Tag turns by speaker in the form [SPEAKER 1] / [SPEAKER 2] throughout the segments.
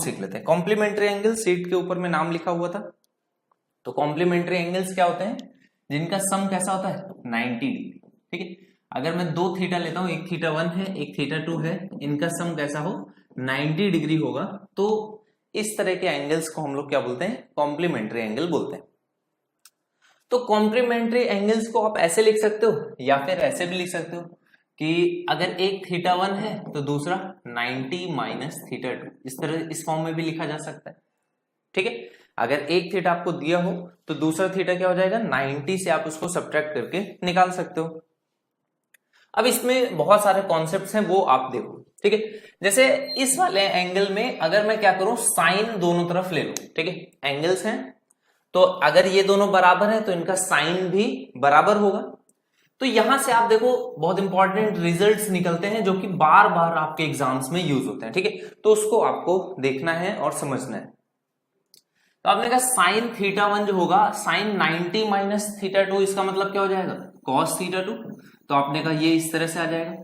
[SPEAKER 1] सीख लेते हैं। कॉम्प्लीमेंट्री एंगल सीट के ऊपर में नाम लिखा हुआ था। तो कॉम्प्लीमेंट्री एंगल्स क्या होते हैं? जिनका सम कैसा होता है? 90 डिग्री। ठीक है, अगर मैं दो थीटा लेता हूं, एक थीटा 1 है एक थीटा 2 है, इनका सम कैसा हो? 90 डिग्री होगा। तो इस तरह के एंगल्स को हम लोग क्या बोलते हैं? कॉम्प्लीमेंट्री एंगल बोलते हैं। तो कॉम्प्लीमेंट्री एंगल्स को आप ऐसे लिख सकते हो या फिर ऐसे भी लिख सकते हो कि अगर एक थीटा 1 है तो दूसरा 90 माइनस थीटा 2, इस तरह इस फॉर्म में भी लिखा जा सकता है। ठीक है, अगर एक थीटा आपको दिया हो तो दूसरा थीटा क्या हो जाएगा? 90 से आप उसको सब्ट्रैक्ट करके निकाल सकते हो। अब इसमें बहुत सारे कॉन्सेप्ट्स हैं, वो आप देखो। ठीक है, जैसे इस वाले एंगल में अगर मैं क्या करूं, साइन दोनों तरफ ले लूं। ठीक है, एंगल्स हैं तो अगर ये दोनों बराबर है तो इनका साइन भी बराबर होगा। तो यहां से आप देखो बहुत इंपॉर्टेंट रिजल्ट्स निकलते हैं जो कि बार बार आपके एग्जाम्स में यूज होते हैं। ठीक है, तो उसको आपको देखना है और समझना है। तो आपने कहा साइन थीटा 1 जो होगा, साइन 90 माइनस थीटा 2, इसका मतलब क्या हो जाएगा? Cos theta 2। तो आपने कहा ये इस तरह से आ जाएगा।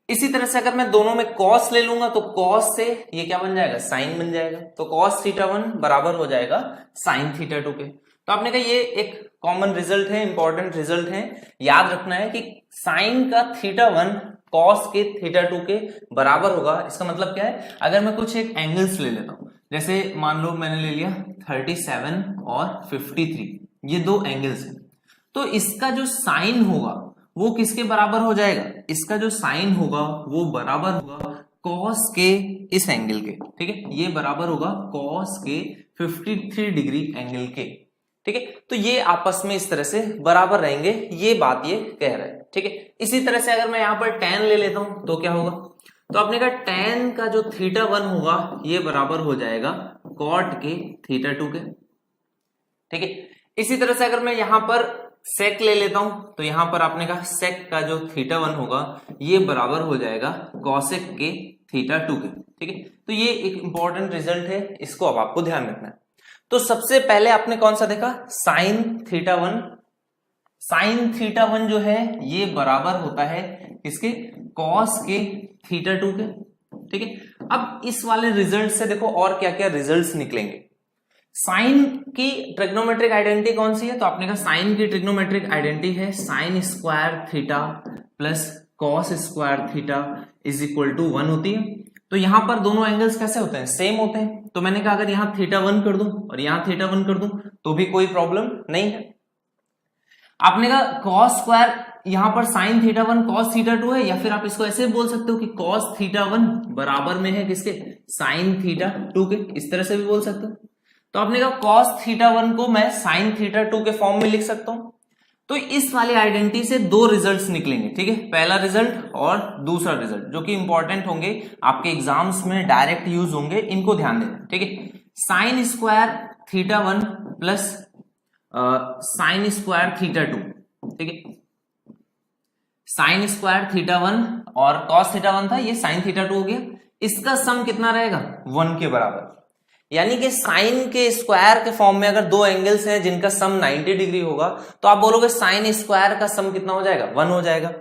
[SPEAKER 1] इसी तरह से अगर मैं दोनों में कॉस ले लूंगा तो कॉस से ये क्या बन जाएगा? साइन बन जाएगा। तो कॉस थीटा 1 बराबर हो जाएगा साइन थीटा 2 के। तो आपने कहा ये एक कॉमन रिजल्ट है, इंपॉर्टेंट रिजल्ट है। याद रखना है कि साइन का थीटा 1 कॉस के थीटा 2 के बराबर होगा। इसका मतलब क्या है? अगर मैं कुछ एक एंगल्स ले लेता हूं, जैसे मान लो मैंने ले लिया 37 और 53, ये दो एंगल्स हैं, तो इसका जो साइन होगा वो किसके बराबर हो जाएगा? इसका जो साइन होगा वो बराबर होगा कॉस के इस एंगल के। ठीक है, ये बराबर होगा कॉस के 53 डिग्री एंगल के। ठीक है, तो ये आपस में इस तरह से बराबर रहेंगे, ये बात ये कह रहा है। ठीक है, इसी तरह से अगर मैं यहां पर tan ले लेता हूं तो क्या होगा? तो आपने कहा tan का जो थीटा 1 होगा ये बराबर हो जाएगा cot के थीटा 2 के। ठीक है, इसी तरह से अगर मैं यहां पर sec ले लेता हूं तो यहां पर आपने कहा sec का जो थीटा 1 होगा ये बराबर हो जाएगा cosec के थीटा 2 के। ठीक है, तो ये एक इंपॉर्टेंट रिजल्ट है, इसको अब आपको ध्यान रखना है। तो सबसे पहले आपने कौन सा देखा? Sine theta 1। साइन थीटा 1 जो है ये बराबर होता है किसके? कॉस के थीटा 2 के। ठीक है, अब इस वाले रिजल्ट से देखो और क्या क्या रिजल्ट्स निकलेंगे। साइन की ट्रिग्नोमेट्रिक आइडेंटिटी कौन सी है? तो आपने कहा साइन की ट्रिग्नोमेट्रिक आइडेंटिटी है sine square theta plus cos square theta is equal to 1 होती है। तो यहां पर दोनों एंगल्स कैसे होते हैं? सेम होते हैं। तो मैंने कहा अगर यहां थीटा 1 कर दूं और यहां थीटा 1 कर दूं तो भी कोई प्रॉब्लम नहीं है। आपने कहा कॉस स्क्वायर, यहां पर साइन थीटा 1 कॉस थीटा 2 है, या फिर आप इसको ऐसे बोल सकते हो कि कॉस थीटा 1 बराबर में है किसके? साइन थीटा 2 के। इस तरह से भी बोल सकते हो। तो आपने कहा कॉस थीटा 1 को मैं साइन थीटा 2 के फॉर्म में लिख सकता हूं। तो इस वाली आइडेंटिटी से दो रिजल्ट्स निकलेंगे। ठीक है, पहला रिजल्ट और दूसरा रिजल्ट जो कि इंपॉर्टेंट होंगे, आपके एग्जाम्स में डायरेक्ट यूज होंगे, इनको ध्यान देना। ठीक है, sine square theta 1 plus sign square theta 2। ठीक है, साइन स्क्वायर थीटा 1 और कॉस थीटा 1 था, ये साइन थीटा 2 हो गया। इसका सम कितना रहेगा? 1 के बराबर। यानी कि साइन के स्क्वायर के फॉर्म में अगर दो एंगल्स हैं जिनका सम 90 डिग्री होगा तो आप बोलोगे साइन स्क्वायर का सम कितना हो जाएगा? 1 हो जाएगा।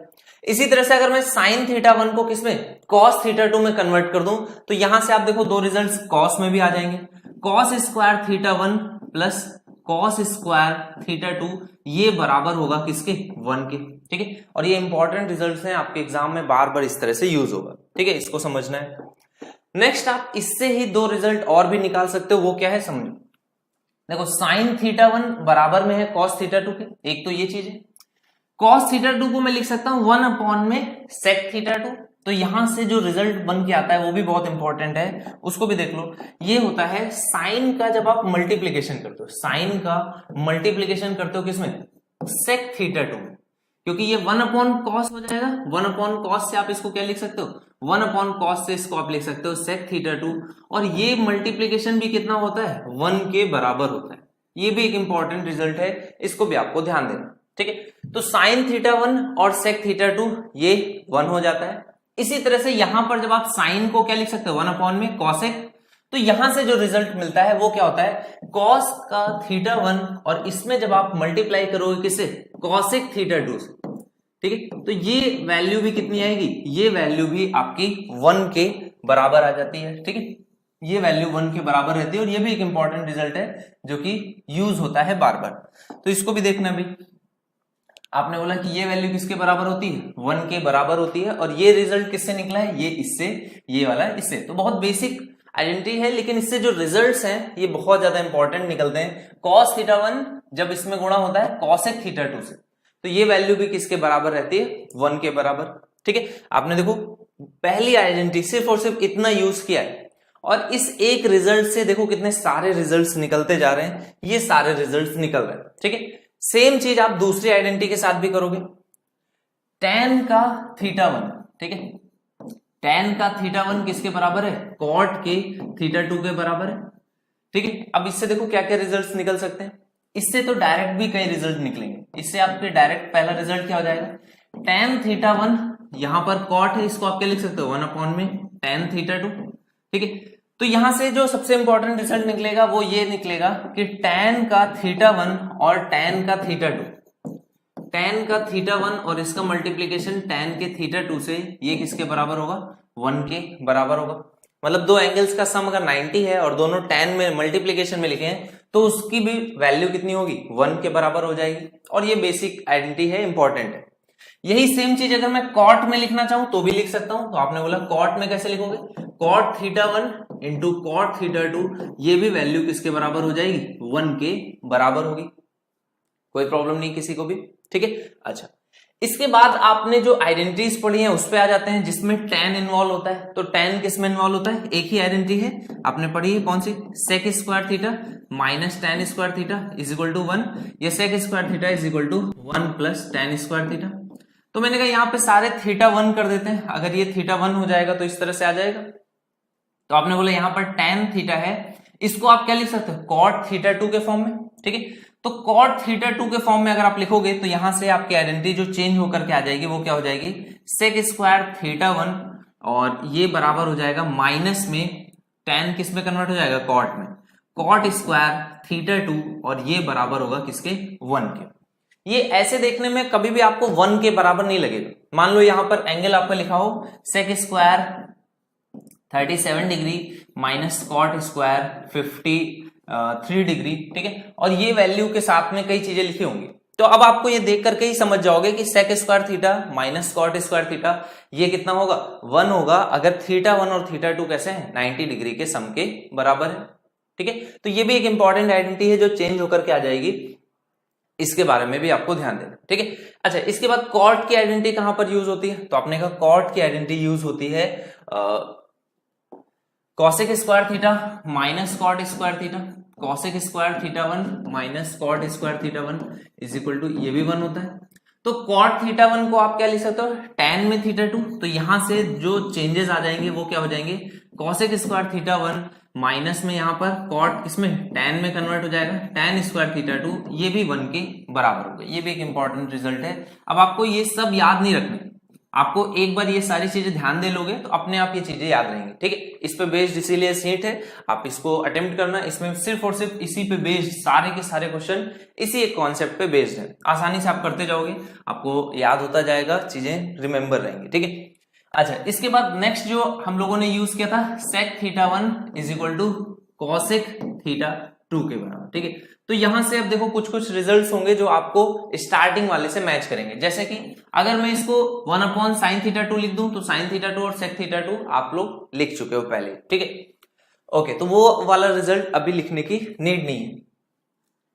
[SPEAKER 1] इसी तरह से अगर मैं साइन थीटा 1 को किसमें? कॉस थीटा 2 में कन्वर्ट कर दूं तो यहां से आप देखो दो रिजल्ट्स कॉस में भी आ जाएंगे। Cos square theta 1 plus cos square theta 2 ये बराबर होगा किसके? 1 के। ठीक है, और ये इंपॉर्टेंट रिजल्ट्स हैं, आपके एग्जाम में बार बार इस तरह से यूज होगा। ठीक है, इसको समझना है। नेक्स्ट आप इससे ही दो रिजल्ट और भी निकाल सकते हो, वो क्या है समझो। देखो साइन थीटा 1 बराबर में है कॉस थीटा 2 के, एक तो ये चीज है। कॉस थीटा 2 को मैं लिख सकता हूं 1 अपॉन में सेक थीटा 2। तो यहां से जो रिजल्ट बन के आता है वो भी बहुत इंपॉर्टेंट है, उसको भी देख लो। ये होता है साइन का जब आप मल्टीप्लीकेशन करते हो, साइन का मल्टीप्लीकेशन करते हो किसमें? सेक थीटा 2, क्योंकि ये 1 अपॉन कॉस हो जाएगा। 1 अपॉन कॉस से आप इसको क्या लिख सकते हो? 1 अपॉन कॉस से इसको आप लिख सकते हो सेक थीटा 2, और ये मल्टीप्लीकेशन भी कितना होता है? 1 के बराबर होता है। ये भी एक इंपॉर्टेंट रिजल्ट है, इसको भी आपको ध्यान देना। ठीक है, तो साइन थीटा 1 और सेक थीटा 2 ये 1 हो जाता है। इसी तरह से यहां पर जब आप साइन को क्या लिख सकते हो? 1 अपॉन में कॉसेक, तो यहां से जो रिजल्ट मिलता है वो क्या होता है? कॉस का थीटा 1 और इसमें जब आप मल्टीप्लाई करोगे किससे? कॉसेक थीटा 2 से। ठीक है, तो ये वैल्यू भी कितनी आएगी? ये वैल्यू भी आपकी 1 के बराबर आ जाती है। ठीक है, ये वैल्यू 1 के बराबर रहती है, और ये भी एक इंपॉर्टेंट रिजल्ट है जो कि यूज होता है बार बार। तो इसको भी देखना भी, आपने बोला कि ये वैल्यू किसके बराबर होती है, 1 के बराबर होती है, और ये रिजल्ट किससे निकला है, ये इससे, ये वाला इससे। तो बहुत बेसिक आइडेंटिटी है, लेकिन इससे जो रिजल्ट्स हैं ये बहुत ज्यादा इंपॉर्टेंट निकलते हैं। cos θ1 जब इसमें गुणा होता है cosec θ2 से, तो ये वैल्यू भी किसके बराबर रहती है, 1 के बराबर। ठीक है, आपने देखो पहली आइडेंटिटी सिर्फ और सिर्फ इतना यूज किया है, और इस एक रिजल्ट से देखो कितने सारे रिजल्ट्स निकलते जा रहे हैं, ये सारे रिजल्ट्स निकल रहे हैं। ठीक है, सेम चीज आप दूसरी आइडेंटिटी के साथ भी करोगे। tan का θ1, ठीक है, tan का θ1 किसके बराबर है, cot के θ2 के बराबर है। ठीक है, अब इससे देखो क्या क्या रिजल्ट्स निकल सकते हैं। इससे तो डायरेक्ट भी कई रिजल्ट निकलेंगे। इससे आपके डायरेक्ट पहला रिजल्ट क्या हो जाएगा, tan θ1, यहां पर cot है, इसको आप क्या लिख सकते हो, 1 अपॉन में tan θ2। ठीक है, तो यहां से जो सबसे इंपॉर्टेंट रिजल्ट निकलेगा वो ये निकलेगा कि tan का θ1 और tan का θ2, tan का θ1 और इसका मल्टीप्लीकेशन tan के θ2 से, ये किसके बराबर होगा, 1 के बराबर होगा। मतलब दो एंगल्स का सम अगर 90 है और दोनों tan में मल्टीप्लीकेशन में लिखे हैं, तो उसकी भी वैल्यू कितनी होगी, 1 के बराबर हो जाएगी। और ये बेसिक आइडेंटिटी है, इंपॉर्टेंट है। यही सेम चीज अगर मैं कॉट में लिखना चाहूं तो भी लिख सकता हूं। तो आपने बोला कॉट में कैसे लिखोगे, cot θ1 इंटू cot θ2, ये भी वैल्यू किसके बराबर हो जाएगी, 1 के बराबर होगी। कोई प्रॉब्लम नहीं किसी को भी। ठीक है, अच्छा, इसके बाद आपने जो आइडेंटिटीज पढ़ी हैं उस पे आ जाते हैं, जिसमें tan इन्वॉल्व होता है। तो tan किस में इन्वॉल्व होता है, एक ही आइडेंटिटी है आपने पढ़ी है, कौन सी, sec square theta minus tan square theta is equal to 1, या sec square theta is equal to 1 plus tan square theta. तो मैंने कहा यहाँ पे सारे θ1 कर देते हैं। अगर ये θ1 हो जाएगा तो इस तरह से आ जाएगा। तो आपने बोला यहाँ पर tan थीटा है, इसको आप क्या लिख सकते हो, cot θ2 के फॉर्म में। ठीक है, तो cot θ2 के फॉर्म में अगर आप लिखोगे तो यहां से आपकी आइडेंटिटी जो चेंज होकर के आ जाएगी वो क्या हो जाएगी, sec स्क्वायर θ1, और ये बराबर हो जाएगा माइनस में tan किस में कन्वर्ट हो जाएगा, cot में, cot स्क्वायर θ2, और ये बराबर होगा किसके, 1 के। ये ऐसे देखने में कभी भी आपको 1 के बराबर नहीं लगेगा। मान लो यहां पर एंगल आपका लिखा हो sec square 37 degree minus cot square 53 degree. ठीक है, और ये वैल्यू के साथ में कई चीजें लिखी होंगी। तो अब आपको ये देख करके ही समझ जाओगे कि sec square theta minus cot square theta ये कितना होगा, 1 होगा, अगर θ1 और θ2 कैसे हैं, 90 डिग्री के सम के बराबर है। ठीक है, तो ये भी एक इंपॉर्टेंट आइडेंटिटी है जो चेंज होकर के आ जाएगी, इसके बारे में भी आपको ध्यान देना। ठीक है, अच्छा, इसके बाद cot की आइडेंटिटी कहां पर यूज होती है, तो आपने कहा cot की आइडेंटिटी यूज होती है cosec square theta minus cot square theta, cosec square θ1 minus cot square θ1 is equal to, ये भी 1 होता है। तो cot θ1 को आप क्या लिख सकते हो, tan में θ2, तो यहां से जो चेंजेस आ जाएंगे वो क्या हो जाएंगे, cosec स्क्वायर θ1 माइनस में यहाँ पर cot किसमें, tan में कन्वर्ट हो जाएगा, tan स्क्वायर θ2, ये भी 1 के बराबर होगा। ये भी एक इंपॉर्टेंट रिजल्ट है। अब आपको ये सब याद नहीं रखने, आपको एक बार ये सारी चीजें ध्यान दे लोगे तो अपने आप ये चीजें याद रहेंगी। ठीक है, इस पे बेस्ड इसीलिए सीट है, आप इसको अटेम्प्ट करना। इसमें सिर्फ और सिर्फ इसी पे बेस्ड सारे के सारे क्वेश्चन इसी एक कॉन्सेप्ट पे बेस्ड है। आसानी से आप करते जाओगे, आपको याद होता जाएगा, चीजें रिमेंबर रहेंगी। ठीक है, अच्छा, इसके बाद नेक्स्ट जो हम लोगों ने यूज किया था sec θ1 is equal to cosec θ2 के बराबर। ठीक है, तो यहां से अब देखो कुछ कुछ रिजल्ट्स होंगे जो आपको स्टार्टिंग वाले से मैच करेंगे। जैसे कि अगर मैं इसको 1 अपॉन sin θ2 लिख दूं तो sin θ2 और sec θ2 आप लोग लिख चुके हो पहले। ठीक है, ओके, तो वो वाला रिजल्ट अभी लिखने की नीड नहीं है।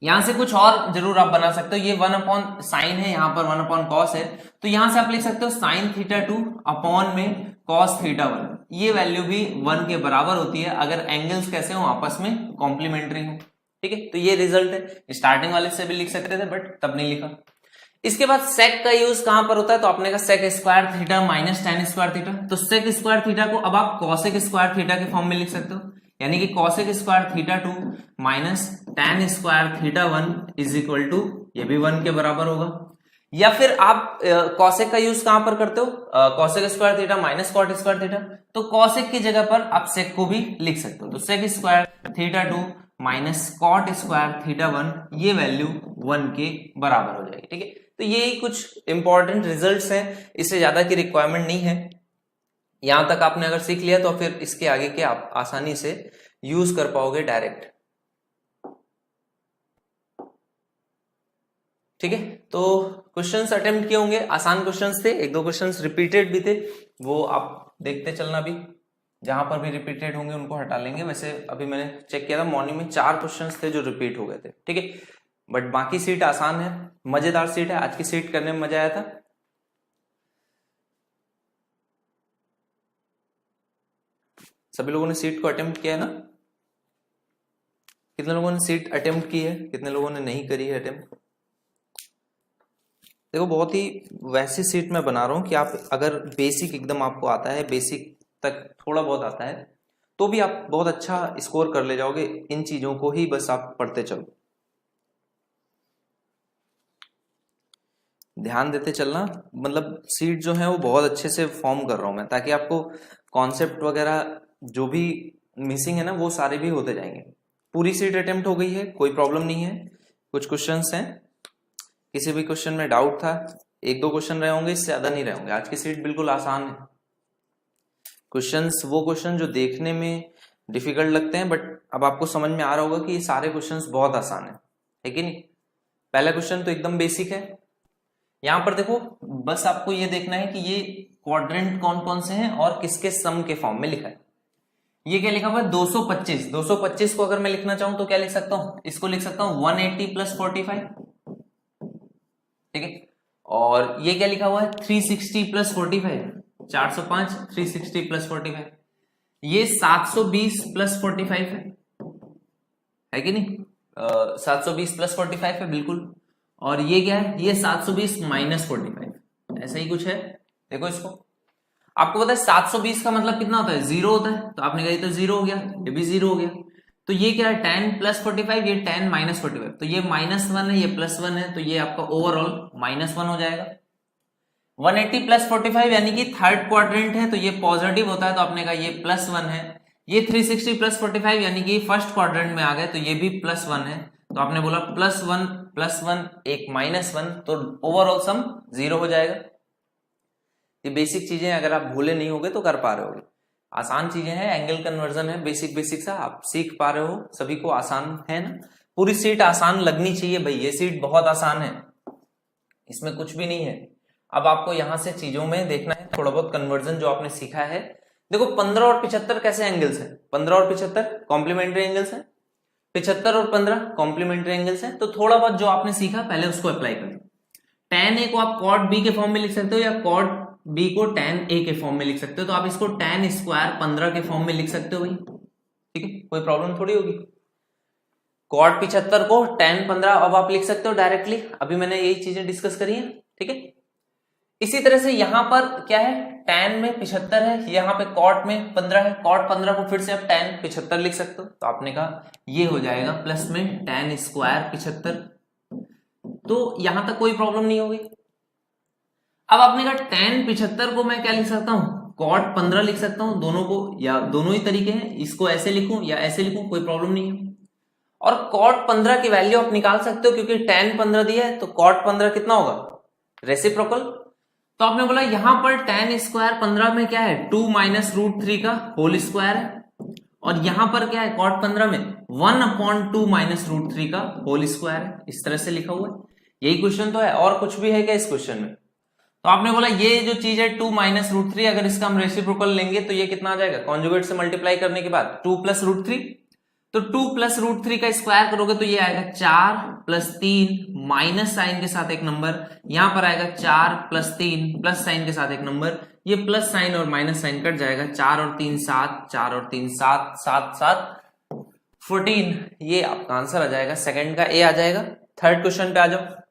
[SPEAKER 1] यहां से कुछ और जरूर आप बना सकते हो। ये 1 अपॉन साइन है, यहाँ पर 1 अपॉन कॉस है, तो यहां से आप लिख सकते हो sin θ2 अपॉन में cos θ1। ये वैल्यू भी 1 के बराबर होती है अगर एंगल्स कैसे हो, आपस में कॉम्प्लीमेंट्री हो। ठीक है, तो ये रिजल्ट है। स्टार्टिंग वाले से भी लिख सकते थे बट तब नहीं लिखा। इसके बाद sec का यूज कहां पर होता है, तो आपने कहा sec square theta minus tan square theta, तो sec स्क्वायर थीटा को अब आप cosec स्क्वायर थीटा के फॉर्म में लिख सकते हो, यानी कि cosec square θ2 minus tan square θ1 is equal to, ये भी 1 के बराबर होगा। या फिर आप cosec का यूज कहां पर करते हो, cosec square theta minus cot square theta, तो cosec की जगह पर आप sec को भी लिख सकते हो। तो sec square θ2 minus cot square θ1, ये वैल्यू 1 के बराबर हो जाएगी। ठीक है, तो ये कुछ इंपॉर्टेंट रिजल्ट्स हैं, इससे ज्यादा की रिक्वायरमेंट नहीं है। यहां तक आपने अगर सीख लिया तो फिर इसके आगे के आप आसानी से यूज कर पाओगे डायरेक्ट। ठीक है, तो क्वेश्चंस अटेम्प्ट किए होंगे, आसान क्वेश्चंस थे, एक दो क्वेश्चंस रिपीटेड भी थे, वो आप देखते चलना भी, जहां पर भी रिपीटेड होंगे उनको हटा लेंगे। वैसे अभी मैंने चेक किया था, मॉर्निंग में 4 क्वेश्चंस थे जो रिपीट हो गए थे। ठीक है, बट बाकी सीट आसान है, मजेदार सीट है, आज की सीट करने में मजा आया था। सभी लोगों ने सीट को अटेम्प्ट किया है ना? कितने लोगों ने सीट अटेम्प्ट की है, कितने लोगों ने नहीं करी है अटेम्प्ट? देखो, बहुत ही वैसी सीट मैं बना रहा हूं कि आप अगर बेसिक एकदम आपको आता है, बेसिक तक थोड़ा बहुत आता है, तो भी आप बहुत अच्छा स्कोर कर ले जाओगे। इन चीजों को ही बस आप पढ़ते चलो, ध्यान देते चलना। मतलब सीट जो है वो बहुत अच्छे से फॉर्म कर रहा हूं मैं, ताकि आपको कॉन्सेप्ट वगैरह जो भी मिसिंग है ना वो सारे भी होते जाएंगे। पूरी सीट अटेम्प्ट हो गई है, कोई प्रॉब्लम नहीं है। कुछ क्वेश्चंस हैं, किसी भी क्वेश्चन में डाउट था, एक दो क्वेश्चन रहे होंगे, इससे ज्यादा नहीं रहे होंगे। आज की सीट बिल्कुल आसान है। क्वेश्चंस वो क्वेश्चन जो देखने में डिफिकल्ट लगते हैं, बट अब आपको समझ में आ रहा होगा कि ये सारे क्वेश्चंस बहुत आसान है कि नहीं? पहला क्वेश्चन तो एकदम बेसिक है। यहां पर देखो, बस आपको ये देखना है कि ये क्वाड्रेंट कौन कौन से हैं और किसके सम के फॉर्म में लिखा है। ये क्या लिखा हुआ है? 225। 225 को अगर मैं लिखना चाहूं तो क्या लिख सकता हूं? इसको लिख सकता हूं 180 प्लस 45। ठीक है, और ये क्या लिखा हुआ है? 360 प्लस 45, 405, 360 प्लस 45। ये 720 प्लस 45 है कि नहीं? 720 प्लस 45 है बिल्कुल। और ये क्या है? ये 720 माइनस 45, ऐसा ही कुछ है। देखो इसको, आपको पता है 720 का मतलब कितना होता है? 0 होता है। तो आपने कहा ये तो 0 हो गया, ये भी 0 हो गया। तो ये क्या है? 10 प्लस 45, ये 10 माइनस 45। तो ये -1 है, ये +1 है, तो ये आपका ओवरऑल -1 हो जाएगा। 180 प्लस 45 यानी कि थर्ड क्वाड्रेंट है, तो ये पॉजिटिव होता है, तो आपने कहा ये +1 है। ये 360 प्लस 45 यानी कि फर्स्ट क्वाड्रेंट में आ गए, तो ये भी +1 है। तो आपने बोला +1 एक -1, तो ओवरऑल सम 0 हो जाएगा। ये बेसिक चीजें अगर आप भूले नहीं होगे तो कर पा रहे होगे। आसान चीजें हैं, एंगल कन्वर्जन है, बेसिक सा आप सीख पा रहे हो, सभी को आसान है ना? पूरी सीट आसान लगनी चाहिए भाई, ये सीट बहुत आसान है, इसमें कुछ भी नहीं है। अब आपको यहां से चीजों में देखना है थोड़ा बहुत कन्वर्जन जो आपने सीखा है। देखो 15 और 75 कैसे एंगल्स हैं? 15 और 75 कॉम्प्लीमेंट्री एंगल्स हैं। 75 और 15 कॉम्प्लीमेंट्री एंगल्स हैं। तो थोड़ा बहुत जो आपने सीखा पहले उसको अप्लाई करो। tan a को आप cot b के फॉर्म में लिख सकते हो, या cot b को tan a के फॉर्म में लिख सकते हो। तो आप इसको tan स्क्वायर 15 के फॉर्म में लिख सकते हो भाई। ठीक है, कोई प्रॉब्लम थोड़ी होगी। cot 75 को tan 15 अब आप लिख सकते हो डायरेक्टली। अभी मैंने यही चीजें डिस्कस करी है। ठीक है, इसी तरह से यहां पर क्या है? tan में 75 है, यहां पे cot में 15 है। cot 15 को फिर से आप tan 75 लिख सकते हो। तो आपने कहा ये हो जाएगा प्लस में tan स्क्वायर 75। तो यहां तक कोई प्रॉब्लम नहीं होगी। अब आपने कहा tan 75 को मैं क्या लिख सकता हूं? cot 15 लिख सकता हूं। दोनों को, या दोनों ही तरीके हैं, इसको ऐसे लिखूं या ऐसे लिखूं, कोई प्रॉब्लम नहीं है। और cot 15 की वैल्यू आप निकाल सकते हो, क्योंकि tan 15 दिया है, तो cot 15 कितना होगा? रेसिप्रोकल। तो आपने बोला यहां पर tan स्क्वायर 15 में क्या है? 2 माइनस √3 का होल स्क्वायर है। और यहां पर क्या है? cot 15 में 1/2 माइनस √3 का होल स्क्वायर है। इस तरह से लिखा हुआ है। यही क्वेश्चन तो है, और कुछ भी है क्या इस क्वेश्चन में? तो आपने बोला ये जो चीज है 2 माइनस √3, अगर इसका हम रेसिप्रोकल लेंगे तो ये कितना आ जाएगा? कॉन्जुगेट से मल्टीप्लाई करने के बाद 2 प्लस √3, तो 2 प्लस √3 का स्क्वायर करोगे तो ये आएगा 4 प्लस 3 माइनस साइन के साथ एक नंबर, यहां पर आएगा 4 प्लस 3 प्लस साइन के साथ एक नंबर, ये प्लस साइन और माइनस साइन कट जाएगा, 4 और 3 7, 4 और 3 7, 7 7 14। ये आपका आंसर आ जाएगा, सेकंड का ए आ जाएगा। थर्ड क्वेश्चन पे आ जाओ।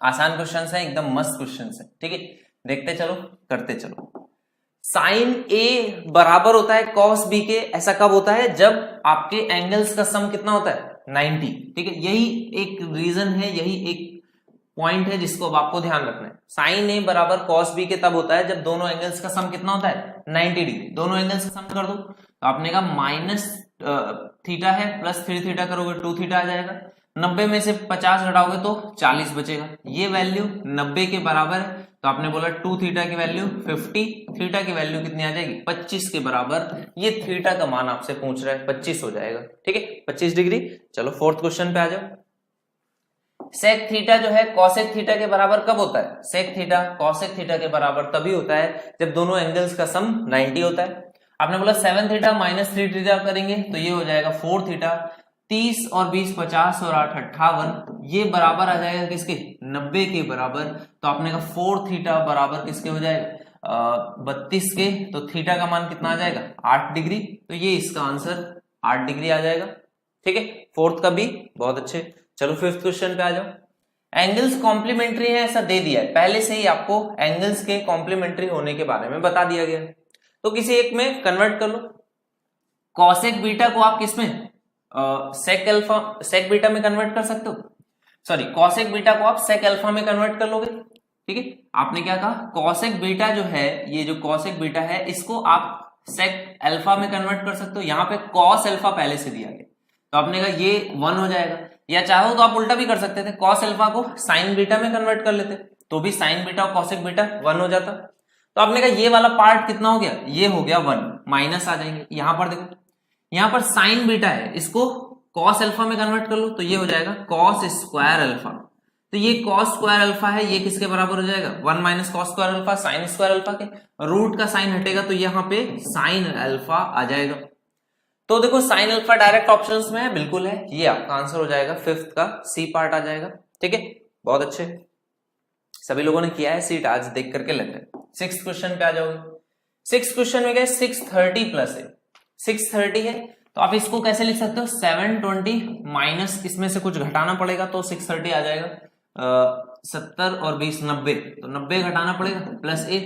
[SPEAKER 1] आसान क्वेश्चन है, एकदम मस्त क्वेश्चन है। ठीक है, देखते चलो, करते चलो। साइन ए बराबर होता है कॉस बी के। ऐसा कब होता है? जब आपके एंगल्स का सम कितना होता है? 90। ठीक है, यही एक रीजन है, यही एक पॉइंट है जिसको अब आपको ध्यान रखना है। साइन ए बराबर कॉस बी के तब होता है जब दोनों एंगल्स का सम कितना होता है? 90 डिग्री। दोनों एंगल्स का सम कर दो, तो आपने कहा माइनस थीटा है, प्लस 3 थीटा करोगे 2 थीटा आ जाएगा। 90 में से 50 घटाओगे तो 40 बचेगा। ये वैल्यू 90 के बराबर है, तो आपने बोला 2 थीटा की वैल्यू 50, थीटा की वैल्यू कितनी आ जाएगी 25 के बराबर। ये थीटा का मान आपसे पूछ रहा है, 25 हो जाएगा, ठीक है 25 डिग्री। चलो फोर्थ क्वेश्चन पे आ जाओ। सेक थीटा जो है कॉसेक थीटा के बराबर कब होता है? सेक थीटा कॉसेक थीटा के बराबर तभी होता है जब दोनों एंगल्स का सम 90 होता है। आपने बोला 7 थीटा माइनस 3 थीटा करेंगे तो ये हो जाएगा 4 थीटा। 30 और 20 50 और 8 58, ये बराबर आ जाएगा किसके? 90 के बराबर। तो आपने कहा 4 थीटा बराबर किसके हो जाएगा? 32 के। तो थीटा का मान कितना आ जाएगा? 8 डिग्री। तो ये इसका आंसर 8 डिग्री आ जाएगा, ठीक है। फोर्थ का भी बहुत अच्छे। चलो फिफ्थ क्वेश्चन पे आ जाओ। एंगल्स कॉम्प्लीमेंट्री है ऐसा दे दिया है, पहले से ही आपको एंगल्स के कॉम्प्लीमेंट्री होने के बारे में बता दिया गया है, तो किसी एक में कन्वर्ट कर लो। कॉसेक बीटा को आप किसमें? सेक अल्फा सेक बीटा में कन्वर्ट कर सकते हो, सॉरी कॉसेक बीटा को आप सेक अल्फा में कन्वर्ट कर लोगे, ठीक है। आपने क्या कहा? कॉसेक बीटा जो है, ये जो कॉसेक बीटा है इसको आप सेक अल्फा में कन्वर्ट कर सकते हो। यहां पे कॉस अल्फा पहले से दिया गया, तो आपने कहा ये 1 हो जाएगा। या चाहो तो आप उल्टा भी कर सकते थे, कॉस अल्फा को साइन बीटा में कन्वर्ट कर लेते तो भी साइन बीटा और कॉसेक बीटा 1 हो जाता। तो आपने कहा ये वाला पार्ट कितना हो गया? ये हो गया 1, माइनस आ जाएंगे। यहां पर देखो, यहां पर साइन बीटा है, इसको कॉस अल्फा में कन्वर्ट कर लो तो ये हो जाएगा कॉस स्क्वायर अल्फा। तो ये कॉस स्क्वायर अल्फा है, ये किसके बराबर हो जाएगा? 1 minus cos square alpha, sine square alpha के। रूट का साइन हटेगा तो यहां पे साइन अल्फा आ जाएगा। तो देखो साइन अल्फा डायरेक्ट ऑप्शंस में है, बिल्कुल है, ये आपका आंसर हो जाएगा फिफ्थ का सी पार्ट आ जाएगा, ठीक है। बहुत अच्छे, सभी लोगों ने किया है, सीट आज देख करके लग रहा है। सिक्स्थ क्वेश्चन पे आ जाओगे। सिक्स क्वेश्चन में गए 630 प्लस है, 630 है तो आप इसको कैसे लिख सकते हो? 720 माइनस इसमें से कुछ घटाना पड़ेगा तो 630 आ जाएगा। 70 और 20 90, तो 90 घटाना पड़ेगा प्लस ए।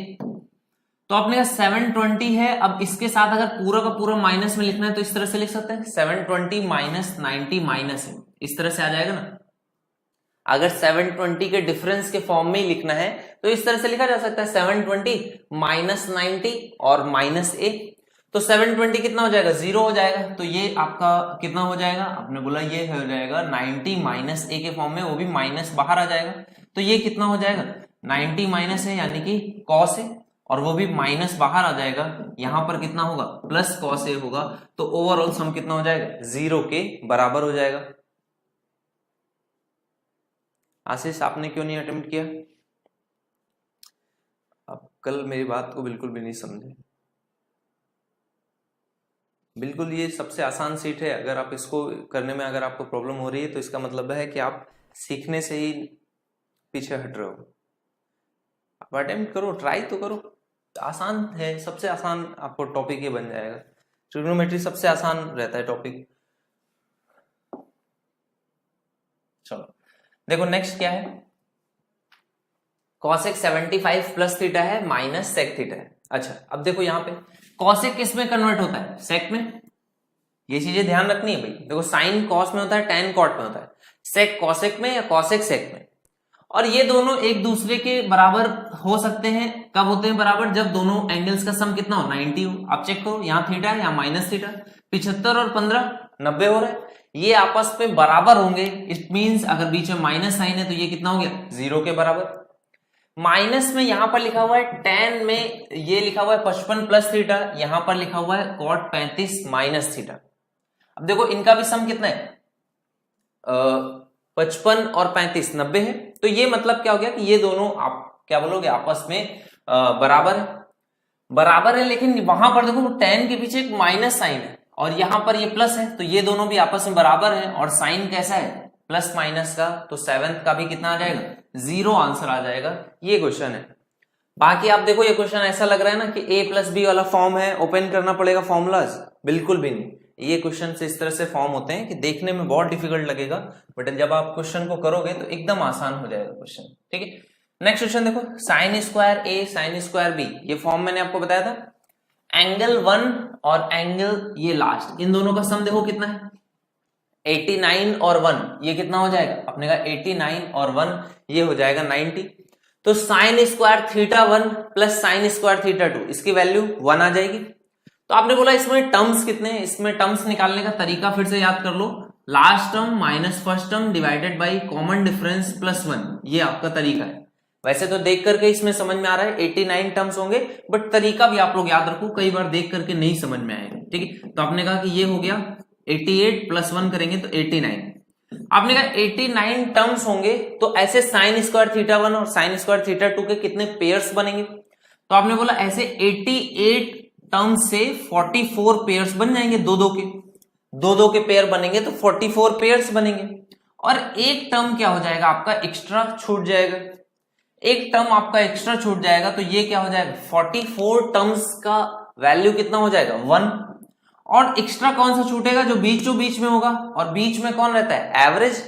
[SPEAKER 1] तो आपने कहा 720 है, अब इसके साथ अगर पूरा का पूरा माइनस में लिखना है तो इस तरह से लिख सकते हैं 720 माइनस 90 माइनस है, इस तरह से आ जाएगा ना। अगर 720 के डिफरेंस के फॉर्म में ही लिखना है तो इस तरह से लिखा जा सकता है 720 माइनस 90 और माइनस ए। तो 720 कितना हो जाएगा? 0 हो जाएगा। तो ये आपका कितना हो जाएगा? आपने बोला ये हो जाएगा 90 माइनस ए के फॉर्म में, वो भी माइनस बाहर आ जाएगा। तो ये कितना हो जाएगा? 90 माइनस है यानी कि कॉस है, और वो भी माइनस बाहर आ जाएगा। यहां पर कितना होगा? प्लस कॉस ए होगा। तो ओवरऑल सम कितना हो जाएगा? 0 के बराबर हो जाएगा। आशीष आपने क्यों नहीं अटेम्प्ट किया? आप कल मेरी बात को बिल्कुल भी नहीं समझे। बिल्कुल ये सबसे आसान सीट है, अगर आप इसको करने में अगर आपको प्रॉब्लम हो रही है तो इसका मतलब है कि आप सीखने से ही पीछे हट रहे हो। आप अटेम्प्ट करो, ट्राई तो करो, आसान है, सबसे आसान आपको टॉपिक ये बन जाएगा। ट्रिग्नोमेट्री सबसे आसान रहता है टॉपिक। चलो देखो नेक्स्ट क्या है। कॉसेक 75 प्लस थीटा है माइनस सेक थीटा है। अच्छा अब देखो यहाँ पे कॉसेक किस में कन्वर्ट होता है? सेक में। ये चीजें ध्यान रखनी है भाई। देखो साइन कॉस में होता है, टैन कॉट में होता है, सेक कॉसेक में या कॉसेक सेक में। और ये दोनों एक दूसरे के बराबर हो सकते हैं। कब होते हैं बराबर? जब दोनों एंगल्स का सम कितना हो? 90 हो। आप चेक करो यहाँ थीटा है, यहाँ माइनस थीटा। 75 और 15 90 हो रहा है, ये आपस में बराबर होंगे। इट मींस अगर बीच में माइनस साइन है तो ये कितना हो गया? 0 के बराबर। माइनस में यहां पर लिखा हुआ है टैन में, ये लिखा हुआ है 55 प्लस थीटा, यहां पर लिखा हुआ है कॉट 35 माइनस थीटा। अब देखो इनका भी सम कितना है? 55 और 35 90 है। तो ये मतलब क्या हो गया कि ये दोनों आप क्या बोलोगे? आपस में बराबर है, बराबर है। लेकिन वहां पर देखो टैन के पीछे एक माइनस साइन है और यहां पर ये प्लस है, तो ये दोनों भी आपस में बराबर है। और साइन कैसा है? प्लस माइनस का। तो 7th का भी कितना आ जाएगा? 0 आंसर आ जाएगा। ये क्वेश्चन है। बाकी आप देखो ये क्वेश्चन ऐसा लग रहा है ना कि a प्लस बी वाला फॉर्म है, ओपन करना पड़ेगा फॉर्मूलाज। बिल्कुल भी नहीं, ये क्वेश्चन से इस तरह से फॉर्म होते हैं कि देखने में बहुत डिफिकल्ट लगेगा, बट जब आप क्वेश्चन को करोगे तो एकदम आसान हो जाएगा क्वेश्चन, ठीक है। नेक्स्ट क्वेश्चन देखो, साइन स्क्वायर ए साइन स्क्वायर बी, ये फॉर्म मैंने आपको बताया था। एंगल 1 और एंगल ये लास्ट, इन दोनों का सम देखो कितना है? 89 और 1, ये कितना हो जाएगा? अपने का 89 और 1 ये हो जाएगा 90। तो sign square theta 1 plus sign square theta 2, इसकी वैल्यू 1 आ जाएगी। तो आपने बोला इसमें टर्म्स कितने हैं? इसमें टर्म्स निकालने का तरीका फिर से याद कर लो। Last term minus first term divided by common difference plus 1, ये आपका तरीका है। वैसे तो देख करके इसमें समझ में आ रहा है 89 टर्म्स होंगे, बट तरीका भी आप लोग याद रखो, कई बार देख करके नहीं समझ में आएगा। ठीक है, तो आपने कहा कि ये हो गया 88 प्लस 1 करेंगे तो 89। आपने कहा 89 टर्म्स होंगे, तो ऐसे साइन स्क्वायर थीटा 1 और साइन स्क्वायर थीटा 2 के कितने पेयर्स बनेंगे? तो आपने बोला ऐसे 88 टर्म्स से 44 पेयर्स बन जाएंगे, दो दो के पेयर बनेंगे तो 44 पेयर्स बनेंगे। और एक टर्म क्या हो जाएगा आपका एक्स्ट्रा छूट जाएगा, एक टर्म आपका एक्स्ट्रा छूट जाएगा, तो ये क्या हो जाएगा 44 टर्म्स का वैल्यू कितना हो जाएगा 1। और एक्स्ट्रा कौन सा छूटेगा? जो बीचों बीच में होगा, और बीच में कौन रहता है? एवरेज।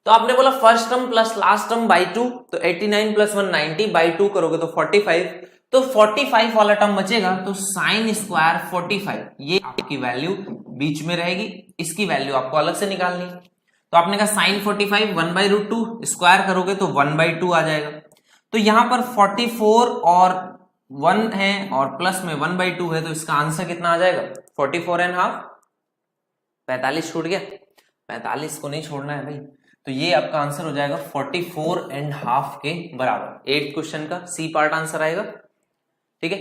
[SPEAKER 1] तो आपने बोला first term plus last term by 2, तो 89 प्लस 1 90 बाई 2 करोगे तो 45, तो 45 वाला टर्म बचेगा, तो साइन स्क्वायर 45 ये आपकी वैल्यू बीच में रहेगी, इसकी वैल्यू आपको अलग से निकालनी है। तो आपने कहा साइन 45 1/√2 स्क्वायर करोगे तो 1/2 आ जाएगा। तो यहां पर 44 और 1 है और प्लस में 1/2 है, तो इसका आंसर कितना आ जाएगा 44 एंड हाफ। 45 छूट गया, 45 को नहीं छोड़ना है भाई, तो ये आपका आंसर हो जाएगा 44 एंड हाफ के बराबर। 8th क्वेश्चन का सी पार्ट आंसर आएगा। ठीक है,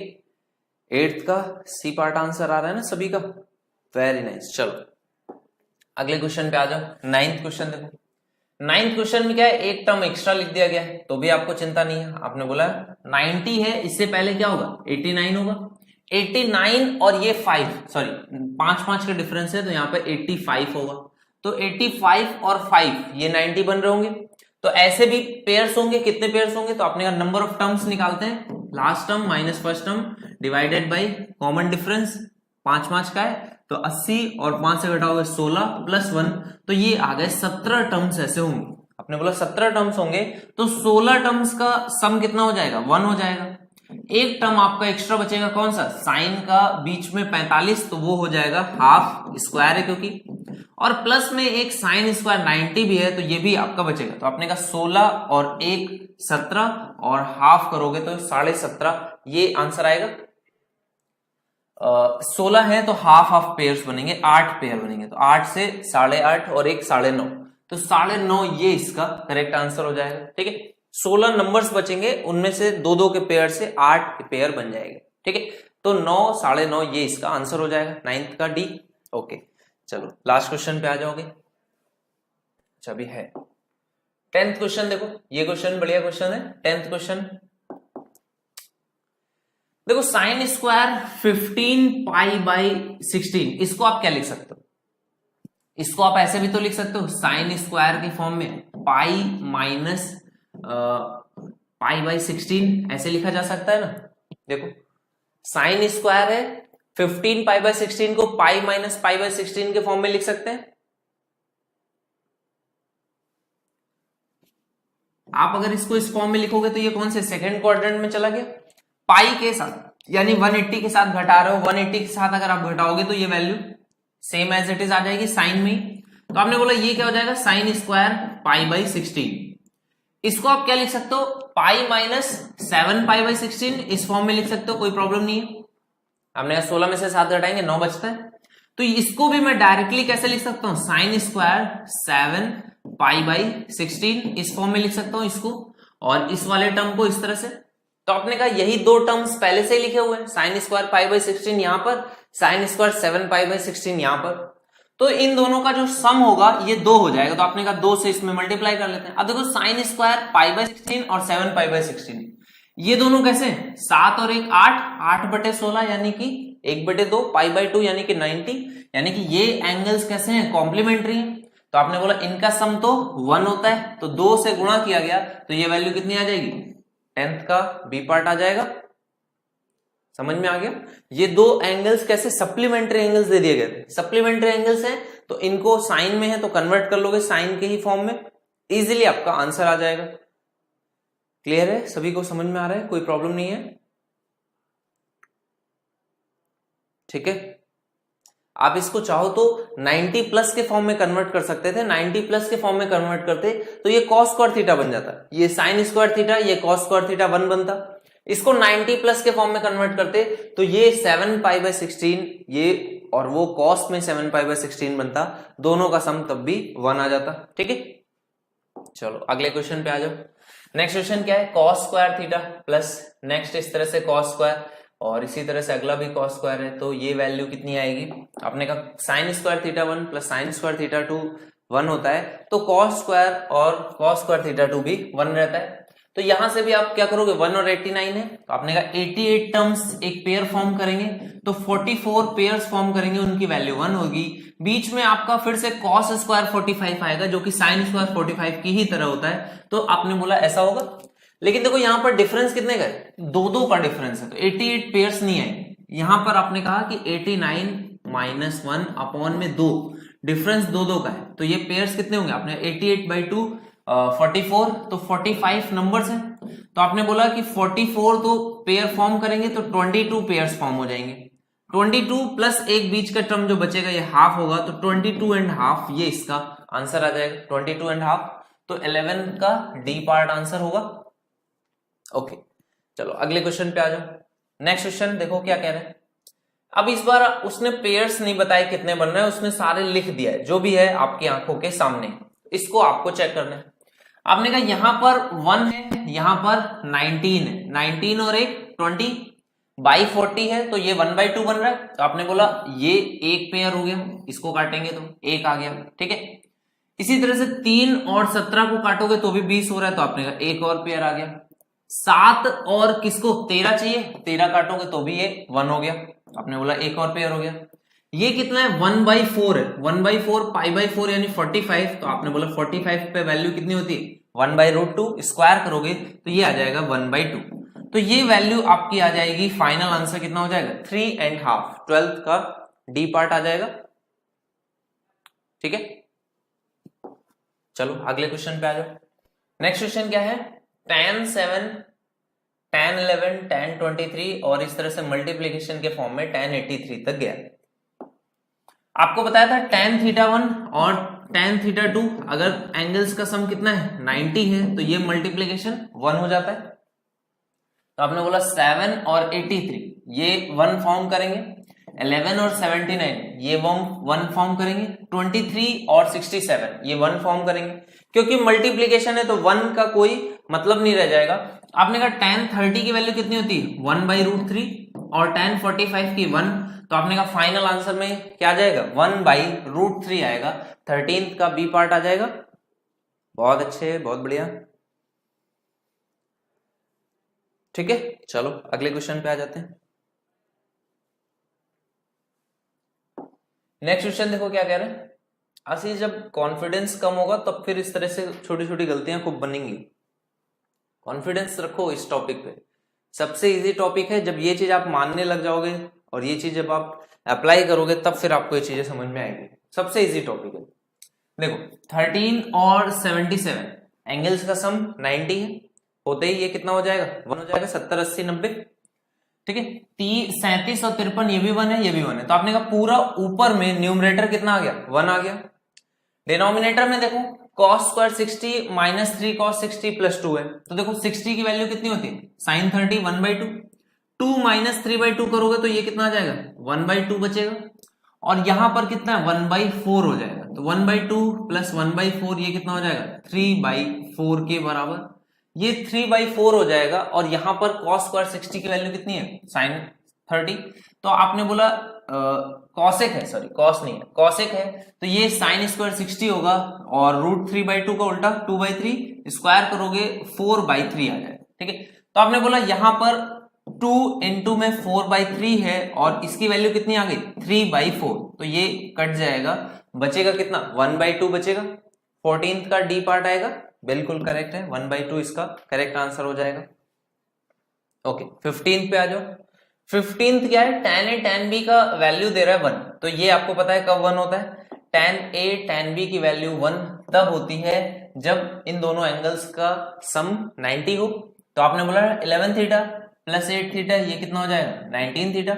[SPEAKER 1] 8th का सी पार्ट आंसर आ रहा है ना सभी का, वेरी नाइस। चलो अगले क्वेश्चन पे आ जाओ। 9th क्वेश्चन देखो, 9th क्वेश्चन में क्या है, एक टर्म एक्स्ट्रा लिख दिया गया है, तो भी आपको चिंता नहीं है। आपने बोला 90 है, इससे पहले क्या होगा 89 होगा, 89 और ये 5 5 का डिफरेंस है, तो यहाँ पे 85 होगा। तो 85 और 5 ये 90 बन रहे होंगे, तो ऐसे भी पेयर्स होंगे, कितने पेयर्स होंगे? तो आपने नंबर ऑफ टर्म्स निकालते हैं, last term minus first term divided by common difference 5 का है, तो 80 और 5 से घटाओगे 16 प्लस 1, तो ये आ गए 17 टर्म्स ऐसे होंगे। आपने बोला 17 टर्म्स होंगे, तो 16 टर्म्स का सम कितना हो जाएगा 1 हो जाएगा। एक टर्म आपका एक्स्ट्रा बचेगा, कौन सा? साइन का बीच में 45, तो वो हो जाएगा हाफ स्क्वायर है क्योंकि, और प्लस में एक साइन स्क्वायर 90 भी है, तो ये भी आपका बचेगा। तो आपने कहा 16 और 1 17 और हाफ करोगे तो 17.5, ये आंसर आएगा। 16 है तो हाफ हाफ पेयर्स बनेंगे, 8 पेयर बनेंगे, तो 8 से 8.5 और 1 9.5, तो 9.5 ये इसका करेक्ट आंसर हो जाएगा। ठीक है, 16 नंबर्स बचेंगे, उनमें से 2-2 के पेयर से 8 पेयर बन जाएंगे। ठीक है, तो 9 9.5 ये इसका आंसर हो जाएगा 9th का डी। ओके, चलो लास्ट क्वेश्चन पे आ जाओगे। अच्छा अभी है 10th क्वेश्चन देखो, ये क्वेश्चन बढ़िया क्वेश्चन है। 10th क्वेश्चन देखो, साइन स्क्वायर 15 π/16, इसको आप क्या लिख सकते हो? इसको आप ऐसे भी तो लिख सकते हो, साइन स्क्वायर की फॉर्म में पाई माइनस π/16 ऐसे लिखा जा सकता है ना। देखो साइन स्क्वायर है, 15 π/16 को पाई माइनस π/16 के फॉर्म में लिख सकते हैं। आप अगर इसको इस फॉर्म में लिखोगे तो ये कौन से सेकंड क्वाड्रेंट में चला गया, पाई के साथ, यानी 180 के साथ घटा रहे हो, 180 के साथ अगर आप घटाओगे तो ये value same as it is आ जाएगी साइन में। तो आपने बोला ये क्या हो जाएगा, साइन स्क्वायर π/16। इसको आप क्या लिख सकते हो, पाई माइनस 7 π/16, इस फॉर्म में लिख सकते हो, कोई प्रॉब्लम नहीं है। हमने 16 में से 7 घटाएंगे 9 बचता है, तो इसको भी मैं डायरेक्टली कैसे लिख सकता हूं, साइन स्क्वायर 7 π/16 इस फॉर्म में लिख सकता हूं इसको, और इस वाले टर्म को इस तरह से। तो आपने कहा यही दो टर्म्स पहले से ही लिखे हुए हैं, साइन स्क्वायर π/16 यहां पर, साइन स्क्वायर 7 π/16 यहां पर, तो इन दोनों का जो सम होगा ये 2 हो जाएगा। तो आपने कहा 2 से इसमें मल्टीप्लाई कर लेते हैं। अब देखो साइन स्क्वायर π/16 और 7 π/16 ये दोनों कैसे, 7 और 1 8, 8/16 यानी कि 1/2, π/2 यानी कि 90, यानी कि ये एंगल्स कैसे हैं, कॉम्प्लीमेंट्री हैं। तो आपने बोला इनका सम तो 1 होता है, तो 2 से गुणा किया गया तो ये वैल्यू कितनी आ जाएगी, 10th का बी पार्ट आ जाएगा। समझ में आ गया, ये दो एंगल्स कैसे सप्लीमेंट्री एंगल्स दे दिए गए थे, सप्लीमेंट्री एंगल्स हैं, तो इनको साइन में है तो कन्वर्ट कर लोगे साइन के ही फॉर्म में, इजीली आपका आंसर आ जाएगा। क्लियर है, सभी को समझ में आ रहा है, कोई प्रॉब्लम नहीं है। ठीक है, आप इसको चाहो तो 90 प्लस के फॉर्म में कन्वर्ट कर सकते थे, 90 प्लस के फॉर्म में कन्वर्ट करते तो ये कॉस स्क्वायर थीटा बन जाता, ये साइन स्क्वायर थीटा, ये कॉस स्क्वायर थीटा 1 बनता। इसको 90 प्लस के फॉर्म में कन्वर्ट करते तो ये 7 π/16 ये और वो कॉस में 7 π/16 बनता, दोनों का सम तब भी 1 आ जाता। ठीक है, चलो अगले क्वेश्चन पे आ जाओ। नेक्स्ट क्वेश्चन क्या है, cos square theta plus next इस तरह से कॉस स्क्वायर और इसी तरह से अगला भी कॉस स्क्वायर है, तो ये वैल्यू कितनी आएगी, आपने कहा sign square theta 1 plus sign square theta 2 1 होता है, तो कॉस स्क्वायर और कॉस स्क्वायर थीटा 2 भी 1 रहता है। तो यहां से भी आप क्या करोगे, 1 और 89 है, तो आपने कहा 88 टर्म्स एक पेयर फॉर्म करेंगे, तो 44 पेयर्स फॉर्म करेंगे, उनकी वैल्यू 1 होगी। बीच में आपका फिर से कॉस स्क्वायर 45 आएगा जो कि साइन स्क्वायर 45 की ही तरह होता है, तो आपने बोला ऐसा होगा। लेकिन देखो यहां पर डिफरेंस कितने का है, 2 का डिफरेंस है, तो 88 पेयर्स नहीं आएंगे। यहां पर आपने कहा कि 89 माइनस 1 अपॉन में 2, डिफरेंस 2 का है, तो ये पेयर्स कितने होंगे, आपने 88/2 44, तो 45 नंबर्स हैं, तो आपने बोला कि 44 तो पेयर फॉर्म करेंगे तो 22 पेयर्स फॉर्म हो जाएंगे, 22 प्लस एक बीच का टर्म जो बचेगा ये हाफ होगा, तो 22 एंड हाफ ये इसका आंसर आ जाएगा, 22 एंड हाफ, तो 11 का डी पार्ट आंसर होगा। ओके चलो अगले क्वेश्चन पे आ जाओ। नेक्स्ट क्वेश्चन देखो क्या कह रहे हैं। अब इस बार उसने पेयर्स नहीं बताए कितने बन रहे हैं, उसने सारे लिख दिया है जो भी है आपकी आंखों के सामने, इसको आपको चेक करना है। आपने कहा यहां पर 1 है, यहां पर 19 है, 19 और एक 20/40 है, तो ये 1/2 बन रहा है, तो आपने बोला ये एक पेयर हो गया, इसको काटेंगे तो एक आ गया, ठीक है। इसी तरह से 3 और 17 को काटोगे तो भी 20 हो रहा है, तो आपने कहा एक और पेयर आ गया। 7 और किसको 13 चाहिए, 13 काटोगे तो भी ये 1 हो गया, आपने बोला एक और पेयर हो गया। ये कितना है 1/4 है, 1/4 π/4 यानी 45, तो आपने बोला 45 पे वैल्यू कितनी होती है 1/√2, स्क्वायर करोगे तो ये आ जाएगा 1/2, तो ये वैल्यू आपकी आ जाएगी, फाइनल आंसर कितना हो जाएगा 3.5, 12th का डी पार्ट आ जाएगा, ठीक है। चलो अगले क्वेश्चन पे आ जाओ। नेक्स्ट क्वेश्चन क्या है, tan 7 tan 11 tan 23 और इस तरह से मल्टीप्लीकेशन के फॉर्म में tan 83 तक गया। आपको बताया था tan θ1 और tan θ2 अगर एंगल्स का सम कितना है 90 है, तो ये मल्टीप्लीकेशन 1 हो जाता है, तो आपने बोला 7 और 83 ये 1 फॉर्म करेंगे, 11 और 79 ये 1 फॉर्म करेंगे, 23 और 67 ये 1 फॉर्म करेंगे, क्योंकि मल्टीप्लीकेशन है तो 1 का कोई मतलब नहीं रह जाएगा। आपने कहा tan 30 की वैल्यू कितनी होती है 1/√3 और tan 45 की 1, तो आपने कहा फाइनल आंसर में क्या आ जाएगा 1/√3 आएगा, 13th का बी पार्ट आ जाएगा। बहुत अच्छे, बहुत बढ़िया, ठीक है। चलो अगले क्वेश्चन पे आ जाते हैं। नेक्स्ट क्वेश्चन देखो क्या कह रहे हैं, असली जब कॉन्फिडेंस कम होगा तब तो फिर इस तरह से छोटी छोटी गलतियां खूब बनेंगी। कॉन्फिडेंस रखो इस टॉपिक पे, सबसे इजी टॉपिक है, जब ये चीज आप मानने लग जाओगे और ये चीज जब आप अप्लाई करोगे तब फिर आपको ये चीजें समझ में आएंगी, सबसे इजी टॉपिक है। देखो 13 और 77 एंगल्स का सम 90 है, होते ही ये कितना हो जाएगा 1 हो जाएगा, 70 80 90, ठीक है। 37 और 53 ये भी 1 है, ये भी 1 है, तो आपने कहा पूरा ऊपर में न्यूमरेटर कितना आ गया 1 आ गया। डिनोमिनेटर में देखो cos square 60 minus 3 cos 60 plus 2 है, तो देखो 60 की वैल्यू कितनी होती है sin 30 1/2, 2 माइनस 3/2 करोगे तो ये कितना आ जाएगा 1/2 बचेगा, और यहां पर कितना है 1/4 हो जाएगा, तो 1/2 प्लस 1/4 ये कितना हो जाएगा 3/4 के बराबर, ये 3/4 हो जाएगा, और यहां पर cos स्क्वायर 60 की वैल्यू कितनी है sin 30, तो आपने बोला कॉसेक है, सॉरी कॉस नहीं है कॉसेक है, तो ये साइन स्क्वायर 60 होगा, और √3/2 का उल्टा 2/3 स्क्वायर करोगे 4/3 आ जाएगा, ठीक है। तो आपने बोला यहां पर 2 इंटू में 4/3 है, और इसकी वैल्यू कितनी आ गई 3/4, तो ये कट जाएगा, बचेगा कितना 1/2 बचेगा, 14th का डी पार्ट आएगा, बिल्कुल करेक्ट है, 1/2 इसका करेक्ट आंसर हो जाएगा। ओके 15th पे आ जाओ। 15th क्या है, tan A tan B का वैल्यू दे रहा है 1, तो ये आपको पता है कब 1 होता है, tan A tan B की वैल्यू 1 तब होती है जब इन दोनों एंगल्स का सम 90 हो, तो आपने बोला 11 थीटा प्लस 8 थीटा ये कितना हो जाएगा 19 थीटा,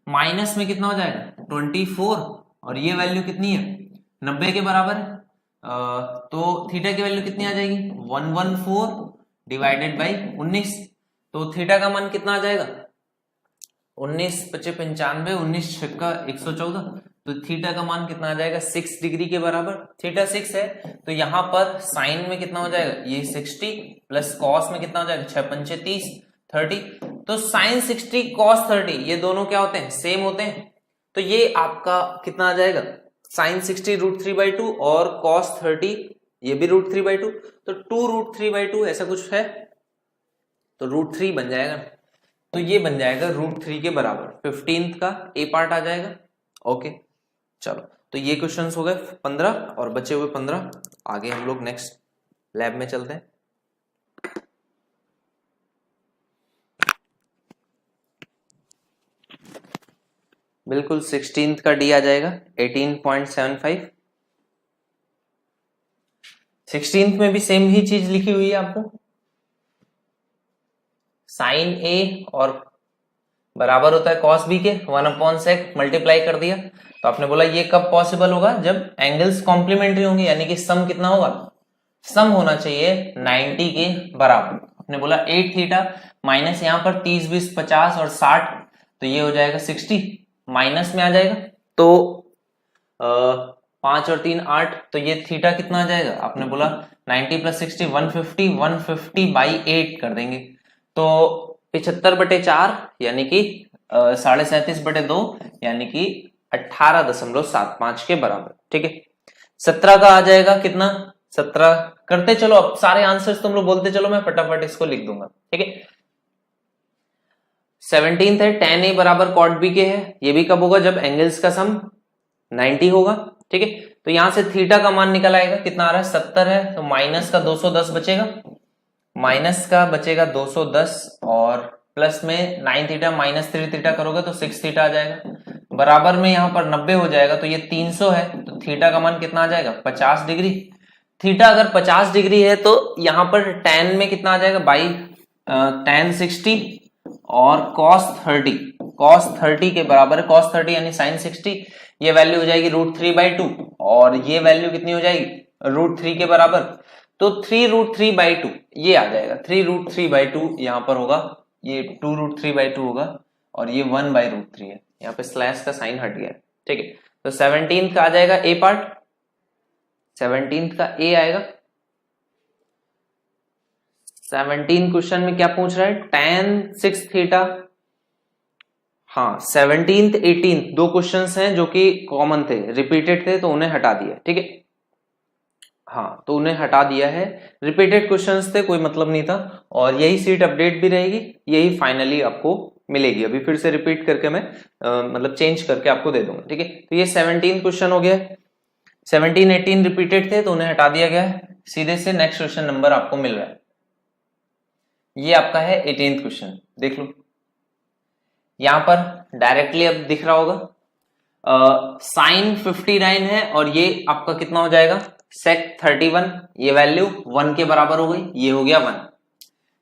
[SPEAKER 1] माइनस में कितना हो जाएगा 24, और ये वैल्यू कितनी है 90 के बराबर है, तो थीटा की वैल्यू कितनी आ जाएगी 114 डिवाइडेड बाई 19, तो थीटा का मान कितना आ जाएगा 19 × 95 19 × 114, तो थीटा का मान कितना आ जाएगा 6 डिग्री के बराबर, थीटा 6 है तो यहाँ पर साइन में कितना हो जाएगा, ये 60 प्लस कॉस में कितना हो जाएगा, 6 पंचे 30, 30। तो साइन 60 कॉस 30 ये दोनों क्या होते हैं, सेम होते हैं। तो ये आपका कितना आ जाएगा, साइन 60 √3/2 और कॉस 30 ये भी √3/2, तो 2√3/2 ऐसा कुछ है, तो √3 बन जाएगा। तो ये बन जाएगा √3 के बराबर। 15th का ए पार्ट आ जाएगा। ओके चलो, तो ये क्वेश्चंस हो गए 15 और बचे हुए 15 आगे हम लोग नेक्स्ट लैब में चलते हैं। बिल्कुल 16th का डी आ जाएगा 18.75। 16th में भी सेम ही चीज लिखी हुई है आपको, साइन ए और बराबर होता है कॉस बी के, 1/sec मल्टीप्लाई कर दिया। तो आपने बोला ये कब पॉसिबल होगा, जब एंगल्स कॉम्प्लीमेंट्री होंगे, यानी कि सम कितना होगा, सम होना चाहिए 90 के बराबर। आपने बोला 8 थीटा माइनस यहाँ पर 30 20 50 और 60, तो ये हो जाएगा 60, माइनस में आ जाएगा तो 5 और 3 8, तो ये थीटा कितना आ जाएगा, आपने बोला 90 + 60 150, 150/8 कर देंगे, तो 75/4 यानी कि 37.5/2 यानी कि 18.75 के बराबर। ठीक है, 17 का आ जाएगा कितना, 17 करते चलो, अब सारे आंसर्स तुम लोग बोलते चलो, मैं फटाफट इसको लिख दूंगा। ठीक है, 17th है tan a बराबर cot b के है, ये भी कब होगा, जब एंगल्स का सम 90 होगा। ठीक है, तो यहां से थीटा का मान निकल आएगा, कितना आ रहा है 70 है, तो माइनस का 210 बचेगा, माइनस का बचेगा 210 और प्लस में 9 थीटा माइनस 3 थीटा करोगे तो 6 थीटा आ जाएगा, बराबर में यहाँ पर 90 हो जाएगा, तो ये 300 है, तो थीटा का मान कितना आ जाएगा 50 डिग्री। थीटा अगर 50 डिग्री है तो यहाँ पर tan में कितना आ जाएगा, बाई tan 60 और cos 30 के बराबर है, cos 30 यानी sin 60, ये वैल्यू हो जाएगी √3/2 और ये वैल्यू कितनी हो जाएगी √3 के बराबर, तो 3√3/2 ये आ जाएगा, 3√3/2 यहाँ पर होगा, ये 2√3/2 होगा और ये 1/√3 है, यहाँ पे स्लैश का साइन हट गया। ठीक है, तो 17th का आ जाएगा ए पार्ट, 17th का ए आएगा। 17 क्वेश्चन में क्या पूछ रहा है, tan 6 थीटा। हाँ 17th 18th दो क्वेश्चंस हैं जो कि कॉमन थे, रिपीटेड थे, तो उन्हें हटा दिया। ठीक है, हाँ तो उन्हें हटा दिया है, रिपीटेड क्वेश्चंस थे, कोई मतलब नहीं था, और यही सीट अपडेट भी रहेगी, यही फाइनली आपको मिलेगी। अभी फिर से रिपीट करके मैं मतलब चेंज करके आपको दे दूंगा। ठीक है, तो ये 17 क्वेश्चन हो गया, 17 18 रिपीटेड थे तो उन्हें हटा दिया गया है, सीधे से नेक्स्ट क्वेश्चन नंबर आपको मिल रहा है। ये आपका है 18th क्वेश्चन, देख लो यहां पर डायरेक्टली अब दिख रहा होगा, साइन 59 है और ये आपका कितना हो जाएगा sec 31, ये वैल्यू 1 के बराबर हो गई, ये हो गया 1।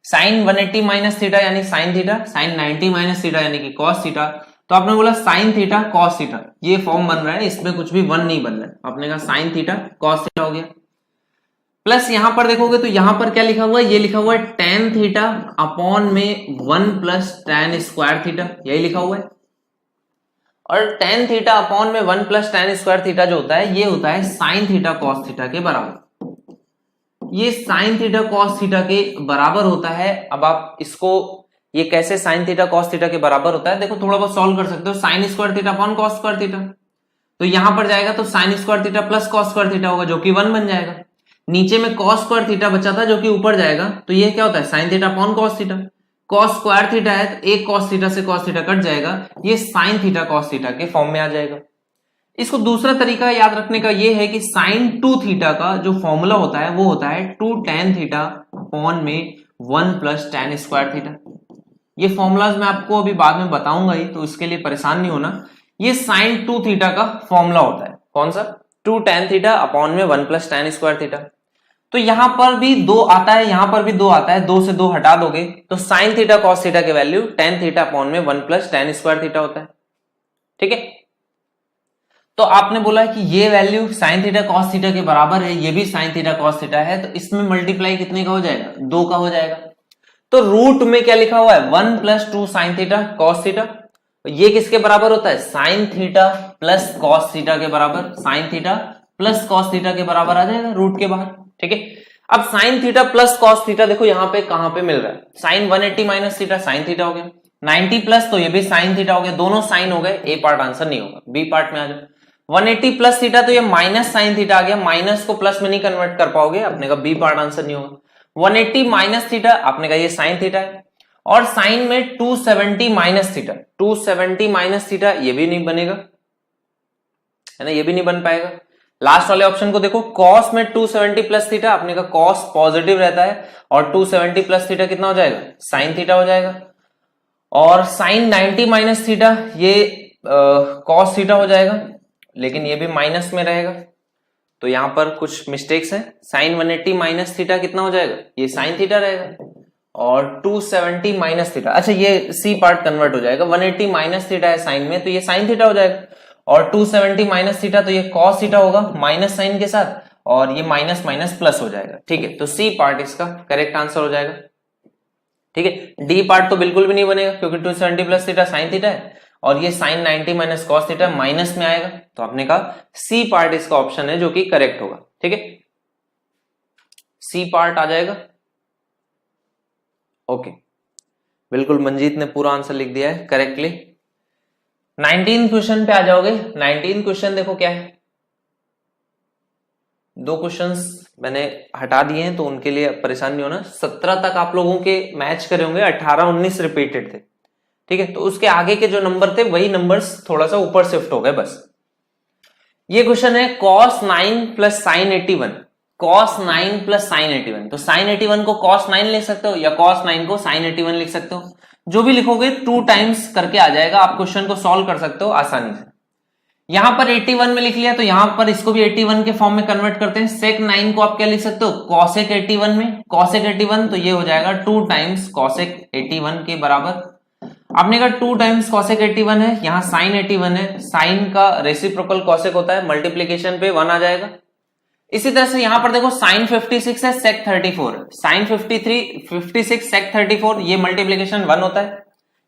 [SPEAKER 1] साइन 180 माइनस थीटा यानी sine theta, sine 90 minus theta यानी कि कॉस थीटा, तो आपने बोला साइन थीटा कॉस थीटा, ये फॉर्म बन रहा है, इसमें कुछ भी 1 नहीं बन रहा है, आपने कहा साइन थीटा कॉस थीटा हो गया। प्लस यहां पर देखोगे तो यहां पर क्या लिखा हुआ है, ये लिखा हुआ है tan थीटा अपॉन में 1 + tan स्क्वायर थीटा, यही लिखा हुआ है, और tan थीटा अपॉन में 1 + tan स्क्वायर थीटा जो होता है, ये होता है साइन थीटा कॉस थीटा के बराबर। ये साइन थीटा कॉस थीटा के बराबर होता है। अब आप इसको, ये कैसे साइन थीटा कॉस थीटा के बराबर होता है, देखो थोड़ा बहुत सॉल्व कर सकते हो, sign square theta upon cos square theta, तो यहां पर जाएगा तो sign square theta plus cos square theta होगा, जो कि 1 बन जाएगा। नीचे में कॉस स्क्वायर थीटा बचा था जो कि ऊपर जाएगा, तो ये क्या होता है sine theta upon cos theta, cos square theta है तो एक कॉस थीटा से कॉस थीटा कट जाएगा, ये साइन थीटा कॉस थीटा के फॉर्म में आ जाएगा। इसको दूसरा तरीका याद रखने का ये है कि साइन 2 थीटा का जो फॉर्मूला होता है वो होता है 2 tan थीटा अपॉन में 1 + tan स्क्वायर थीटा। ये फॉर्मूलाज मैं आपको अभी बाद में बताऊंगा ही, तो इसके लिए परेशान नहीं होना। ये साइन 2 थीटा का फॉर्मूला होता है, कौन सा, 2 tan थीटा अपॉन में 1 + tan स्क्वायर थीटा। तो यहां पर भी 2 आता है, यहां पर भी 2 आता है, 2 से 2 हटा दोगे तो साइन थीटा कॉस थीटा के वैल्यू tan थीटा अपॉन में 1 + tan स्क्वायर थीटा होता है। ठीक है, तो आपने बोला कि ये value sign theta cos theta के बराबर है, ये भी साइन थीटा कॉस थीटा है, तो इसमें मल्टीप्लाई कितने का हो जाएगा, 2 का हो जाएगा। तो रूट में क्या लिखा हुआ है 1 + 2 साइन थीटा कॉस थीटा, ये किसके बराबर होता है, sine theta plus cos theta के बराबर, sign theta plus cos theta के बराबर आ जाएगा रूट के बाहर। ठीक है, अब sine theta plus cos theta देखो यहाँ पे कहां पे मिल रहा है, sine 180 minus theta sine theta हो गया, 90 प्लस तो ये भी साइन थीटा हो गया, दोनों साइन हो गए, ए पार्ट आंसर नहीं होगा, बी पार्ट में आ जाओ। 180 प्लस थीटा तो ये माइनस साइन थीटा आ गया, माइनस को प्लस में नहीं कन्वर्ट कर पाओगे, अपने का बी पार्ट आंसर नहीं होगा। 180 माइनस थीटा आपने कहा ये साइन थीटा है, और साइन में 270 माइनस थीटा, 270 माइनस थीटा ये भी नहीं बनेगा, है ना, ये भी नहीं बन पाएगा। लास्ट वाले ऑप्शन को देखो, कॉस में 270 प्लस थीटा, आपने कहा कॉस पॉजिटिव रहता है, और 270 प्लस थीटा कितना हो जाएगा, साइन थीटा हो जाएगा, और साइन 90 माइनस थीटा ये कॉस थीटा हो जाएगा, लेकिन ये भी माइनस में रहेगा, तो यहां पर कुछ मिस्टेक्स हैं। साइन 180 माइनस थीटा कितना हो जाएगा, ये साइन थीटा रहेगा, और 270 माइनस थीटा, अच्छा ये सी पार्ट कन्वर्ट हो जाएगा, 180 माइनस थीटा है साइन में तो ये साइन थीटा हो जाएगा, और 270 माइनस थीटा तो ये कॉस थीटा होगा माइनस साइन के साथ, और ये माइनस माइनस प्लस हो जाएगा। ठीक है, तो सी पार्ट इसका करेक्ट आंसर हो जाएगा। ठीक है, डी पार्ट तो बिल्कुल भी नहीं बनेगा क्योंकि 270 प्लस थीटा साइन थीटा है, और ये sine 90 minus cos theta minus में आएगा, तो आपने कहा सी पार्ट इसका ऑप्शन है जो कि करेक्ट होगा। ठीक है, सी पार्ट आ जाएगा। ओके, बिल्कुल मंजीत ने पूरा आंसर लिख दिया है करेक्टली। 19 क्वेश्चन पे आ जाओगे। 19 क्वेश्चन देखो क्या है, दो क्वेश्चंस मैंने हटा दिए हैं तो उनके लिए परेशान नहीं होना। 17 तक आप लोगों के मैच करे होंगे, 18 19 रिपीटेड थे। ठीक है, तो उसके आगे के जो नंबर थे वही नंबर्स थोड़ा सा ऊपर शिफ्ट हो गए बस। ये क्वेश्चन है cos 9 plus sign 81, cos 9 plus sign 81, तो साइन 81 को cos 9 लिख सकते हो या cos 9 को साइन 81 लिख सकते हो, जो भी लिखोगे 2 टाइम्स करके आ जाएगा, आप क्वेश्चन को सॉल्व कर सकते हो आसानी से। यहां पर 81 में लिख लिया तो यहां पर इसको भी 81 के फॉर्म में कन्वर्ट करते हैं। सेक 9 को आप क्या लिख सकते हो, कॉसेक 81 में, कॉसेक 81 तो ये हो जाएगा 2 टाइम्स कॉसेक 81 के बराबर। आपने कहा 2 टाइम्स कॉसेक 81 है, यहां साइन 81 है, साइन का रेसिप्रोकल कॉसेक होता है, मल्टीप्लीकेशन पे 1 आ जाएगा। इसी तरह से यहां पर देखो साइन 56 है, सेक 34, साइन 56 सेक 34, ये मल्टीप्लीकेशन 1 होता है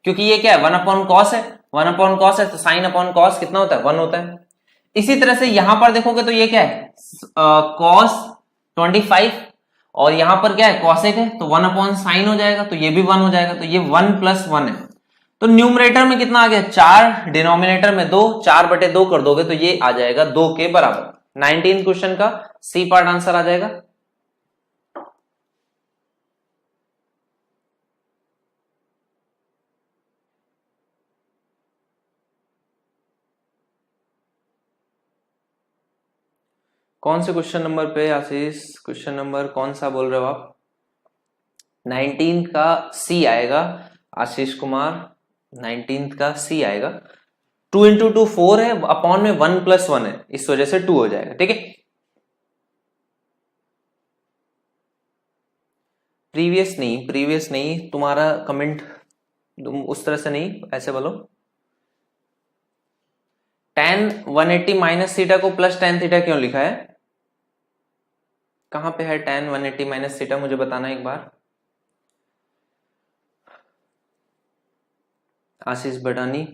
[SPEAKER 1] क्योंकि ये क्या है 1 अपॉन कॉस है, 1 अपॉन कॉस है तो साइन अपॉन कॉस कितना होता है 1 होता है। इसी तरह से यहां पर देखोगे तो ये क्या है कॉस 25, और यहां पर क्या है कॉसेक है तो 1 अपॉन साइन हो जाएगा, तो ये भी 1 हो जाएगा, तो ये 1 प्लस 1 है। तो न्यूमरेटर में कितना आ गया 4, डिनोमिनेटर में 2, 4/2 कर दोगे तो ये आ जाएगा 2 के बराबर। 19 क्वेश्चन का सी पार्ट आंसर आ जाएगा। कौन से क्वेश्चन नंबर पे आशीष, क्वेश्चन नंबर कौन सा बोल रहे हो आप? 19 का सी आएगा आशीष कुमार, 19 का सी आएगा। 2 इंटू 2 4 है, अपॉन में 1 प्लस 1 है, इस वजह से 2 हो जाएगा। ठीक है, प्रीवियस नहीं, तुम्हारा कमेंट तुम उस तरह से नहीं, ऐसे बोलो tan 180 माइनस थीटा को प्लस tan थीटा क्यों लिखा है? कहां पे है tan 180 माइनस थीटा, मुझे बताना एक बार। आशीष बटानी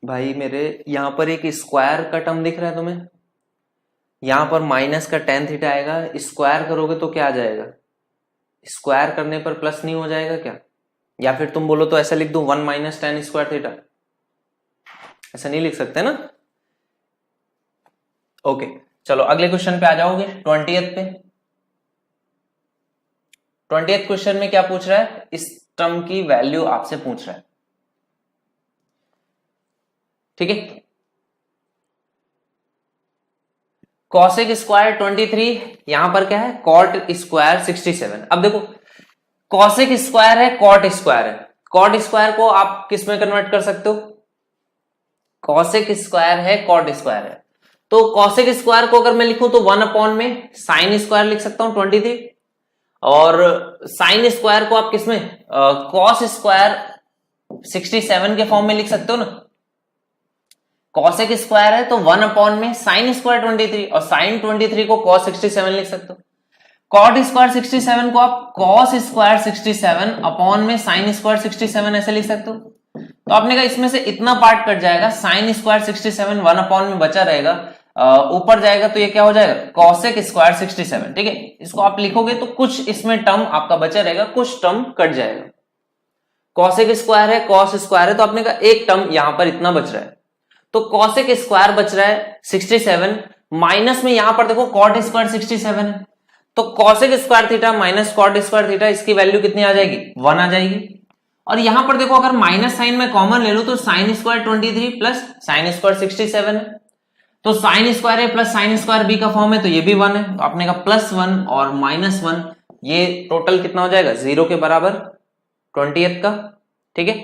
[SPEAKER 1] भाई मेरे, यहां पर एक स्क्वायर का टर्म दिख रहा है तुम्हें, यहां पर माइनस का tan थीटा आएगा, स्क्वायर करोगे तो क्या आ जाएगा, स्क्वायर करने पर प्लस नहीं हो जाएगा क्या? या फिर तुम बोलो तो ऐसा लिख दूं 1 माइनस tan स्क्वायर थीटा, ऐसा नहीं लिख सकते ना। ओके, चलो अगले क्वेश्चन पे आ जाओगे। 20th पे, 20th क्वेश्चन में क्या पूछ रहा है, इस टर्म की वैल्यू आपसे पूछ रहा है। ठीक है, कॉसेक स्क्वायर 23, यहां पर क्या है कॉट स्क्वायर 67। अब देखो कॉसेक स्क्वायर है, कॉट स्क्वायर है, कॉट स्क्वायर को आप किस में कन्वर्ट कर सकते हो, कॉसेक स्क्वायर है कॉट स्क्वायर है, तो कॉसेक स्क्वायर को अगर मैं लिखूं तो 1 अपॉन में साइन स्क्वायर लिख सकता हूं 23, और साइन स्क्वायर को आप किसमें कॉस स्क्वायर 67 के फॉर्म में लिख सकते हो ना। कॉसेक स्क्वायर है तो 1 अपॉन में साइन स्क्वायर 23, और साइन 23 को कॉस 67 लिख सकते हो। कॉट स्क्वायर 67 को आप कॉस स्क्वायर 67 अपॉन में साइन स्क्वायर 67 ऐसे लिख सकते हो। तो आपने कहा इसमें से इतना पार्ट कट जाएगा, साइन स्क्वायर 67 1 अपॉन में बचा रहेगा, ऊपर जाएगा तो ये क्या हो जाएगा cosec स्क्वायर 67। ठीक है, इसको आप लिखोगे तो कुछ इसमें टर्म आपका बचा रहेगा, कुछ टर्म कट जाएगा। cosec स्क्वायर है, cos स्क्वायर है, तो आपने कहा एक टर्म यहां पर इतना बच रहा है, तो cosec स्क्वायर बच रहा है 67, माइनस में यहां पर देखो cot स्क्वायर 67 है, तो cosec square theta minus cot square theta, इसकी वैल्यू कितनी आ जाएगी 1 आ जाएगी। और यहां पर देखो अगर माइनस साइन में कॉमन ले लो तो sine square 23 plus sine square 67 है, तो साइन स्क्वायर है प्लस साइन स्क्वायर बी का फॉर्म है, तो ये भी 1 है, तो आपने कहा +1 और -1, ये टोटल कितना हो जाएगा 0 के बराबर 20th का। ठीक है,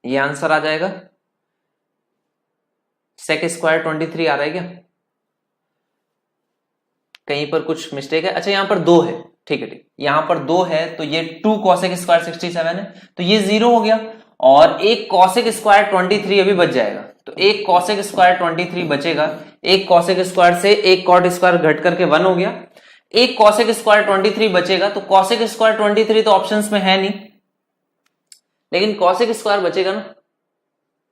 [SPEAKER 1] ये आंसर आ जाएगा। सेक स्क्वायर 23 आ रहा है क्या, कहीं पर कुछ मिस्टेक है? अच्छा यहां पर 2 है, ठीक है, ठीक, यहां पर 2 है, तो ये 2 cosec स्क्वायर 67 है, तो ये 0 हो गया, और एक cosec स्क्वायर 23 अभी बच जाएगा, तो एक cosec स्क्वायर 23 बचेगा, एक cosec स्क्वायर से एक cot स्क्वायर घट करके 1 हो गया, एक cosec स्क्वायर 23 बचेगा, तो cosec स्क्वायर 23 तो ऑप्शंस में है नहीं, लेकिन cosec स्क्वायर बचेगा ना,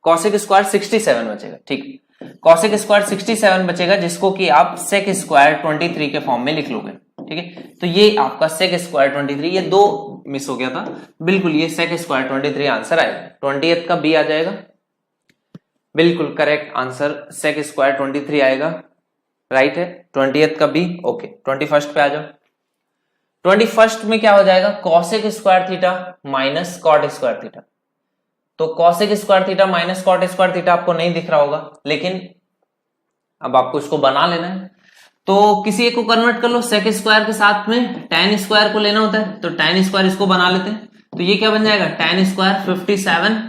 [SPEAKER 1] cosec स्क्वायर 67 बचेगा। ठीक, cosec स्क्वायर 67 बचेगा, जिसको कि आप sec स्क्वायर 23 के फॉर्म में लिख लोगे। ठीक है, तो ये आपका sec स्क्वायर 23, ये 2 मिस हो गया था, बिल्कुल ये sec स्क्वायर 23 आंसर आएगा। 20th का बी आ जाएगा, बिल्कुल करेक्ट आंसर sec स्क्वायर 23 आएगा, राइट है 20th का बी। ओके, 21st पे आ जाओ। 21st में क्या हो जाएगा cosec square theta minus cot square theta, तो cosec square theta minus cot square theta आपको नहीं दिख रहा होगा, लेकिन अब आपको इसको बना लेना है, तो किसी एक को कन्वर्ट कर लो, sec स्क्वायर के साथ में tan स्क्वायर को लेना होता है, तो tan स्क्वायर इसको बना लेते हैं, तो ये क्या बन जाएगा tan स्क्वायर 57,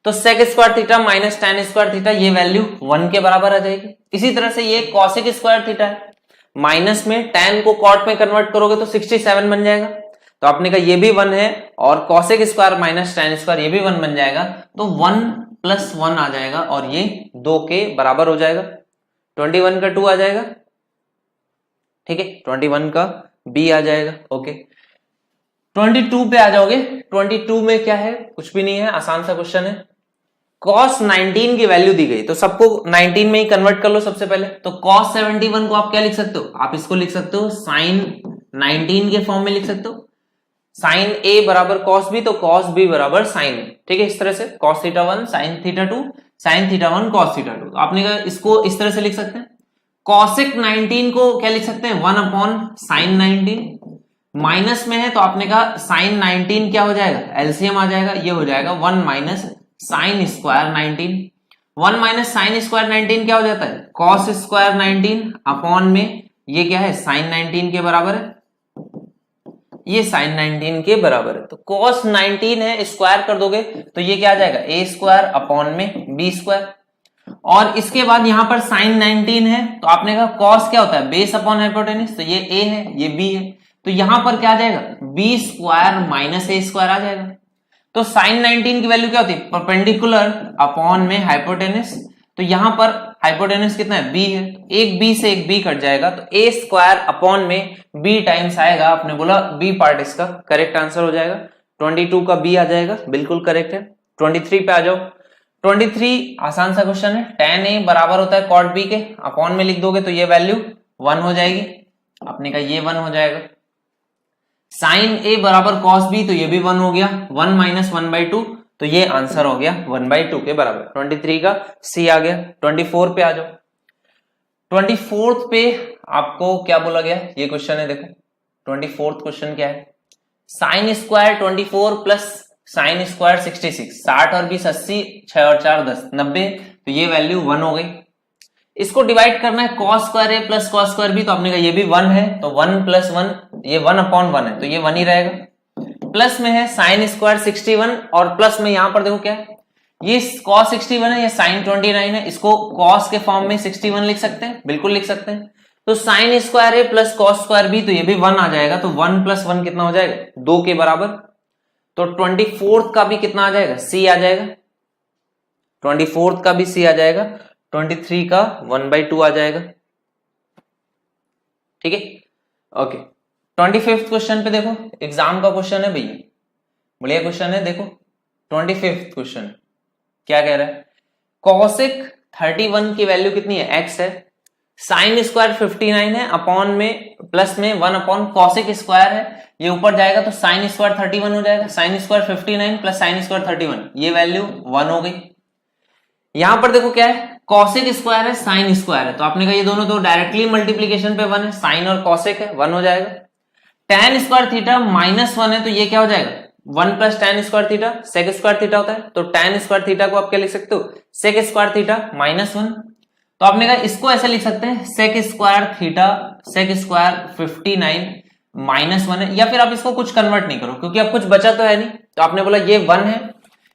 [SPEAKER 1] तो sec square theta minus tan square theta, ये वैल्यू 1 के बराबर आ जाएगी। इसी तरह से ये cosec स्क्वायर थीटा है, माइनस में tan को cot में कन्वर्ट करोगे तो 67 बन जाएगा, तो आपने कहा ये भी 1 है, और cosec square minus tan square ये भी 1 बन जाएगा, तो 1 + 1 आ जाएगा, और ये 2 के बराबर हो जाएगा। 21 का 2 आ जाएगा, ठीक है, 21 का बी आ जाएगा। ओके, 22 पे आ जाओगे। 22 में क्या है, कुछ भी नहीं है, आसान सा क्वेश्चन है। cos 19 की वैल्यू दी गई, तो सबको 19 में ही कन्वर्ट कर लो सबसे पहले, तो cos 71 को आप क्या लिख सकते हो, आप इसको लिख सकते हो sin 19 के फॉर्म में लिख सकते हो, sin a बराबर cos b, तो cos b बराबर sin a। ठीक है, इस तरह से cos theta 1 sin theta 2 sin theta 1 cos theta 2, तो आपने कहा इसको इस तरह से लिख सकते हैं। cosec 19 को क्या लिख सकते हैं 1/sin 19, माइनस में है तो आपने कहा sin 19 क्या हो जाएगा एलसीएम आ जाएगा, ये हो जाएगा 1 minus sin square 19, 1 minus sin square 19 क्या हो जाता है cos स्क्वायर 19 अपॉन में ये क्या है sin 19 के बराबर है, ये sin 19 के बराबर है, तो cos 19 है, स्क्वायर कर दोगे तो ये क्या आ जाएगा a स्क्वायर अपॉन में b स्क्वायर, और इसके बाद यहां पर sin 19 है, तो आपने कहा cos क्या होता है बेस अपॉन हाइपोटेन्यूज, तो ये a है ये b है, तो यहां पर क्या आ जाएगा b square minus a square आ जाएगा। तो sin 19 की वैल्यू क्या होती है परपेंडिकुलर अपॉन में हाइपोटेन्यूज, तो यहां पर हाइपोटेन्यूज कितना है b है, एक b से एक b कट जाएगा, तो a स्क्वायर अपॉन में b टाइम्स आएगा, आपने बोला b पार्ट इसका करेक्ट आंसर हो जाएगा। 22 का b आ जाएगा, बिल्कुल करेक्ट है। 23 पे आ जाओ। 23 आसान सा क्वेश्चन है, tan a बराबर होता है cot b के, अपॉन में लिख दोगे तो ये वैल्यू 1 हो जाएगी, आपने कहा ये 1 हो जाएगा। sin a बराबर cos b, तो ये भी 1 हो गया, 1 माइनस 1/2, तो ये आंसर हो गया 1/2 के बराबर। 23 का सी आ गया। 24 पे आ जाओ। 24th पे आपको क्या बोला गया, ये क्वेश्चन है देखो। 24th क्वेश्चन क्या है, sine square 24 plus sine square 66, 60 और 20 80, 6 और 4 10 90, तो ये वैल्यू 1 हो गई। इसको डिवाइड करना है cos square a plus cos square b, तो आपने कहा ये भी 1 है, तो 1 + 1 ये 1/1 है, तो ये 1 ही रहेगा। प्लस में है साइन स्क्वायर 61, और प्लस में यहां पर देखो क्या है, ये cos 61 है, ये साइन 29 है, इसको cos के फॉर्म में 61 लिख सकते हैं, बिल्कुल लिख सकते हैं। तो sine square a plus cos square b, तो ये भी 1 आ जाएगा, तो 1 + 1 कितना हो जाएगा 2 के बराबर। तो 24th का भी कितना आ जाएगा c आ जाएगा, 24th का भी c आ जाएगा, 23 का 1/2 आ जाएगा, ठीक है। ओके, 25th क्वेश्चन पे देखो, एग्जाम का क्वेश्चन है भैया, बढ़िया क्वेश्चन है। देखो 25th क्वेश्चन क्या कह रहा है, cosec 31 की वैल्यू कितनी है, x है, साइन स्क्वायर 59 है, अपॉन में प्लस में 1 अपॉन कॉसेक स्क्वायर है, ये ऊपर जाएगा तो साइन स्क्वायर 31 हो जाएगा, sine square 59 plus sine square 31, ये वैल्यू 1 हो गई। यहां पर देखो क्या है, कॉसेक स्क्वायर है, साइन स्क्वायर है, तो आपने कहा ये दोनों तो डायरेक्टली मल्टीप्लीकेशन पे 1 है, साइन और कॉसेक है, 1 हो जाएगा। tan स्क्वायर थीटा -1 है, तो ये क्या हो जाएगा, 1 plus tan square theta, sec square theta होता है, तो tan स्क्वायर थीटा को आप क्या लिख सकते हो, सेक स्क्वायर थीटा -1। तो आपने कहा इसको ऐसे लिख सकते हैं, sec square theta sec square 59 -1 है, या फिर आप इसको कुछ कन्वर्ट नहीं करो क्योंकि अब कुछ बचा तो है नहीं, तो आपने बोला ये 1 है,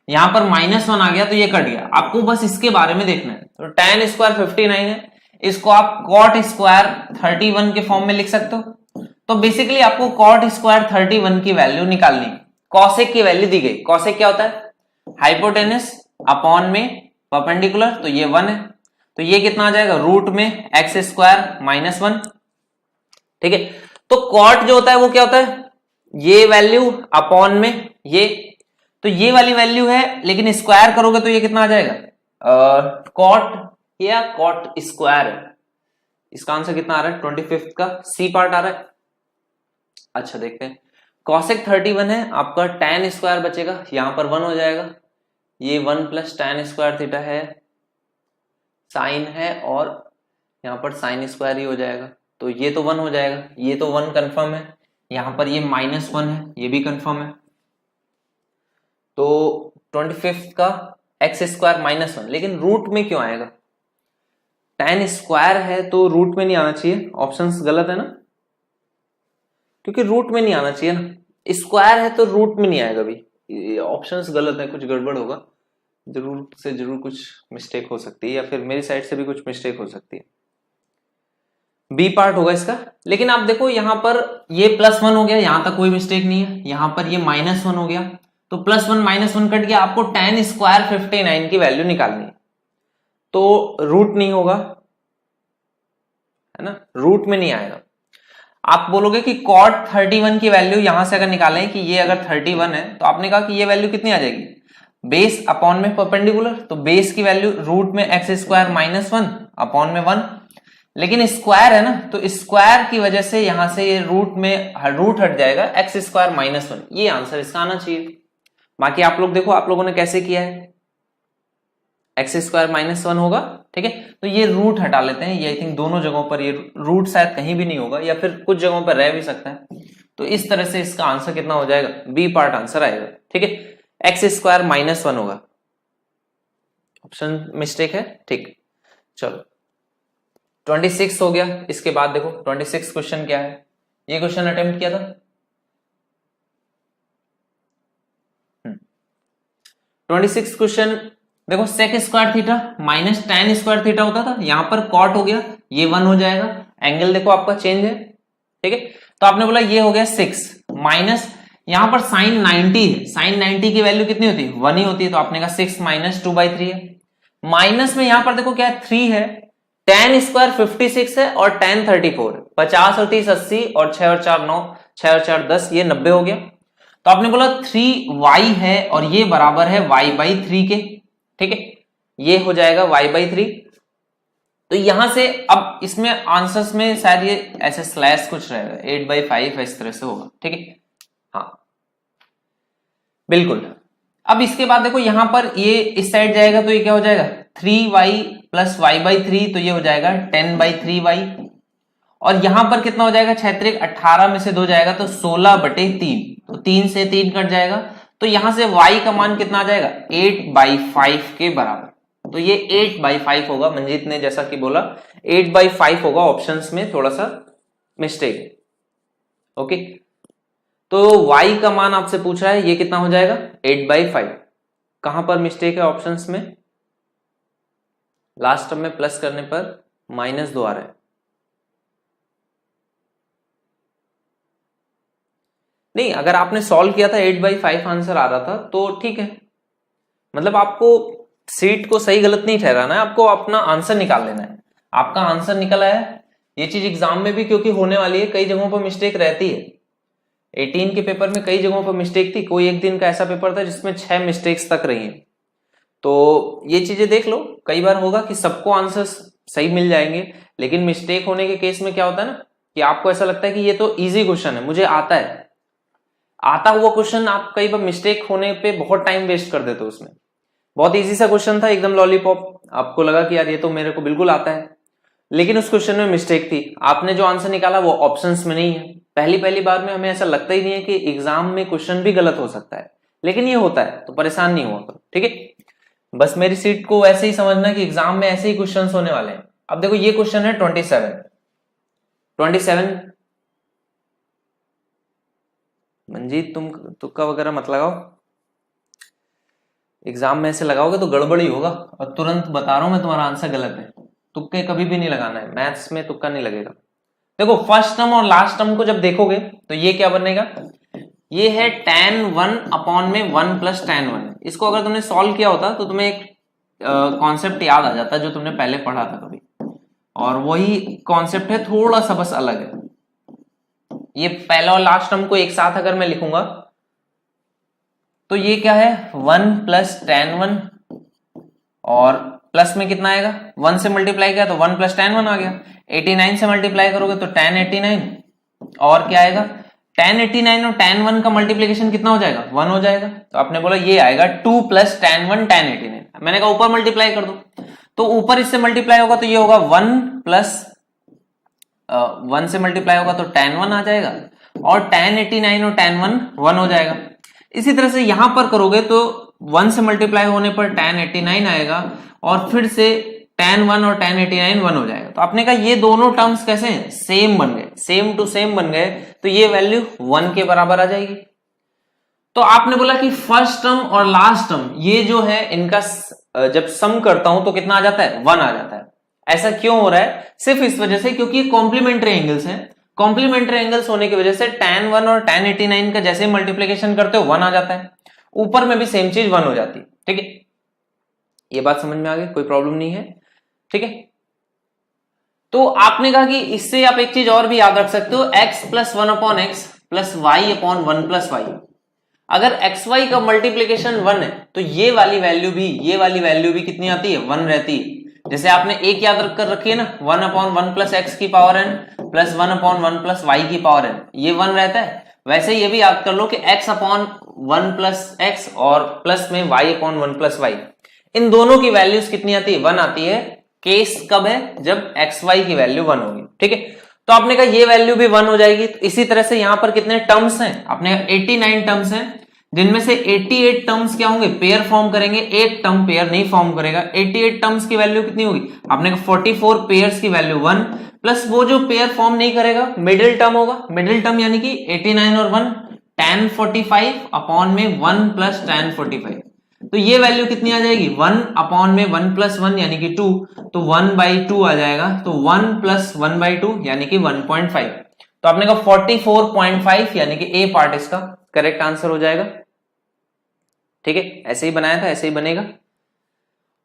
[SPEAKER 1] यहां पर -1 आ गया तो ये कट गया, आपको बस इसके बारे में देखना है। तो tan स्क्वायर 59 है, इसको आप cot स्क्वायर 31 के फॉर्म में लिख सकते हो। तो बेसिकली आपको cot स्क्वायर 31 की वैल्यू निकालनी है। कॉसेक की वैल्यू दी गई, कॉसेक क्या होता है, हाइपोटेनस अपॉन में परपेंडिकुलर, तो ये 1 है, तो ये कितना आ जाएगा, रूट में x स्क्वायर -1, ठीक है। तो cot जो होता है वो क्या होता है, ये वैल्यू अपॉन में ये, तो ये वाली वैल्यू है, लेकिन स्क्वायर करोगे तो ये कितना आ जाएगा, cot या cot स्क्वायर है, इसका आंसर कितना आ रहा है, 25 का सी पार्ट आ रहा है। अच्छा देखते हैं, कॉसेक 31 है, आपका tan स्क्वायर बचेगा, यहां पर 1 हो जाएगा, ये 1 प्लस tan स्क्वायर थीटा है, साइन है, और यहां पर साइन स्क्वायर ही हो जाएगा, तो ये तो 1 हो जाएगा, ये तो 1 कंफर्म है, यहां पर ये -1 है, ये भी कंफर्म है। तो 25 का x स्क्वायर -1, लेकिन रूट में क्यों आएगा, tan स्क्वायर है तो रूट में नहीं आना चाहिए, ऑप्शंस गलत है ना, क्योंकि रूट में नहीं आना चाहिए ना, स्क्वायर है तो रूट में नहीं आएगा, भी ऑप्शंस गलत है, कुछ गड़बड़ होगा, जरूर से जरूर कुछ मिस्टेक हो सकती है, या फिर मेरी साइड से भी कुछ मिस्टेक हो सकती है, बी पार्ट होगा इसका। लेकिन आप देखो यहां पर ये +1 हो गया, यहां तक कोई मिस्टेक नहीं है, यहां पर ये -1 हो गया, तो +1 -1 कट गया, आपको tan स्क्वायर 59 की वैल्यू निकालनी है, तो रूट नहीं होगा, है ना, रूट में नहीं आएगा। आप बोलोगे कि cot 31 की वैल्यू यहां से अगर निकालें कि ये अगर 31 है, तो आपने कहा कि ये वैल्यू कितनी आ जाएगी, बेस अपॉन में परपेंडिकुलर, तो बेस की वैल्यू रूट में x स्क्वायर -1 अपॉन में 1, लेकिन स्क्वायर है ना, तो स्क्वायर की वजह से यहां से ये रूट हट जाएगा, x स्क्वायर -1, ये आंसर इसका आना चाहिए। बाकी आप लोग देखो आप लोगों ने कैसे किया है, x स्क्वायर -1 होगा, ठीक है, तो ये रूट हटा लेते हैं, ये आई थिंक दोनों जगहों पर ये रूट शायद कहीं भी नहीं होगा, या फिर कुछ जगहों पर रह भी सकता है, तो इस तरह से इसका आंसर कितना हो जाएगा, बी पार्ट आंसर आएगा, ठीक है, x स्क्वायर -1 होगा, ऑप्शन मिस्टेक है, ठीक। चलो 26 हो गया, इसके बाद देखो 26 क्वेश्चन क्या है, ये क्वेश्चन अटेम्प्ट किया था 26 क्वेश्चन, देखो sec square theta minus tan square theta होता था, यहां पर cot हो गया, ये 1 हो जाएगा, एंगल देखो आपका चेंज है, ठीक है, तो आपने बोला ये हो गया 6 माइनस, यहां पर साइन 90 है, साइन 90 की वैल्यू कितनी होती है, 1 ही होती है, तो आपने कहा 6 माइनस 2/3 है, माइनस में यहां पर देखो क्या है 3 है, tan स्क्वायर 56 है और tan 34 है, 50 और 30 80 और 6 और 4 9, 6 और 4 10, ये 90 हो गया। तो आपने बोला 3y है और ये बराबर है y/3 के, ठीक है, ये हो जाएगा y/3। तो यहां से अब इसमें आंसर्स में शायद ये ऐसे स्लैश कुछ रहेगा, 8/5 इस तरह से होगा, ठीक है, हाँ बिल्कुल। अब इसके बाद देखो यहां पर ये इस साइड जाएगा तो ये क्या हो जाएगा 3y प्लस y/3, तो ये हो जाएगा 10/3y, और यहां पर कितना हो जाएगा 6 18 में से 2 जाएगा तो 16/3, तो 3 से 3 कट जाएगा, तो यहां से y का मान कितना आ जाएगा 8/5 के बराबर, तो ये 8/5 होगा, मंजीत ने जैसा कि बोला 8/5 होगा, ऑप्शंस में थोड़ा सा मिस्टेक है, ओके। तो y का मान आपसे पूछ रहा है, ये कितना हो जाएगा 8/5, कहां पर मिस्टेक है ऑप्शंस में, लास्ट टर्म में प्लस करने पर -2 आ रहा है, नहीं अगर आपने सॉल्व किया था 8/5 आंसर आ रहा था तो ठीक है, मतलब आपको सीट को सही गलत नहीं ठहराना है, आपको अपना आंसर निकाल लेना है, आपका आंसर निकल आया, ये चीज एग्जाम में भी क्योंकि होने वाली है, कई जगहों पर मिस्टेक रहती है, 18 के पेपर में कई जगहों पर मिस्टेक थी, कोई एक दिन का ऐसा पेपर था जिसमें 6 मिस्टेक्स तक रही है, तो ये चीजें देख लो, कई बार होगा कि सबको आंसर्स सही मिल जाएंगे, लेकिन मिस्टेक होने के केस में क्या होता है ना कि आपको ऐसा लगता है कि ये तो इजी क्वेश्चन है, मुझे आता है, आता हुआ क्वेश्चन आप कई बार मिस्टेक होने पे बहुत टाइम वेस्ट कर देते हो उसमें। बहुत इजी सा क्वेश्चन था, एकदम लॉलीपॉप, आपको लगा कि यार ये तो मेरे को बिल्कुल आता है, लेकिन उस क्वेश्चन में मिस्टेक थी, आपने जो आंसर निकाला वो ऑप्शंस में नहीं है। पहली पहली बार में हमें ऐसा लगता ही नहीं है कि एग्जाम में क्वेश्चन भी गलत हो सकता है, लेकिन ये होता है, तो परेशान नहीं हुआ करो, ठीक है। बस मेरी सीट को ऐसे ही समझना कि एग्जाम में ऐसे ही क्वेश्चन होने वाले हैं। अब देखो ये क्वेश्चन है 27 मंजीत तुम तुक्का वगैरह मत लगाओ, एग्जाम में ऐसे लगाओगे तो गड़बड़ ही होगा, और तुरंत बता रहा हूं मैं तुम्हारा आंसर गलत है। तुक्के कभी भी नहीं लगाना है, मैथ्स में तुक्का नहीं लगेगा। देखो फर्स्ट टर्म और लास्ट टर्म को जब देखोगे तो ये क्या बनेगा, ये है tan 1 अपॉन में 1 प्लस tan 1। इसको अगर तुमने सॉल्व किया होता तो तुम्हें एक कॉन्सेप्ट याद आ जाता जो तुमने पहले पढ़ा था कभी, और वही कॉन्सेप्ट है, थोड़ा सा बस अलग है। ये पहला और लास्ट टर्म को एक साथ अगर मैं लिखूंगा तो ये क्या है 1 प्लस tan 1, और प्लस में कितना आएगा 1 से मल्टीप्लाई किया तो 1 प्लस tan 1 आ गया। 89 से मल्टीप्लाई करोगे तो tan 89, और क्या आएगा tan 89 और tan 1 का मल्टीप्लीकेशन कितना हो जाएगा 1 हो जाएगा। तो आपने बोला ये आएगा 2 प्लस tan 1 tan 89, मैंने कहा ऊपर मल्टीप्लाई कर दो, तो ऊपर इससे मल्टीप्लाई होगा तो ये होगा 1 प्लस 1 से मल्टीप्लाई होगा तो tan 1 आ जाएगा, और tan 89 और tan 1 हो जाएगा। इसी तरह से यहां पर करोगे तो 1 से मल्टीप्लाई होने पर tan 89 आएगा, और फिर से tan 1 और tan 89 1 हो जाएगा। तो आपने कहा ये दोनों टर्म्स कैसे हैं, सेम बन गए, सेम टू सेम बन गए, तो ये वैल्यू 1 के बराबर आ जाएगी। तो आपने बोला कि फर्स्ट टर्म और लास्ट टर्म ये जो है इनका जब सम करता हूं तो कितना आ जाता है 1 आ जाता है। ऐसा क्यों हो रहा है, सिर्फ इस वजह से क्योंकि ये कॉम्प्लीमेंट्री एंगल्स हैं, कॉम्प्लीमेंट्री एंगल्स होने की वजह से tan 1 और tan 89 का जैसे मल्टीप्लीकेशन करते हो 1 आ जाता है, ऊपर में भी सेम चीज 1 हो जाती है, ठीक है। ये बात समझ में आ गई, कोई प्रॉब्लम नहीं है, ठीक है। तो आपने कहा कि इससे आप एक चीज और भी याद रख सकते हो, x plus 1 upon x plus y upon 1 plus y. अगर एक्स वाई का मल्टीप्लीकेशन 1 है तो ये वाली वैल्यू भी कितनी आती है 1 रहती है। जैसे आपने एक याद रख कर रखी है ना 1 अपॉन 1 प्लस एक्स की power n plus 1 upon 1 plus y की पावर n, ये 1 रहता है। वैसे ये भी याद कर लो कि x अपॉन 1 प्लस एक्स और प्लस में y अपॉन 1 प्लस वाई, इन दोनों की वैल्यूज कितनी आती है 1 आती है। केस कब है, जब एक्स वाई की वैल्यू 1 होगी, ठीक है। तो आपने कहा ये वैल्यू भी 1 हो जाएगी। तो इसी तरह से यहां पर कितने टर्म्स हैं, आपने 89 टर्म्स हैं, जिनमें से 88 टर्म्स क्या होंगे पेयर फॉर्म करेंगे, एक टर्म पेयर नहीं फॉर्म करेगा। 88 टर्म्स की वैल्यू कितनी होगी, आपने कहा 44 पेयर्स की वैल्यू 1 प्लस वो जो पेयर फॉर्म नहीं करेगा मिडिल टर्म होगा, मिडिल टर्म यानी कि 89 और 1 tan 45 अपॉन में 1 प्लस tan 45, तो ये वैल्यू कितनी आ जाएगी 1 अपॉन में 1 प्लस 1 यानी कि 2, तो 1/2 आ जाएगा। तो 1 प्लस 1/2 यानी कि 1.5। तो आपने कहा 44.5 यानी कि ए पार्ट इसका करेक्ट आंसर हो जाएगा, ठीक है। ऐसे ही बनाया था, ऐसे ही बनेगा।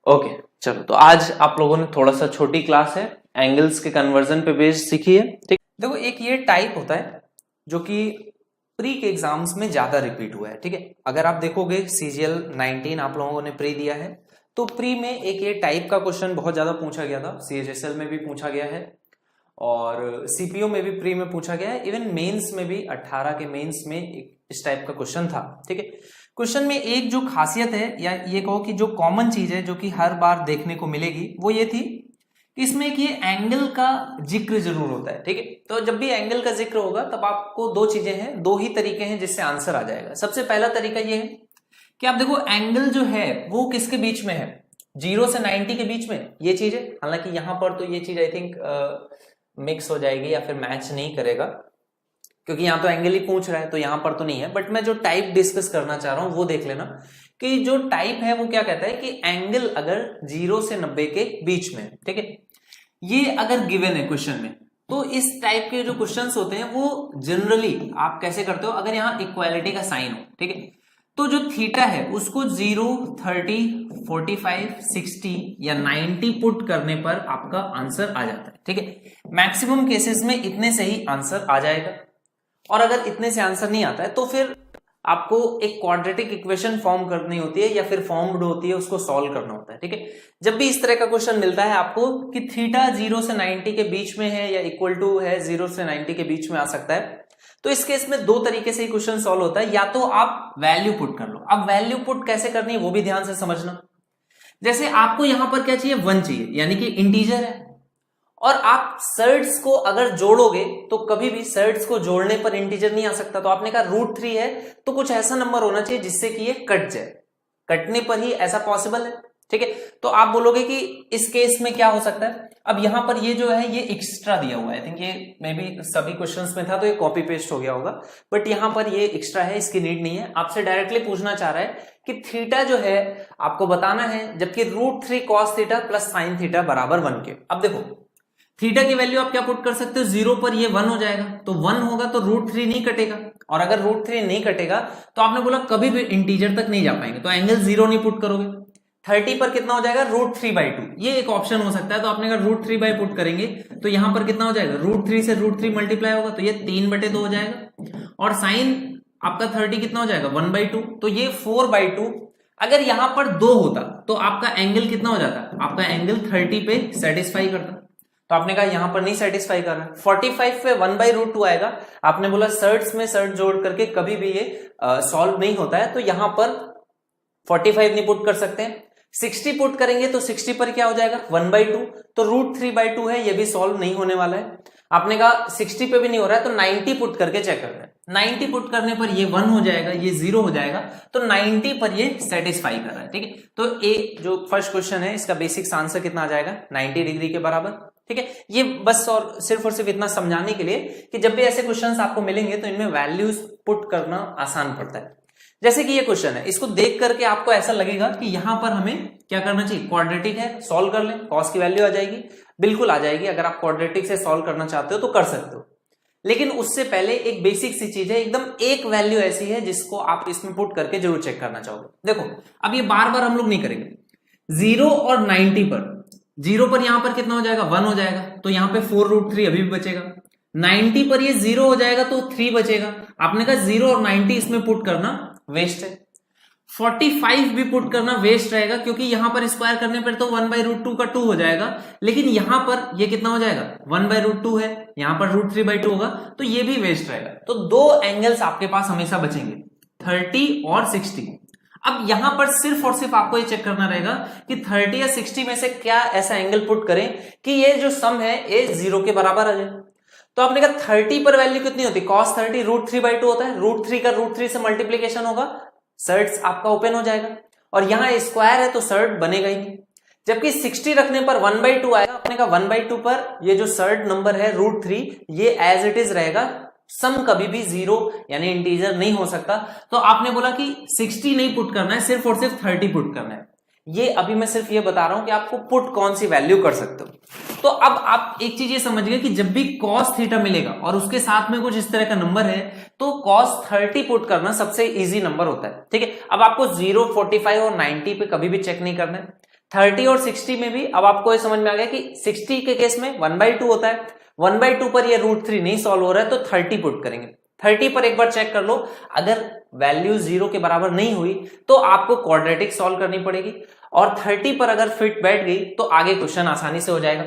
[SPEAKER 1] ओके चलो, तो आज आप लोगों ने थोड़ा सा छोटी क्लास है, एंगल्स के कन्वर्जन पे बेस्ड सीखी है, ठीक। देखो एक ये टाइप होता है जो कि प्री के एग्जाम्स में ज्यादा रिपीट हुआ है, ठीक है। अगर आप देखोगे CGL 19 आप लोगों ने प्री दिया है, तो प्री में एक ये टाइप का क्वेश्चन बहुत ज्यादा पूछा गया था, CHSL में भी पूछा गया है और CPO में भी प्री में पूछा गया है, इवन मेंस में भी 18 के मेंस में इस टाइप का क्वेश्चन था, ठीक है। क्वेश्चन में एक जो खासियत है या ये कहो कि जो कॉमन चीज है जो कि हर बार देखने को मिलेगी वो ये थी कि इसमें एक ये एंगल का जिक्र जरूर होता है, ठीक है। तो जब भी एंगल का जिक्र होगा तब आपको दो चीजें हैं, दो ही तरीके हैं जिससे आंसर आ जाएगा। सबसे पहला तरीका ये है कि आप देखो एंगल जो है वो किसके बीच में है, 0 से 90 के बीच में ये चीज है। हालांकि यहां पर तो ये चीज आई थिंक मिक्स हो जाएगी या फिर मैच नहीं करेगा, क्योंकि यहाँ तो एंगल ही पूछ रहा है, तो यहां पर तो नहीं है। बट मैं जो टाइप डिस्कस करना चाह रहा हूं वो देख लेना कि जो टाइप है वो क्या कहता है कि एंगल अगर 0 से 90 के बीच में, ठीक है, ये अगर गिवन है क्वेश्चन में, तो इस टाइप के जो क्वेश्चंस होते हैं वो जनरली आप कैसे करते हो, अगर यहाँ इक्वालिटी का साइन हो, ठीक है, तो जो थीटा है उसको 0, 30, 45, 60 या 90 पुट करने पर आपका आंसर आ जाता है, ठीक है। मैक्सिमम केसेस में इतने से ही आंसर आ जाएगा, और अगर इतने से आंसर नहीं आता है तो फिर आपको एक क्वाड्रेटिक इक्वेशन फॉर्म करनी होती है या फिर फॉर्म्ड होती है, उसको सॉल्व करना होता है। ठीक है, जब भी इस तरह का क्वेश्चन मिलता है आपको कि थीटा 0 से 90 के बीच में है या इक्वल टू है 0 से 90 के बीच में आ सकता है, तो इस केस में दो तरीके से क्वेश्चन सॉल्व होता है। या तो आप वैल्यू पुट कर लो। अब वैल्यू पुट कैसे करनी है वो भी ध्यान से समझना। जैसे आपको यहां पर क्या चाहिए, 1 चाहिए, यानी कि इंटीजर है, और आप सर्ड्स को अगर जोड़ोगे तो कभी भी सर्ड्स को जोड़ने पर इंटीजर नहीं आ सकता। तो आपने कहा √3 है, तो कुछ ऐसा नंबर होना चाहिए जिससे कि ये कट जाए, कटने पर ही ऐसा पॉसिबल है। ठीक है, तो आप बोलोगे कि इस केस में क्या हो सकता है। अब यहां पर ये जो है ये एक्स्ट्रा दिया हुआ है, आई थिंक ये मे बी सभी क्वेश्चंस में था तो ये कॉपी पेस्ट हो गया होगा, बट यहां पर ये एक्स्ट्रा है, इसकी नीड नहीं है। आपसे डायरेक्टली पूछना चाह रहा है कि थीटा जो है आपको बताना है, जबकि √3 cos theta plus sine theta बराबर 1 के। अब देखो थीटा की वैल्यू आप क्या पुट कर सकते हो, 0 पर ये 1 हो जाएगा, तो 1 होगा तो √3 नहीं कटेगा, और अगर √3 नहीं कटेगा तो आपने बोला कभी भी इंटीजर तक नहीं जा पाएंगे, तो एंगल 0 नहीं पुट करोगे। 30 पर कितना हो जाएगा, √3/2, ये एक ऑप्शन हो सकता है। तो आपने अगर √3 पुट करेंगे तो यहां पर कितना हो जाएगा, √3 से √3 मल्टीप्लाई होगा तो ये 3/2 हो जाएगा, और साइन आपका 30 कितना हो जाएगा, 1/2, तो ये 4/2। अगर यहां पर 2 होता तो आपका एंगल कितना हो जाता, आपका एंगल 30 पे सेटिस्फाई करता, तो आपने कहा यहां पर नहीं सेटिस्फाई कर रहा है। 45 पे 1/√2 आएगा, आपने बोला सर्ड्स में सर्ड जोड़ करके कभी भी ये सॉल्व नहीं होता है, तो यहां पर 45 नहीं पुट कर सकते हैं। 60 पुट करेंगे तो 60 पर क्या हो जाएगा, 1/2, तो √3/2 है, ये भी सॉल्व नहीं होने वाला है। आपने कहा 60 पे भी नहीं हो रहा है, तो 90 पुट करके चेक करते हैं। 90 पुट करने पर ये 1 हो जाएगा, ये 0 हो जाएगा, तो 90 पर ये सेटिस्फाई कर रहा है। ठीक है, तो ए जो फर्स्ट क्वेश्चन है इसका बेसिक्स आंसर कितना आ जाएगा, 90 डिग्री के बराबर। ठीक है, ये बस और सिर्फ इतना समझाने के लिए कि जब भी ऐसे क्वेश्चंस आपको मिलेंगे तो इनमें वैल्यूज पुट करना आसान पड़ता है। जैसे कि ये क्वेश्चन है, इसको देख करके आपको ऐसा लगेगा कि यहां पर हमें क्या करना चाहिए, क्वाड्रेटिक है, सॉल्व कर लें, कॉस की वैल्यू आ जाएगी, बिल्कुल आ जाएगी। अगर आप क्वाड्रेटिक से सॉल्व करना चाहते हो तो कर सकते हो, लेकिन उससे पहले एक बेसिक सी चीज है, एकदम एक वैल्यू ऐसी है जिसको आप इसमें पुट करके जरूर चेक करना चाहोगे। देखो अब ये बार बार हम लोग नहीं करेंगे। 0 और 90 पर, 0 पर यहां पर कितना हो जाएगा, 1 हो जाएगा, तो यहां पे 4√3 अभी भी बचेगा। 90 पर ये 0 हो जाएगा तो 3 बचेगा। आपने कहा 0 और 90 इसमें पुट करना वेस्ट है। 45 भी पुट करना वेस्ट रहेगा, क्योंकि यहां पर स्क्वायर करने पर तो 1/√2 का 2 हो जाएगा, लेकिन यहां पर ये कितना हो जाएगा, 1/√2 है, यहां पर √3/2 होगा, तो ये भी वेस्ट रहेगा। तो दो एंगल्स आपके पास हमेशा बचेंगे, 30 और 60। अब यहां पर सिर्फ और सिर्फ आपको ये चेक करना रहेगा कि 30 या 60 में से क्या ऐसा एंगल पुट करें कि ये जो सम है ये 0 के बराबर आ जाए। तो आपने कहा 30 पर वैल्यू कितनी होती है, cos 30 √3/2 होता है, √3 का √3 से मल्टीप्लीकेशन होगा, सर्ड्स आपका ओपन हो जाएगा, और यहां स्क्वायर है तो सर्ड बनेगा ही नहीं। जबकि 60 रखने पर 1/2 आएगा, आपने कहा 1/2 पर ये जो सर्ड नंबर है √3 ये एज इट इज रहेगा, सम कभी भी 0 यानी इंटीजर नहीं हो सकता। तो आपने बोला कि 60 नहीं पुट करना है, सिर्फ और सिर्फ 30 पुट करना है। ये अभी मैं सिर्फ ये बता रहा हूं कि आपको पुट कौन सी वैल्यू कर सकते हो। तो अब आप एक चीज ये समझिए कि जब भी cos थीटा मिलेगा और उसके साथ में कुछ इस तरह का नंबर है, तो cos 30 पुट करना सबसे इजी नंबर होता है। ठीक है, अब आपको 0, 45 और 90 पे कभी भी चेक नहीं करना है। 30 और 60 में भी अब आपको ये समझ में आ गया कि 60 के केस में 1/2 होता है, 1/2 पर ये √3 नहीं सॉल्व हो रहा है, तो 30 पुट करेंगे। 30 पर एक बार चेक कर लो, अगर वैल्यू 0 के बराबर नहीं हुई तो आपको क्वाड्रेटिक सॉल्व करनी पड़ेगी, और 30 पर अगर फिट बैठ गई तो आगे क्वेश्चन आसानी से हो जाएगा।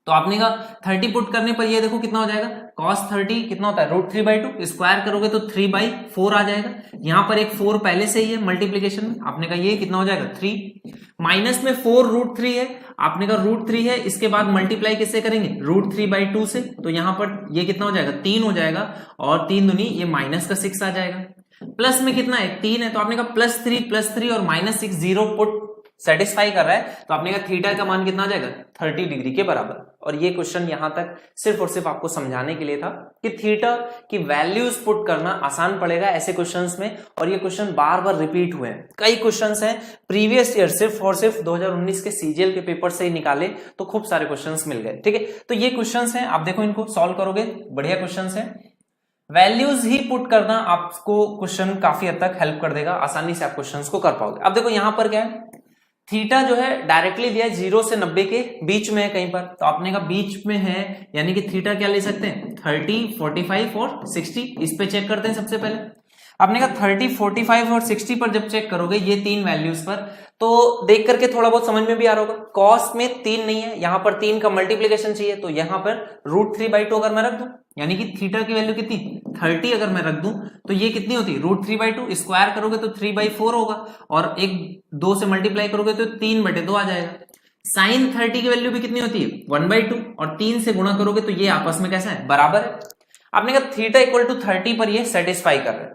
[SPEAKER 1] तो आपने कहा 30 पुट करने पर ये देखो कितना हो जाएगा, cos 30 कितना होता है, √3/2, स्क्वायर करोगे तो 3/4 आ जाएगा। यहां पर एक 4 पहले से ही है मल्टीप्लीकेशन में, आपने कहा ये कितना हो जाएगा 3, माइनस में 4 √3 है, आपने कहा √3 है, इसके बाद मल्टीप्लाई किससे करेंगे, √3/2 से, तो यहां पर ये कितना हो जाएगा 3 हो जाएगा, और 3 दूनी ये माइनस का 6 आ जाएगा। प्लस में कितना है 3 है, तो आपने कहा +3 और -6 0 पुट सेटिस्फाई कर रहा है, तो आपने कहा थीटा का मान कितना आ जाएगा 30 डिग्री के बराबर। और ये क्वेश्चन यहां तक सिर्फ और सिर्फ आपको समझाने के लिए था कि थीटा की वैल्यूज पुट करना आसान पड़ेगा ऐसे क्वेश्चंस में, और ये क्वेश्चन बार बार रिपीट हुए हैं। कई क्वेश्चंस हैं प्रीवियस ईयर सिर्फ और सिर्फ 2019 के सीजीएल के पेपर से ही निकाले तो खूब सारे क्वेश्चंस मिल गए। ठीक है, तो ये क्वेश्चंस हैं, आप देखो इनको सॉल्व करोगे, बढ़िया क्वेश्चंस हैं। वैल्यूज ही पुट करना आपको क्वेश्चन काफी हद तक हेल्प कर देगा, आसानी से आप क्वेश्चंस को कर पाओगे। अब देखो यहां पर क्या है, थीटा जो है डायरेक्टली दिया है 0 से 90 के बीच में है कहीं पर, तो आपने कहा बीच में है, यानी कि थीटा क्या ले सकते हैं 30, 45 और 60। इस पे चेक करते हैं सबसे पहले। आपने कहा 30, 45 और 60 पर जब चेक करोगे ये तीन वैल्यूज पर, तो देख करके थोड़ा बहुत समझ में भी आ रहा होगा। कॉस में 3 नहीं है, यहां पर 3 का मल्टीप्लीकेशन चाहिए, तो यहां पर √3/2 अगर मैं रख दूं, यानी कि थीटा की वैल्यू कितनी 30 अगर मैं रख दूं, तो ये कितनी होती है √3/2, स्क्वायर करोगे तो 3/4 होगा, और एक 2 से मल्टीप्लाई करोगे तो 3/2 आ जाएगा। साइन 30 की वैल्यू भी कितनी होती है 1/2, और 3 से गुणा करोगे तो ये आपस में कैसा है बराबर है। आपने कहा थीटा इक्वल टू 30 पर ये सेटिस्फाई कर रहा है,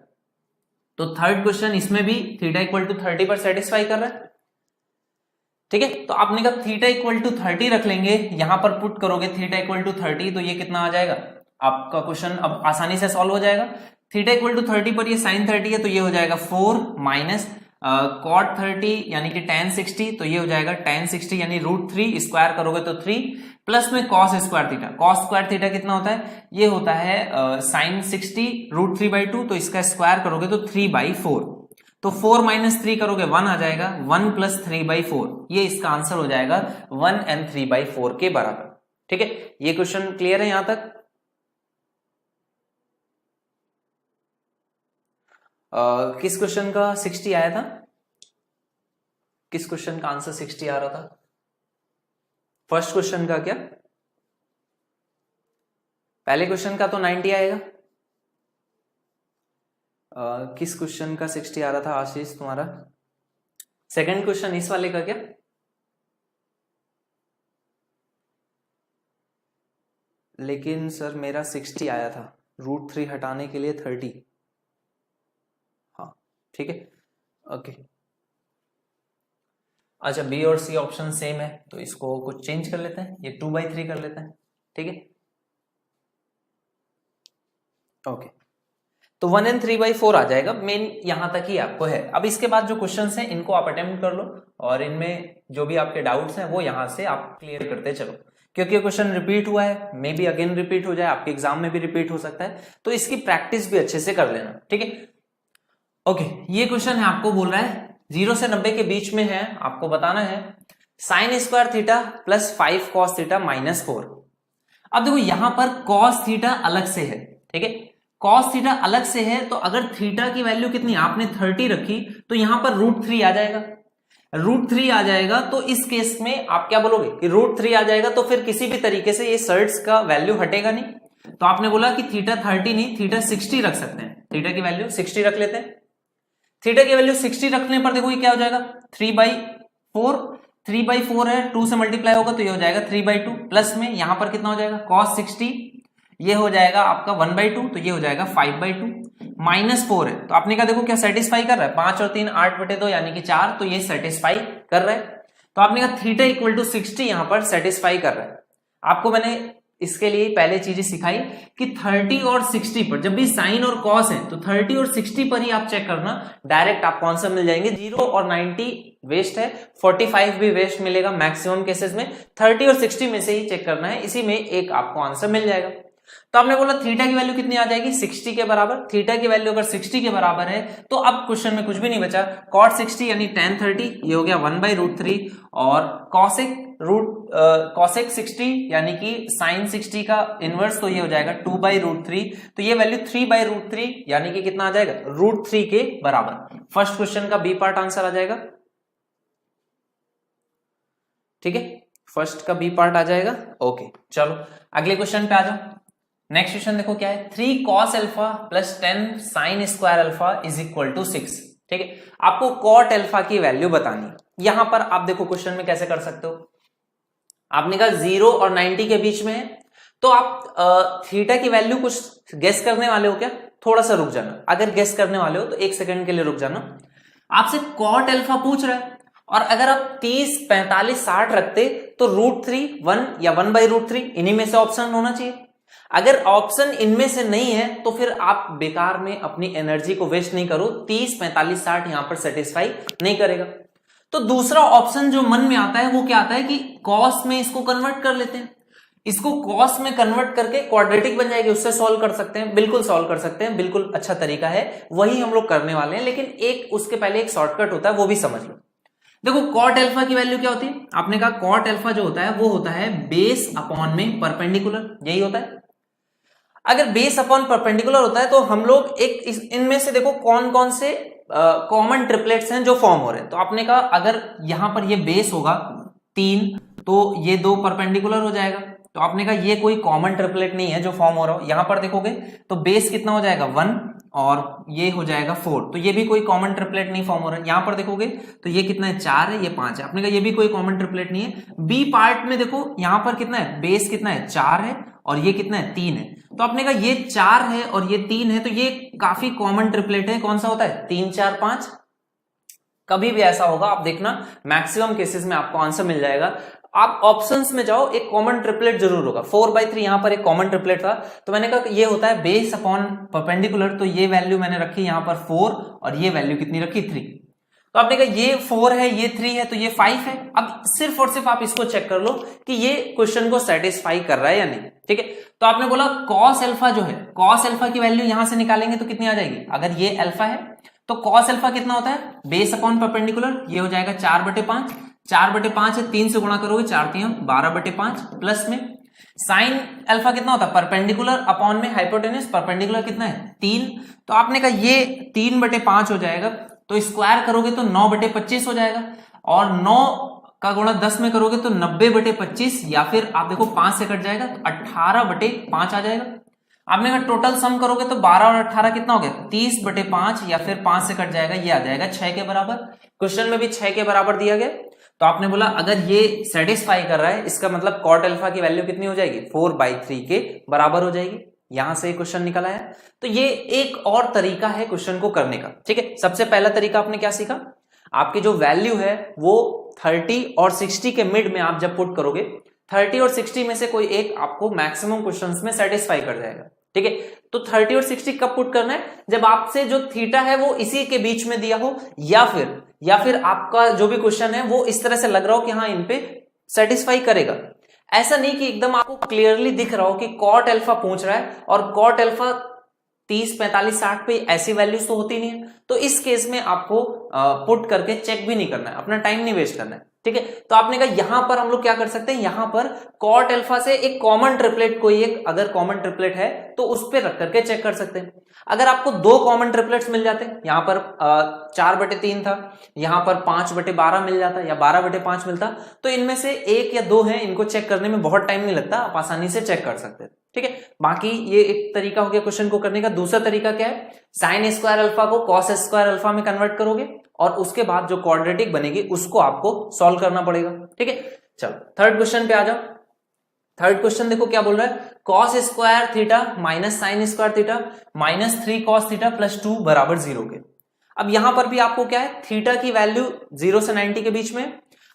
[SPEAKER 1] तो थर्ड क्वेश्चन इसमें भी थीटा इक्वल टू 30 पर सेटिस्फाई कर रहा है। ठीक है, तो आपने कहा थीटा इक्वल टू 30 रख लेंगे, यहां पर पुट करोगे थीटा इक्वल टू 30, तो ये कितना आ जाएगा आपका क्वेश्चन अब आसानी से सॉल्व हो जाएगा। थीटा इक्वल टू 30 पर ये साइन 30 है, तो ये हो जाएगा 4 माइनस कॉट 30 यानी कि tan 60, तो ये हो जाएगा tan 60 यानी √3, स्क्वायर करोगे तो 3, प्लस में cos square theta. Cos square theta कितना होता है, ये होता है साइन 60 √3/2, तो इसका स्क्वायर करोगे तो 3/4, तो 4 माइनस 3 करोगे 1 आ जाएगा, 1 प्लस 3/4, ये इसका आंसर हो जाएगा 1 and 3/4 के बराबर। ठीक है, ये क्वेश्चन क्लियर है यहां तक? किस क्वेश्चन का 60 आया था, किस क्वेश्चन का आंसर 60 आ रहा था? फर्स्ट क्वेश्चन का क्या, पहले क्वेश्चन का तो 90 आएगा। किस क्वेश्चन का 60 आ रहा था आशीष तुम्हारा? सेकंड क्वेश्चन इस वाले का क्या? लेकिन सर मेरा 60 आया था, √3 हटाने के लिए 30। हाँ ठीक है, ओके। अच्छा, बी और सी ऑप्शन सेम है, तो इसको कुछ चेंज कर लेते हैं, ये 2/3 कर लेते हैं। ठीक है, ओके, तो 1 and 3/4 आ जाएगा। मेन यहां तक ही आपको है। अब इसके बाद जो क्वेश्चंस हैं इनको आप अटेम्प्ट कर लो, और इनमें जो भी आपके डाउट्स हैं वो यहां से आप क्लियर करते चलो, क्योंकि क्वेश्चन रिपीट हुआ है, मे बी अगेन रिपीट हो जाए, आपके एग्जाम में भी रिपीट हो सकता है, तो इसकी प्रैक्टिस भी अच्छे से कर लेना। ठीक है, ओके। ये क्वेश्चन है, आपको बोल रहा है 0 से 90 के बीच में है, आपको बताना है sine square theta plus 5 cos theta minus 4। अब देखो यहां पर कॉस थीटा अलग से है, ठीक है, कॉस थीटा अलग से है, तो अगर थीटा की वैल्यू कितनी आपने 30 रखी, तो यहां पर √3 आ जाएगा, √3 आ जाएगा, तो इस केस में आप क्या बोलोगे कि √3 आ जाएगा, तो फिर किसी भी तरीके से ये सर्ट्स का वैल्यू हटेगा नहीं, तो आपने बोला कि थीटा 30 नहीं थीटा 60 रख सकते हैं, थीटा की वैल्यू 60 रख लेते हैं। थीटा की वैल्यू 60 रखने पर देखो ये क्या हो जाएगा 3/4, 3/4 है, 2 से मल्टीप्लाई होगा तो ये हो जाएगा 3/2, प्लस में यहां पर कितना हो जाएगा cos 60, ये हो जाएगा आपका 1/2, तो ये हो जाएगा 5/2, माइनस 4 है, तो आपने कहा देखो क्या सेटिस्फाई कर रहा है, 5 और 3 8/2 यानी कि 4, तो ये सेटिस्फाई कर रहा है। तो आपने कहा थीटा इक्वल टू 60 यहां पर सेटिस्फाई कर रहा है। आपको मैंने इसके लिए पहले चीजें सिखाई कि 30 और 60 पर जब भी साइन और कॉस है, तो 30 और 60 पर ही आप चेक करना, डायरेक्ट आपको आंसर मिल जाएंगे। 0 और 90 वेस्ट है, 45 भी वेस्ट मिलेगा मैक्सिमम केसेस में, 30 और 60 में से ही चेक करना है, इसी में एक आपको आंसर मिल जाएगा। तो आपने बोला थीटा की वैल्यू कितनी आ जाएगी 60 के बराबर, थीटा की वैल्यू अगर 60 के बराबर है, तो अब क्वेश्चन में कुछ भी नहीं बचा, cot 60 यानी tan 30 ये हो गया 1/√3, और cosec 60 यानी कि sin 60 का इनवर्स, तो ये हो जाएगा 2/√3, तो ये वैल्यू 3/√3 यानी कि कितना आ जाएगा √3 के बराबर। फर्स्ट क्वेश्चन का बी पार्ट आंसर आ जाएगा। ठीक है, फर्स्ट का बी पार्ट आ जाएगा। ओके, चलो अगले क्वेश्चन पे आ जाओ। नेक्स्ट क्वेश्चन देखो क्या है, 3 cos alpha plus 10 sin square alpha is equal to 6। ठीक है, आपको cot अल्फा की वैल्यू बतानी है। यहां पर आप देखो क्वेश्चन में कैसे कर सकते हो, आपने कहा 0 और 90 के बीच में है, तो आप थीटा की वैल्यू कुछ गेस करने वाले हो क्या, थोड़ा सा रुक जाना, अगर गेस करने वाले हो तो 1 सेकंड के लिए रुक जाना। आपसे cot अल्फा पूछ रहा है, और अगर आप 30 45 60 रखते तो √3 1 या 1/√3 इन्हीं में से ऑप्शन होना चाहिए। अगर ऑप्शन इनमें से नहीं है तो फिर आप बेकार में अपनी एनर्जी को वेस्ट नहीं करो, 30 45 60 यहां पर सेटिस्फाई नहीं करेगा। तो दूसरा ऑप्शन जो मन में आता है वो क्या आता है कि कॉस में इसको कन्वर्ट कर लेते हैं, इसको कॉस में कन्वर्ट करके क्वाड्रेटिक बन जाएगी, उससे सॉल्व कर सकते हैं, बिल्कुल सॉल्व कर सकते हैं, बिल्कुल अच्छा तरीका है, वही हम लोग करने वाले हैं। लेकिन एक उसके पहले एक शॉर्टकट होता है, वो भी समझ लो। देखो cot अल्फा की वैल्यू क्या होती है, आपने कहा cot अल्फा जो होता है वो होता है बेस अपॉन में परपेंडिकुलर, यही होता है। अगर बेस अपॉन परपेंडिकुलर होता है तो हम लोग एक इनमें से देखो कौन कौन से कॉमन ट्रिपलेट्स हैं जो फॉर्म हो रहे हैं। तो आपने कहा अगर यहां पर ये बेस होगा 3 तो ये 2 परपेंडिकुलर हो जाएगा। तो आपने कहा ये कोई कॉमन ट्रिपलेट नहीं है जो फॉर्म हो रहा हो। यहां पर देखोगे तो बेस कितना हो जाएगा 1 और ये हो जाएगा 4, तो ये भी कोई कॉमन ट्रिपलेट नहीं फॉर्म हो रहा है। यहां पर देखोगे तो ये कितना है 4 है, ये 5 है। आपने कहा ये भी कोई कॉमन ट्रिपलेट नहीं है। बी पार्ट में देखो यहां पर कितना है, बेस कितना है 4 है और ये कितना है 3 है। तो आपने कहा ये 4 है और ये 3 है तो ये काफी कॉमन ट्रिपलेट है। कौन सा होता है 3 4 5। कभी भी ऐसा होगा आप देखना, मैक्सिमम केसेस में आपको आंसर मिल जाएगा। आप ऑप्शंस में जाओ, एक कॉमन ट्रिपलेट जरूर होगा। 4/3 यहां पर एक कॉमन ट्रिपलेट था, तो मैंने कहा ये होता है बेस अपॉन परपेंडिकुलर। तो ये वैल्यू मैंने रखी यहां पर 4 और ये वैल्यू कितनी रखी 3। तो आपने कहा ये 4 है ये 3 है तो ये 5 है। अब सिर्फ और सिर्फ आप इसको चेक कर लो कि ये क्वेश्चन को सेटिस्फाई कर रहा है या नहीं। ठीक है, तो आपने बोला कॉस अल्फा जो है, कॉस अल्फा की वैल्यू यहां से निकालेंगे तो कितनी आ जाएगी। अगर ये अल्फा है तो कॉस अल्फा कितना होता है, बेस अपॉन परपेंडिकुलर, ये हो जाएगा 4/5। 4/5 है, 3 से गुणा करोगे 4 3 12/5 प्लस में साइन अल्फा कितना होता है, परपेंडिकुलर अपॉन में हाइपोटेन्यूज, परपेंडिकुलर कितना है 3। तो आपने कहा ये 3/5 हो जाएगा, तो स्क्वायर करोगे तो 9/25 हो जाएगा और 9 का गुणा 10 में करोगे तो 90/25, या फिर आप देखो 5 से कट जाएगा तो 18/5 आ जाएगा। आपने कहा टोटल सम करोगे तो 12 और 18 कितना हो गया 30/5, या फिर 5 से कट जाएगा, ये आ जाएगा 6 के बराबर। क्वेश्चन में भी 6 के बराबर दिया गया। तो आपने बोला अगर ये सेटिस्फाई कर रहा है, इसका मतलब कॉट अल्फा की वैल्यू कितनी हो जाएगी 4/3 के बराबर हो जाएगी। यहां से क्वेश्चन निकल आया। तो ये एक और तरीका है क्वेश्चन को करने का। ठीक है, सबसे पहला तरीका आपने क्या सीखा, आपकी जो वैल्यू है वो 30 और 60 के मिड में आप जब पुट करोगे, 30 और 60 में से कोई एक आपको मैक्सिमम क्वेश्चंस में सेटिस्फाई कर जाएगा। ठीक है, तो 30 और 60 कब पुट करना है, जब आपसे जो थीटा है वो इसी के बीच में दिया हो, या फिर आपका जो भी क्वेश्चन है वो इस तरह से लग रहा हो कि हाँ इन पे सेटिस्फाई करेगा। ऐसा नहीं कि एकदम आपको क्लियरली दिख रहा हो कि कॉट अल्फा पूछ रहा है और कॉट अल्फा 30 45 60 पे ऐसी वैल्यूज तो होती नहीं है। तो इस केस में आपको पुट करके चेक भी नहीं करना है, अपना टाइम नहीं वेस्ट करना है। ठीक है, तो आपने कहा यहां पर हम लोग क्या कर सकते हैं, यहां पर कॉट अल्फा से एक कॉमन ट्रिपलेट, कोई एक अगर कॉमन ट्रिपलेट है तो उस पर रख करके चेक कर सकते हैं। अगर आपको 2 कॉमन ट्रिपलेट्स मिल जाते हैं, यहां पर 4/3 था, यहां पर 5/12 मिल जाता या 12/5 मिलता, तो इनमें से 1 या 2 है, इनको चेक करने में बहुत टाइम नहीं लगता, आप आसानी से चेक कर सकते हैं। ठीक है, बाकी ये एक तरीका हो गया क्वेश्चन को करने का। दूसरा तरीका क्या है, साइन स्क्वायर अल्फा को कॉस स्क्वायर अल्फा में कन्वर्ट करोगे और उसके बाद जो क्वाड्रेटिक बनेगी उसको आपको सॉल्व करना पड़ेगा। ठीक है, चलो थर्ड क्वेश्चन पे आ जाओ। थर्ड क्वेश्चन देखो क्या बोल रहा है, cos square theta minus sign square theta minus 3 cos theta plus 2 बराबर 0 के। अब यहां पर भी आपको क्या है, थीटा की वैल्यू 0 से 90 के बीच में।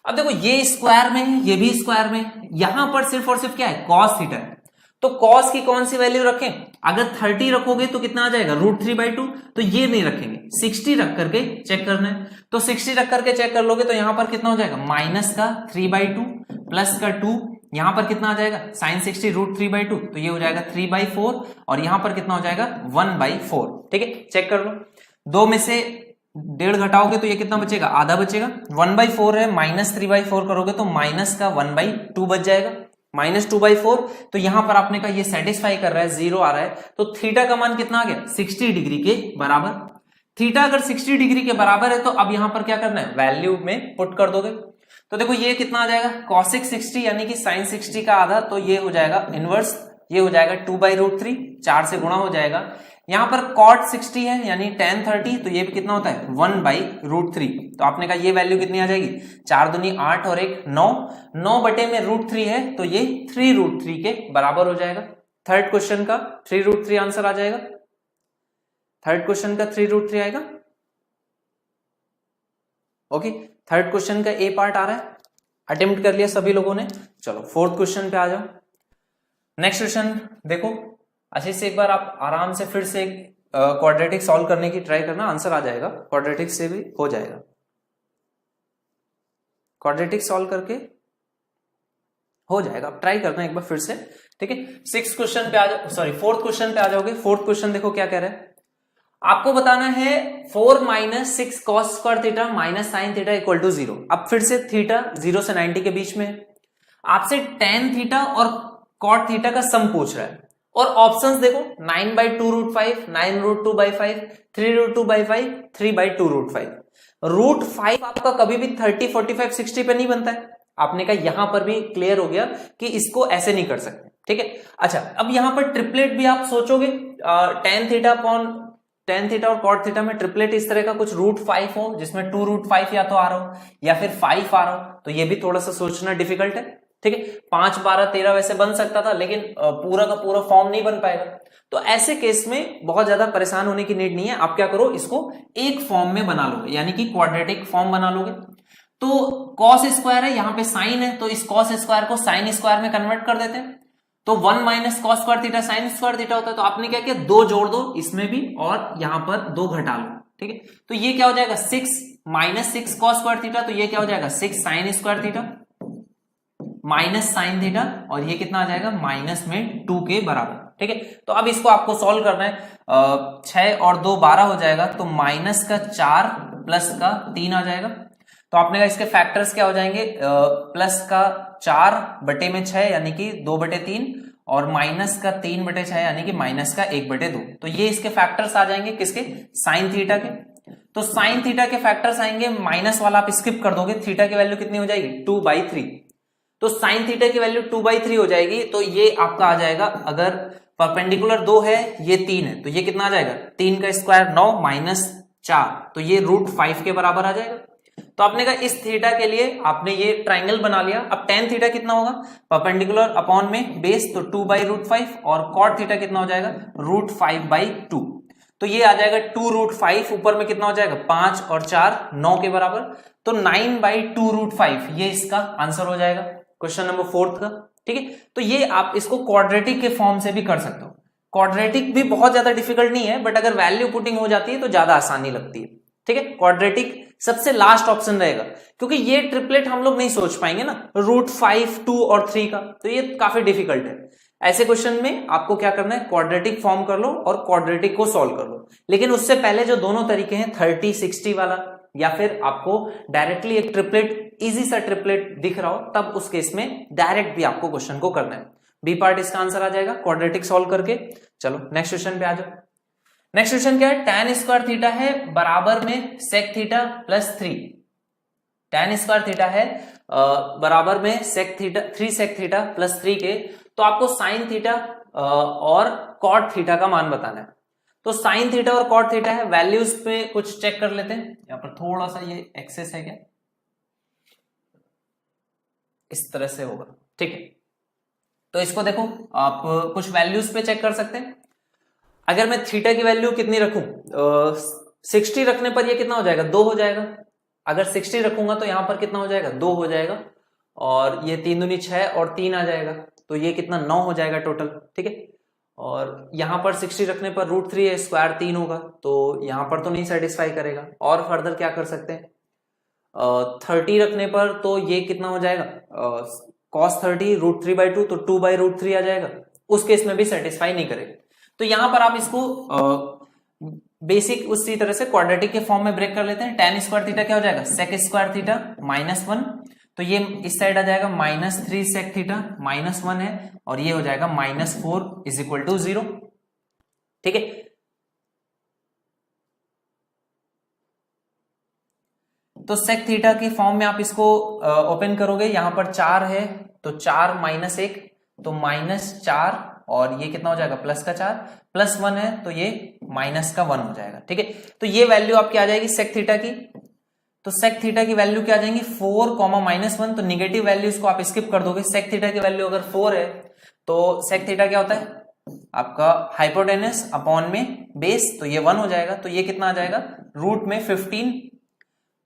[SPEAKER 1] अब देखो ये स्क्वायर में है, ये भी स्क्वायर में है, यहां पर सिर्फ और सिर्फ क्या है कॉस थीटा है। तो कॉस की कौन सी वैल्यू रखें, अगर 30 रखोगे तो कितना आ जाएगा √3/2, तो ये नहीं रखेंगे, 60 रख करके चेक करना है। तो 60 रख करके चेक कर लोगे तो यहां पर कितना हो जाएगा, माइनस का 3/2 प्लस का 2, यहां पर कितना आ जाएगा साइन 60 √3/2, तो ये हो जाएगा 3/4 और यहां पर कितना हो जाएगा 1/4। ठीक है, चेक कर लो, 2 में से 1.5 घटाओगे तो ये कितना बचेगा, आधा बचेगा। 1/4 है, माइनस 3/4 करोगे तो माइनस का 1/2 बच जाएगा, -2/4। तो यहां पर आपने कहा ये सेटिस्फाई कर रहा है, 0 आ रहा है, तो थीटा का मान कितना आ गया 60 डिग्री के बराबर। थीटा अगर 60 डिग्री के बराबर है तो अब यहां पर क्या करना है, वैल्यू में पुट कर दोगे। तो देखो ये कितना आ जाएगा, कॉसिक 60 यानी कि साइन 60 का आधा, तो ये हो जाएगा इनवर्स, ये हो जाएगा 2/√3, 4 से गुणा हो जाएगा। यहां पर कॉट 60 है यानी tan 30, तो ये भी कितना होता है 1/√3। तो आपने कहा ये वैल्यू कितनी आ जाएगी, 4 दूनी 8 और 1 9, 9 बटे में √3 है तो ये 3√3 के बराबर हो जाएगा। थर्ड क्वेश्चन का 3√3 आंसर आ जाएगा, थर्ड क्वेश्चन का 3√3 आएगा। ओके, थर्ड क्वेश्चन का ए पार्ट आ रहा है, अटेम्प्ट कर लिया सभी लोगों ने। चलो फोर्थ क्वेश्चन पे आ जाओ। नेक्स्ट क्वेश्चन देखो अच्छे से, एक बार आप आराम से फिर से क्वाड्रेटिक सॉल्व करने की ट्राई करना, आंसर आ जाएगा, क्वाड्रेटिक से भी हो जाएगा। क्वाड्रेटिक सॉल्व करके हो जाएगा, आप ट्राई करना एक बार फिर से। ठीक है, सिक्स क्वेश्चन पे आ जाओ, सॉरी फोर्थ क्वेश्चन पे आ जाओगे। फोर्थ क्वेश्चन देखो क्या कह रहा है, आपको बताना है 4 - 6 cos square theta minus sine theta equal to 0। अब फिर से थीटा 0 से 90 के बीच में, आपसे tan थीटा और cot थीटा का सम पूछ रहा है, और ऑप्शंस देखो 9/2√5, 9√2/5, 3√2/5, 3/2√5। √5 आपका कभी भी 30, 45, 60 पे नहीं बनता है। आपने कहा यहां पर भी क्लियर हो गया कि इसको ऐसे नहीं कर सकते, ठीक है। अच्छा, अब यहां पर ट्रिपलेट भी आप सोचोगे, tan थीटा और cot थीटा में ट्रिपलेट इस तरह का कुछ √5 हो, जिसमें 2√5 या तो आ रहा हो या फिर 5 आ रहा हो, तो ये भी थोड़ा सा सोचना डिफिकल्ट है, ठीक है। 5, 12, 13 वैसे बन सकता था, लेकिन पूरा का पूरा फॉर्म नहीं बन पाएगा। तो ऐसे केस में बहुत ज्यादा परेशान होने की नीड नहीं है। आप क्या करो, इसको एक फॉर्म में बना लोगे, यानी कि क्वाड्रेटिक फॉर्म बना लोगे। तो कॉस स्क्वायर है, यहां पे साइन है, तो इस कॉस स्क्वायर को साइन स्क्वायर में कन्वर्ट कर देते हैं। तो 1 minus cos square theta sine square theta होता है। तो आपने क्या किया, 2 जोड़ दो इसमें भी और यहां पर 2 घटा लो, ठीक है। तो ये क्या हो जाएगा, 6 माइनस 6 कॉस स्क्वायर थीटा, तो ये क्या हो जाएगा, 6 sign square theta minus sine theta, और ये कितना आ जाएगा, माइनस में 2 के बराबर, ठीक है। तो अब इसको आपको सॉल्व करना है। 6 और 2 12 हो जाएगा, तो माइनस का 4 प्लस का 3 आ जाएगा। तो आपने कहा इसके फैक्टर्स क्या हो जाएंगे, प्लस का 4 बटे में 6 यानी कि 2/3, और माइनस का 3/6 यानी कि माइनस का 1/2। तो ये इसके फैक्टर्स आ जाएंगे किसके, साइन थीटा के। तो साइन थीटा के फैक्टर्स आएंगे, माइनस वाला आप स्किप कर दोगे, थीटा की वैल्यू कितनी हो जाएगी, 2/3। तो साइन थीटा की वैल्यू 2/3 हो जाएगी। तो ये आपका आ जाएगा, अगर परपेंडिकुलर 2 है, ये 3 है, तो ये कितना आ जाएगा, 3 का स्क्वायर 9 माइनस 4, तो ये √5 के बराबर आ जाएगा। तो आपने कहा इस थीटा के लिए आपने ये ट्राइंगल बना लिया। अब tan थीटा कितना होगा, परपेंडिकुलर अपॉन में बेस, तो 2/√5, और cot थीटा कितना हो जाएगा, √5/2। तो ये आ जाएगा 2√5, ऊपर में कितना हो जाएगा, 5 और 4 9 के बराबर, तो 9/2√5, ये इसका आंसर हो जाएगा क्वेश्चन नंबर 4 का, ठीक है। तो ये आप इसको क्वाड्रेटिक के फॉर्म से भी कर सकते हो। क्वाड्रेटिक भी बहुत ज्यादा डिफिकल्ट नहीं है, बट अगर वैल्यू पुटिंग हो जाती है तो ज्यादा आसानी लगती है, ठीक है। क्वाड्रेटिक सबसे लास्ट ऑप्शन रहेगा, क्योंकि ये ट्रिपलेट हम लोग नहीं सोच पाएंगे ना, √5, 2 और 3 का, तो ये काफी डिफिकल्ट है। ऐसे क्वेश्चन में आपको क्या करना है, क्वाड्रेटिक फॉर्म कर लो और क्वाड्रेटिक को सॉल्व कर लो। लेकिन उससे पहले जो दोनों तरीके हैं, 30, 60 वाला, या फिर आपको डायरेक्टली एक ट्रिपलेट, इजी सा ट्रिपलेट दिख रहा हो, तब उस केस में डायरेक्ट भी आपको क्वेश्चन को करना है। बी पार्ट इसका आंसर आ जाएगा क्वाड्रेटिक सॉल्व करके। चलो नेक्स्ट क्वेश्चन पे आ जाओ। नेक्स्ट क्वेश्चन क्या है, tan स्क्वायर थीटा है बराबर में sec theta plus 3। tan square theta है बराबर में sec theta 3 sec theta plus 3 के। तो आपको sin थीटा और cot थीटा का मान बताना है। तो sin थीटा और cot थीटा है, वैल्यूज पे कुछ चेक कर लेते हैं। यहां पर थोड़ा सा ये एक्सेस है क्या, इस तरह से होगा, ठीक है। तो इसको देखो, आप कुछ वैल्यूज पे चेक कर सकते हैं। अगर मैं थीटा की वैल्यू कितनी रखूं, 60 रखने पर ये कितना हो जाएगा, 2 हो जाएगा। अगर 60 रखूंगा तो यहां पर कितना हो जाएगा, 2 हो जाएगा, और ये 3 दूनी 6 और 3 आ जाएगा, तो ये कितना 9 हो जाएगा टोटल, ठीक है। और यहां पर 60 रखने पर √3 है, स्क्वायर 3 होगा, तो यहां पर तो नहीं सेटिस्फाई करेगा। और फर्दर क्या कर सकते हैं, 30 रखने पर तो ये कितना हो जाएगा, cos 30 √3/2, तो 2/√3 आ जाएगा, उस केस में भी सेटिस्फाई नहीं करेगा। तो यहां पर आप इसको बेसिक उसी तरह से क्वाड्रेटिक के फॉर्म में ब्रेक कर लेते हैं। tan स्क्वायर थीटा क्या हो जाएगा, sec स्क्वायर थीटा -1, तो ये इस साइड आ जाएगा -3 sec थीटा -1 है, और ये हो जाएगा -4 = 0, ठीक है। तो sec थीटा की फॉर्म में आप इसको ओपन करोगे, यहां पर 4 है, तो 4 -1, तो -4, और ये कितना हो जाएगा, प्लस का 4, +1 है, तो ये माइनस का 1 हो जाएगा, ठीक है। तो ये वैल्यू आपकी आ जाएगी sec थीटा की। तो sec थीटा की वैल्यू क्या आ जाएंगी, 4, -1, तो निगेटिव वैल्यूज को आप स्किप कर दोगे। sec थीटा की वैल्यू अगर 4 है, तो sec थीटा क्या होता है आपका, हाइपोटेनस अपॉन में बेस, तो ये 1 हो जाएगा, तो ये कितना आ जाएगा, रूट में 15।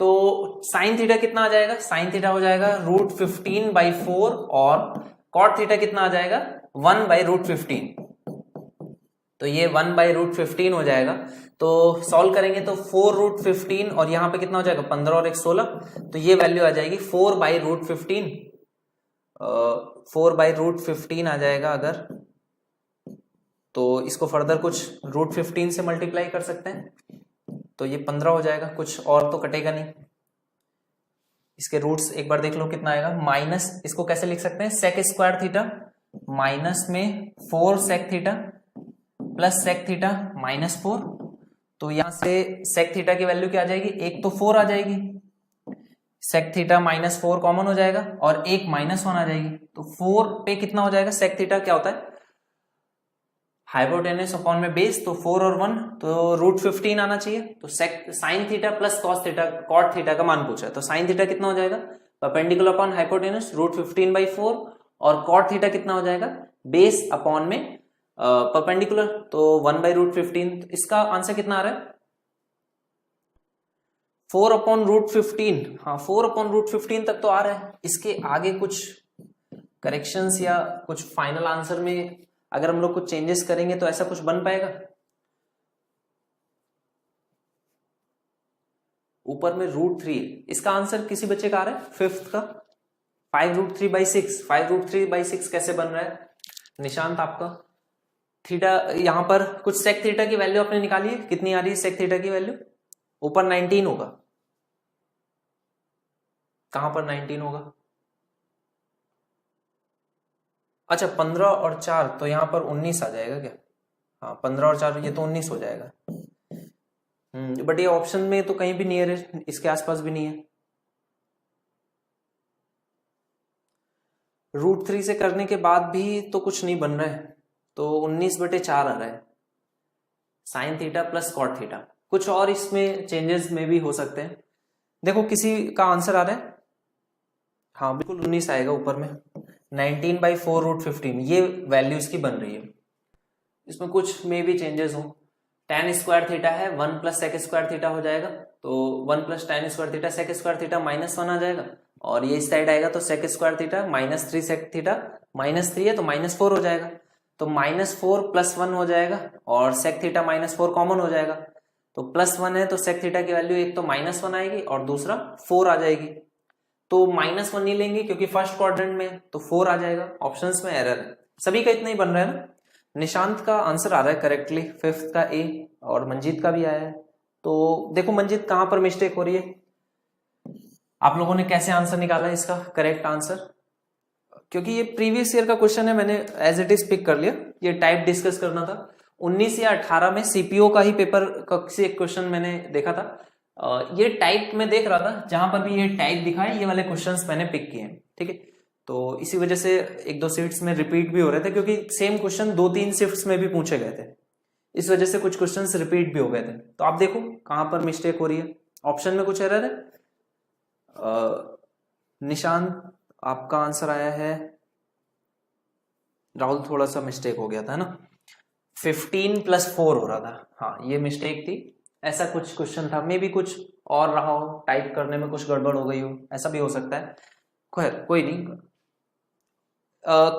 [SPEAKER 1] तो साइन थीटा कितना आ जाएगा, साइन थीटा हो जाएगा √15/4, और कॉट थीटा कितना आ जाएगा, 1/√15, तो ये 1/√15 हो जाएगा। तो सॉल्व करेंगे तो 4√15, और यहां पे कितना हो जाएगा, 15 और 1 16, तो ये वैल्यू आ जाएगी 4/√15, 4/√15 आ जाएगा अगर, तो इसको फर्दर कुछ √15 से मल्टीप्लाई कर सकते हैं, तो ये 15 हो जाएगा, कुछ और तो कटेगा नहीं। इसके रूट्स एक बार देख लो कितना आएगा, माइनस, इसको कैसे लिख सकते हैं, sec स्क्वायर थीटा माइनस में 4 sec theta plus sec theta minus 4। तो यहां से सेक थीटा की वैल्यू क्या आ जाएगी, एक तो 4 आ जाएगी, सेक थीटा माइनस 4 कॉमन हो जाएगा और एक माइनस 1 आ जाएगी। तो 4 पे कितना हो जाएगा, सेक थीटा क्या होता है हाइपोटेनस अपॉन में बेस, तो 4 और 1 तो रूट 15 आना चाहिए। तो sec sine theta plus cos theta cot theta का मान पूछा है, तो साइन थीटा कितना हो जाएगा परपेंडिकुलर अपॉन हाइपोटेनस रूट 15/4 और कॉट थीटा कितना हो जाएगा बेस अपॉन में परपेंडिकुलर तो 1/√15। तो इसका आंसर कितना आ रहा है 4/√15। हाँ 4/√15 तक तो आ रहा है। इसके आगे कुछ करेक्शंस या कुछ फाइनल आंसर में अगर हम लोग कुछ चेंजेस करेंगे तो ऐसा कुछ बन पाएगा। ऊपर में √3, इसका आंसर किसी बच्चे का आ रहा है फिफ्थ का 5√3/6। 5√3/6 कैसे बन रहा है निशांत आपका? थीटा यहां पर कुछ सेक थीटा की वैल्यू आपने निकाली है, कितनी आ रही है सेक थीटा की वैल्यू? ऊपर 19 होगा, कहां पर 19 होगा? अच्छा 15 और 4 तो यहां पर 19 आ जाएगा क्या? हाँ 15 और 4 ये तो 19 हो जाएगा। बट ये ऑप्शन में तो कहीं भी नियर है, इसके आसपास भी नहीं है। √3 से करने के बाद भी तो कुछ नहीं बन रहा है, तो 19/4 आ रहा है sine theta plus cot theta. कुछ और इसमें चेंजेस में भी हो सकते हैं। देखो किसी का आंसर आ रहा है, हाँ बिल्कुल 19 आएगा ऊपर में 19/4√15 ये वैल्यू इसकी बन रही है। इसमें कुछ में भी चेंजेस हो, tan स्क्वायर थीटा है 1 + sec स्क्वायर थीटा हो जाएगा, तो 1 + tan square theta sec square theta -1 आ जाएगा और ये इस साइड आएगा तो sec square theta -3 sec theta -3 है तो -4 हो जाएगा, तो -4 + 1 हो जाएगा और sec थीटा -4 कॉमन हो जाएगा, तो +1 है तो sec थीटा की वैल्यू एक तो -1 आएगी और दूसरा 4 आ जाएगी। तो -1 नहीं लेंगे क्योंकि फर्स्ट क्वाड्रेंट में, तो 4 आ जाएगा। ऑप्शंस में एरर है, सभी का इतना ही बन रहा है ना। निशांत का आंसर आ रहा है करेक्टली फिफ्थ का ए और मंजीत का भी आया है। तो देखो मंजीत कहां पर मिस्टेक हो रही है, आप लोगों ने कैसे आंसर निकाला है इसका करेक्ट आंसर? क्योंकि ये प्रीवियस ईयर का क्वेश्चन है, मैंने एज इट इज पिक कर लिया, ये टाइप डिस्कस करना था। 19 या 18 में सीपीओ का ही पेपर का से एक क्वेश्चन मैंने देखा था, ये टाइप में देख रहा था, जहां पर भी ये टाइप दिखा है ये वाले क्वेश्चंस मैंने पिक किए हैं, ठीक है। तो इसी वजह से 1-2 शिफ्ट्स में रिपीट भी हो रहे थे, क्योंकि सेम क्वेश्चन 2-3 शिफ्ट्स में भी पूछे गए थे, इस वजह से कुछ क्वेश्चंस रिपीट भी हो गए थे। तो आप देखो कहां पर मिस्टेक हो रही है, ऑप्शन में कुछ एरर है। निशांत आपका आंसर आया है, राहुल थोड़ा सा मिस्टेक हो गया था ना, 15 + 4 हो रहा था, हाँ ये मिस्टेक थी, ऐसा कुछ क्वेश्चन था, मे भी कुछ और रहा हो, टाइप करने में कुछ गड़बड़ हो गई हो, ऐसा भी हो सकता है। खैर कोई नहीं,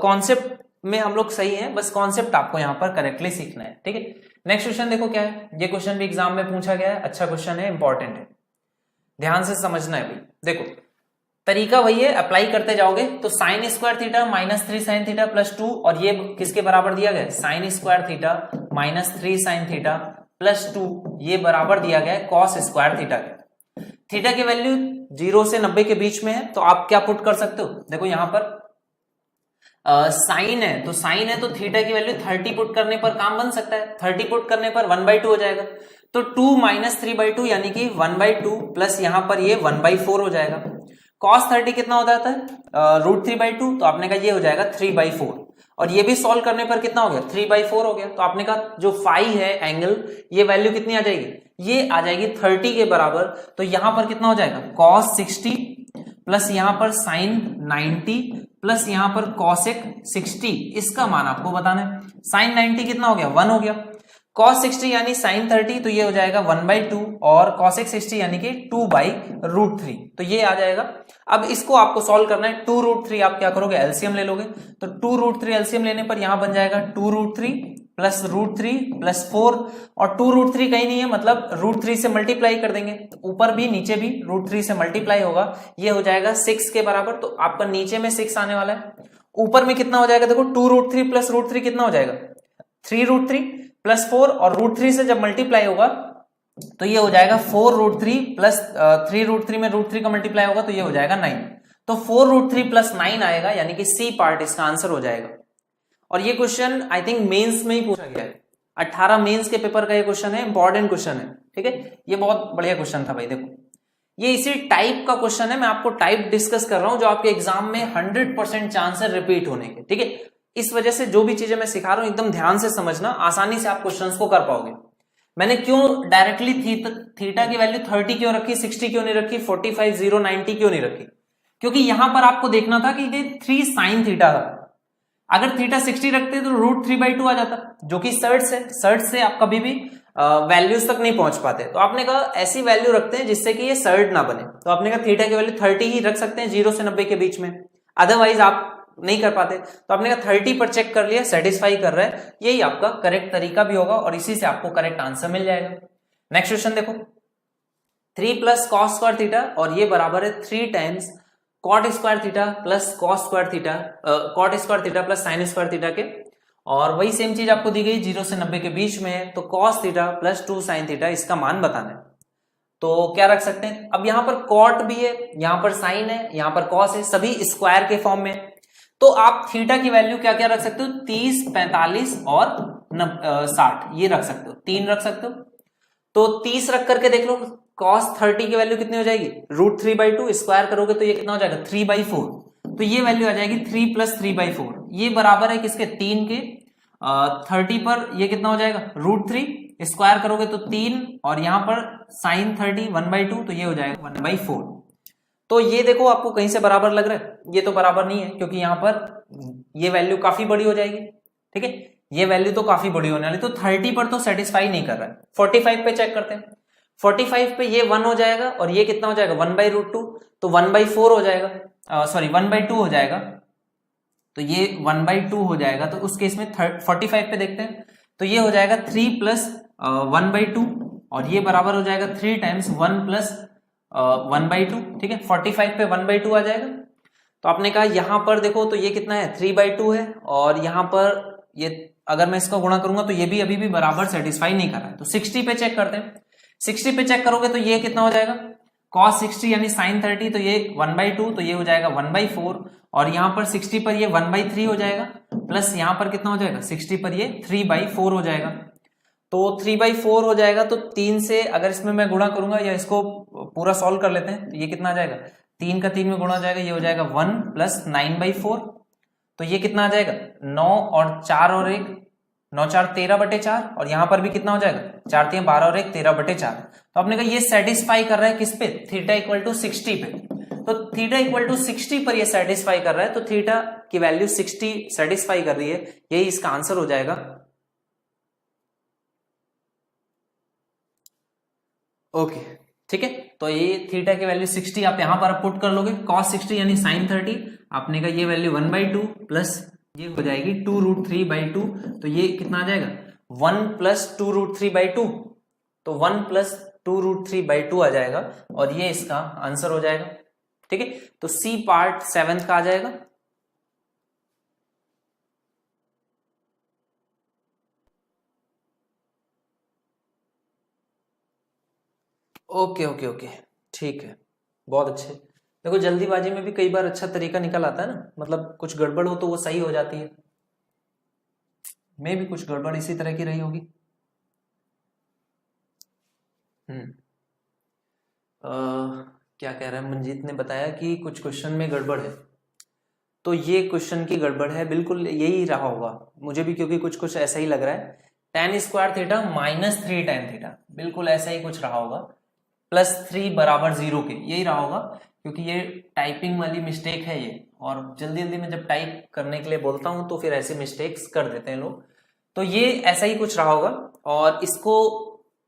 [SPEAKER 1] कॉन्सेप्ट में हम लोग सही हैं, बस कॉन्सेप्ट आपको यहाँ पर करेक्टली सीखना है, ठीक है। नेक्स्ट क्वेश्चन देखो क्या है, ये क्वेश्चन भी एग्जाम में पूछा गया है, अच्छा क्वेश्चन है, इंपॉर्टेंट है, ध्यान से समझना है भाई। देखो तरीका वही है, अप्लाई करते जाओगे तो sin square theta -3 sin theta +2 और ये किसके बराबर दिया गया है sin square theta -3 sin theta +2 ये बराबर दिया गया है cos स्क्वायर थीटा के। थीटा की वैल्यू 0 से 90 के बीच में है, तो आप क्या पुट कर सकते हो, देखो यहां पर साइन है तो साइन है तो थीटा की वैल्यू 30 पुट करने पर काम बन सकता है, 30 पुट करने पर 1/2 हो जाएगा, तो 2 - 3/2 यानी कि 1/2 प्लस यहां पर ये 1/4 हो जाएगा। cos 30 कितना हो जाता है √3/2, तो आपने कहा ये हो जाएगा 3/4 और ये भी सॉल्व करने पर कितना हो गया 3/4 हो गया, तो आपने कहा जो फाई है एंगल ये वैल्यू कितनी आ जाएगी, ये आ जाएगी 30 के बराबर, तो यहां पर कितना हो जाएगा cos 60 प्लस यहां पर sin 90 प्लस यहां पर cosec 60, इसका मान आपको बताना है। sin 90 कितना हो गया 1 हो गया, cos 60 यानी sin 30 तो ये हो जाएगा 1/2 और cosec 60 यानी कि 2/√3, तो ये आ जाएगा। अब इसको आपको सॉल्व करना है, 2√3 आप क्या करोगे एलसीएम ले लोगे, तो 2√3 एलसीएम लेने पर यहां बन जाएगा 2√3 प्लस √3 प्लस 4 और 2√3 कहीं नहीं है, मतलब √3 से मल्टीप्लाई कर देंगे, तो ऊपर भी नीचे भी √3 से मल्टीप्लाई होगा, ये हो जाएगा 6 के बराबर, तो आपका नीचे में 6 आने वाला है, ऊपर में कितना हो जाएगा देखो 2√3 प्लस √3 कितना हो जाएगा 3√3 प्लस 4 और √3 से जब मल्टीप्लाई होगा तो ये हो जाएगा 4√3 प्लस 3√3 में √3 का मल्टीप्लाई होगा तो ये हो जाएगा 9, तो 4√3 प्लस 9 आएगा, यानी कि सी पार्ट इसका आंसर हो जाएगा। और ये क्वेश्चन आई थिंक मेंस में ही पूछा गया है, 18 मेंस के पेपर का ये क्वेश्चन है, इंपॉर्टेंट क्वेश्चन है, ठीक है। ये बहुत बढ़िया क्वेश्चन था भाई। देखो ये इसी टाइप का क्वेश्चन है, मैं आपको टाइप डिस्कस कर रहा हूं जो आपके एग्जाम में 100% चांस है रिपीट होने के, ठीक है। इस वजह से जो भी चीजें मैं सिखा रहा हूं एकदम ध्यान से समझना, आसानी से आप क्वेश्चंस को कर पाओगे। मैंने क्यों डायरेक्टली थीटा की वैल्यू 30 क्यों रखी, 60 क्यों नहीं रखी, 45, 0, 90 क्यों नहीं रखी, क्योंकि यहां पर आपको देखना था कि ये 3 sin थीटा था। अगर थीटा 60 रखते तो √3/2 आ जाता, जो कि सर्ट से आप कभी भी वैल्यूज तक नहीं पहुंच पाते। तो आपने कहा ऐसी वैल्यू रखते हैं जिससे कि ये सर्ट ना बने, तो आपने कहा थीटा की वैल्यू 30 ही रख सकते हैं 0 से 90 के बीच में, अदरवाइज आप नहीं कर पाते। तो आपने कहा 30 पर चेक कर लिया, सेटिस्फाई कर रहा है, यही आपका करेक्ट तरीका भी होगा और इसी से आपको करेक्ट आंसर मिल जाएगा। नेक्स्ट क्वेश्चन देखो, 3 + cos स्क्वायर थीटा और ये बराबर है 3 times cot square theta plus cos square theta, cot square theta plus sin square theta के, और वही सेम चीज आपको दी गई 0 से 90 के बीच में है, तो cos theta plus 2 sin theta इसका मान बताना है। तो क्या रख सकते हैं, अब यहां पर cot भी है, यहां पर sin है, यहां पर cos है, सभी स्क्वायर के फॉर्म में। तो आप थीटा की वैल्यू क्या क्या रख सकते हो, 30, 45 और 60 ये रख सकते हो, 3 रख सकते हो। तो 30 रख करके देख लो, cos 30 की वैल्यू कितनी हो जाएगी, √3/2, स्क्वायर करोगे तो ये कितना हो जाएगा 3/4, तो ये वैल्यू आ जाएगी 3 + 3/4, ये बराबर है किसके 3 के। 30 पर ये कितना हो जाएगा √3, स्क्वायर करोगे तो 3, और यहां पर sin 30 1/2, तो ये हो जाएगा 1/4। तो ये देखो आपको कहीं से बराबर लग रहा है, ये तो बराबर नहीं है क्योंकि यहां पर ये वैल्यू काफी बड़ी हो जाएगी, ठीक है, ये वैल्यू तो काफी बड़ी होने वाली, तो 30 पर तो सेटिस्फाई नहीं कर रहा है। 45 पे चेक करते हैं, 45 पे ये 1 हो जाएगा और ये कितना हो जाएगा 1/√2, तो 1/4 हो जाएगा, सॉरी 1/2 हो जाएगा, तो ये 1/2 हो जाएगा। तो उस केस में 45 पे देखते हैं, तो ये हो जाएगा 3 + 1/2 और ये बराबर हो जाएगा 3 टाइम्स 1 + 1/2, ठीक है। 45 पे 1/2 आ जाएगा। तो आपने कहा यहां पर देखो तो ये कितना है 3/2 है, और यहां पर ये अगर मैं इसका गुणा करूंगा तो ये भी अभी भी बराबर सेटिस्फाई नहीं कर रहा है। तो 60 पे चेक करते हैं, 60 पे चेक करोगे तो ये कितना हो जाएगा cos 60 यानी sin 30, तो ये 1/2, तो ये हो जाएगा 1/4, और यहां पर 60 पर ये 1/3 हो जाएगा, प्लस यहां पर कितना हो जाएगा 60 पर ये 3/4 हो जाएगा। तो 3/4 हो जाएगा, तो 3 से अगर इसमें मैं गुणा करूंगा या इसको पूरा सॉल्व कर लेते हैं, तो ये कितना आ जाएगा 3 का 3 में गुणा हो जाएगा, ये हो जाएगा 1 + 9/4, तो ये कितना आ जाएगा 9 और 4 और 1, 9 4 13/4, और यहां पर भी कितना हो जाएगा 4 3 12 और 1 13/4। तो आपने कहा ये सेटिस्फाई कर रहा है किस पे, थीटा = 60 पे, तो थीटा = 60 पर ये सेटिस्फाई कर रहा है, तो थीटा की वैल्यू 60 सेटिस्फाई कर रही है, यही इसका आंसर हो जाएगा। ओके ठीक है, तो ये थीटा की वैल्यू 60 आप यहां पर पुट कर लोगे, cos 60 यानी sin 30, आपने कहा ये वैल्यू 1/2 प्लस ये हो जाएगी 2√3/2, तो ये कितना आ जाएगा 1 + 2√3/2, तो 1 + 2√3/2 आ जाएगा, और ये इसका आंसर हो जाएगा, ठीक है। तो सी पार्ट 7 का आ जाएगा। ओके ओके ओके ठीक है, बहुत अच्छे। देखो जल्दीबाजी में भी कई बार अच्छा तरीका निकल आता है ना, मतलब कुछ गड़बड़ हो तो वो सही हो जाती है, मैं भी कुछ गड़बड़ इसी तरह की रही होगी। क्या कह रहा है मंजीत ने बताया कि कुछ क्वेश्चन में गड़बड़ है, तो ये क्वेश्चन की गड़बड़ है, बिल्कुल यही रहा होगा मुझे भी, क्योंकि कुछ कुछ ऐसा ही लग रहा है। tan square theta -3 tan theta, बिल्कुल ऐसा ही कुछ रहा होगा, +3 = 0 के, यही रहा होगा, क्योंकि ये टाइपिंग वाली मिस्टेक है ये, और जल्दी जल्दी में जब टाइप करने के लिए बोलता हूं तो फिर ऐसे मिस्टेक्स कर देते हैं लोग, तो ये ऐसा ही कुछ रहा होगा। और इसको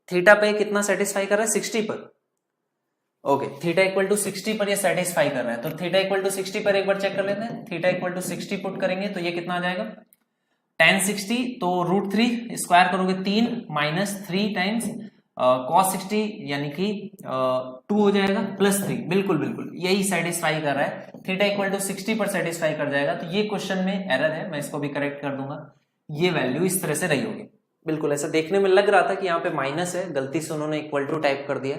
[SPEAKER 1] थीटा पे कितना सेटिस्फाई कर रहा है 60 पर, ओके थीटा = 60 पर ये सेटिस्फाई कर रहा है, तो थीटा = 60 पर एक बार चेक कर लेते हैं, थीटा = 60 पुट करेंगे तो ये कितना आ जाएगा tan 60, तो √3 स्क्वायर करोगे 3 -3 टाइम्स cos 60 यानी कि 2 हो जाएगा +3, बिल्कुल बिल्कुल यही सेटिस्फाई कर रहा है, थीटा = 60 पर सेटिस्फाई कर जाएगा। तो ये क्वेश्चन में एरर है, मैं इसको भी करेक्ट कर दूंगा, ये वैल्यू इस तरह से रही होगी, बिल्कुल ऐसा देखने में लग रहा था कि यहाँ पे माइनस है, गलती से उन्होंने = टाइप कर दिया,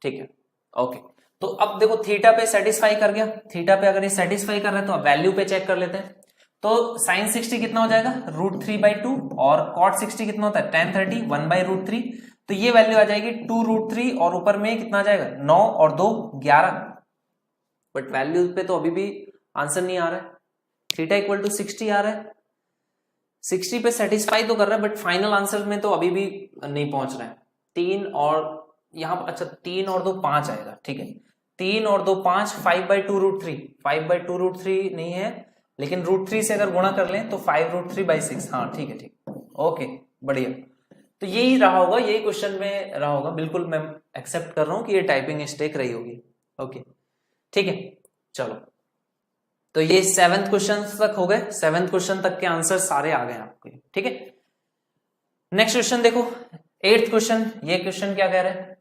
[SPEAKER 1] ठीक है ओके। तो अब देखो थीटा पे सेटिस्फाई कर गया, थीटा पे अगर ये सेटिस्फाई कर रहा है तो अब वैल्यू पे चेक कर लेते हैं, तो साइन 60 कितना हो जाएगा √3/2 और कॉट 60 कितना होता है tan 30 1/√3। तो ये वैल्यू आ जाएगी 2√3 और ऊपर में कितना आ जाएगा 9 और 2 11। बट वैल्यू पे तो अभी भी आंसर नहीं आ रहा है, थीटा इक्वल टू 60 आ रहा है, 60 पे सेटिस्फाई तो कर रहा है बट फाइनल आंसर में तो अभी भी नहीं पहुंच रहा है। 3 और यहाँ पर अच्छा 3 और 2 5 आएगा, ठीक है 3 और 2 5 5/2√3 5/2√3 नहीं है लेकिन √3 से अगर गुणा कर लें तो 5√3/6। हाँ ठीक है ठीक ओके बढ़िया। तो यही रहा होगा, यही क्वेश्चन में रहा होगा, बिल्कुल मैं एक्सेप्ट कर रहा हूं कि ये टाइपिंग मिस्टेक रही होगी। ओके ठीक है चलो, तो ये 7th क्वेश्चन तक हो गए, 7th क्वेश्चन तक के आंसर सारे आ गए आपके, ठीक है। नेक्स्ट क्वेश्चन देखो 8th क्वेश्चन। ये क्वेश्चन क्या कह रहा है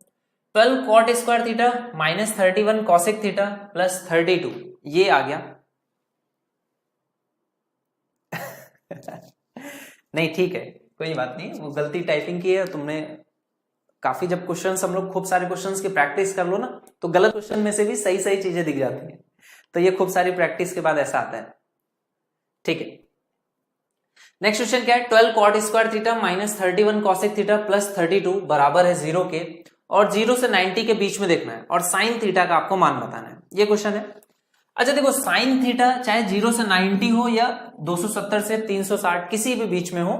[SPEAKER 1] 12 cot square theta minus 31 cosec theta plus 32, ये आ गया नहीं ठीक है कोई बात नहीं, वो गलती टाइपिंग की है तुमने। काफी जब क्वेश्चंस हम लोग खूब सारे क्वेश्चंस की प्रैक्टिस कर लो ना तो गलत क्वेश्चन में से भी सही सही चीजें दिख जाती हैं, तो ये खूब सारी प्रैक्टिस के बाद ऐसा आता है, ठीक है। नेक्स्ट क्वेश्चन क्या है 12 cot square theta minus 31 cosec theta plus 32 बराबर है 0 के, और 0 से 90 के बीच में देखना है और साइन थीटा का आपको मान बताना है, ये क्वेश्चन है। अच्छा देखो साइन थीटा चाहे 0 से 90 हो या 270 से 360 किसी भी बीच में हो,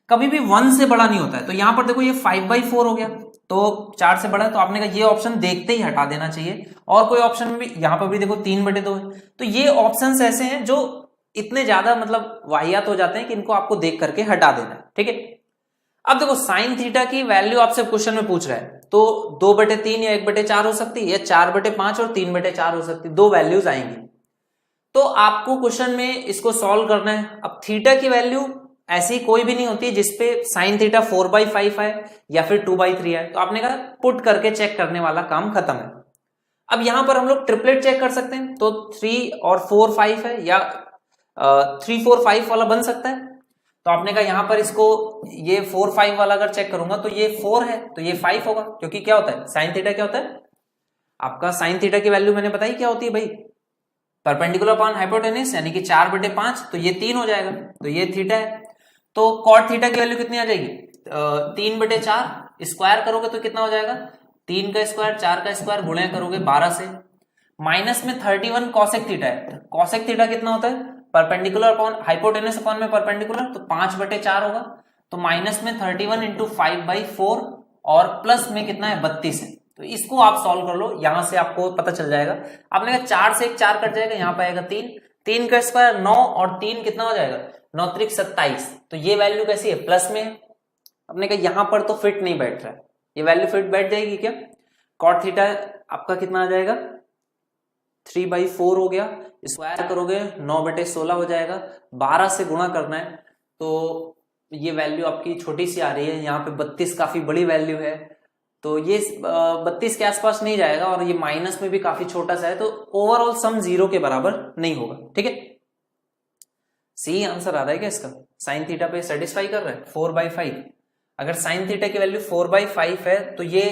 [SPEAKER 1] कभी भी 1 से बड़ा नहीं होता है। तो यहां पर देखो ये 5/4 हो गया तो 4 से बड़ा है, तो आपने कहा ये ऑप्शन देखते ही हटा देना चाहिए। और कोई ऑप्शन में भी यहां पर भी देखो 3/2 है, तो ये ऑप्शन ऐसे हैं जो इतने ज्यादा मतलब वाहियात हो जाते हैं कि इनको आपको देख करके हटा देना है, ठीक है। अब देखो साइन थीटा की वैल्यू आपसे क्वेश्चन में पूछ रहा है, तो 2/3 या 1/4 हो सकती है, या 4/5 और 3/4 हो सकती है, दो वैल्यूज आएंगी। तो आपको क्वेश्चन में इसको सॉल्व करना है। अब थीटा की वैल्यू ऐसी कोई भी नहीं होती है जिसपे साइन थीटा 4/5 है या फिर 2/3 है, तो आपने कहा पुट करके चेक करने वाला काम खत्म है। अब यहां पर हम लोग ट्रिपलेट चेक कर सकते हैं, तो 3 और 4 5 है, या 3 4 5 वाला बन सकता है। तो आपने कहा यहां पर इसको ये 4 5 वाला अगर चेक करूंगा तो ये 4 है तो ये 5 होगा, क्योंकि क्या होता है साइन थीटा क्या होता है आपका, साइन थीटा की वैल्यू मैंने बताई क्या होती है भाई, परपेंडिकुलर अपॉन हाइपोटेन्यूज, यानी कि 4/5, तो ये 3 हो जाएगा, तो ये थीटा है। तो कॉट थीटा की वैल्यू कितनी आ जाएगी 3/4, स्क्वायर करोगे तो कितना हो जाएगा 3 का स्क्वायर 4 का स्क्वायर गुणा करोगे 12 से, माइनस में 31 कॉसेक थीटा है। कॉसेक थीटा कितना होता है परपेंडिकुलर अपॉन हाइपोटेन्यूज अपॉन में परपेंडिकुलर, तो 5/4 होगा, तो माइनस में 31 इंटू 5/4 और प्लस में कितना है 32 है। तो इसको आप सॉल्व कर लो, यहां से आपको पता चल जाएगा। आपने कहा 4 से 1 4 कट जाएगा, यहां पर आएगा 3, 3 का स्क्वायर 9 और 3 कितना हो जाएगा 9 त्रिक 27, तो ये वैल्यू कैसी है प्लस में है। आपने कहा यहां पर तो फिट नहीं बैठ रहा है, ये वैल्यू फिट बैठ जाएगी क्या, कॉट थीटा आपका कितना आ जाएगा 3/4 हो गया, स्क्वायर करोगे 9/16 हो जाएगा, 12 से गुणा करना है, तो ये वैल्यू आपकी छोटी सी आ रही है, यहाँ पे 32 काफी बड़ी वैल्यू है, तो ये 32 के आसपास नहीं जाएगा, और ये माइनस में भी काफी छोटा सा है, तो ओवरऑल सम 0 के बराबर नहीं होगा, ठीक है। सी आंसर आ रहा है क्या इसका, साइन थीटा पे सेटिस्फाई कर रहा है 4/5। अगर साइन थीटा की वैल्यू 4/5 है तो ये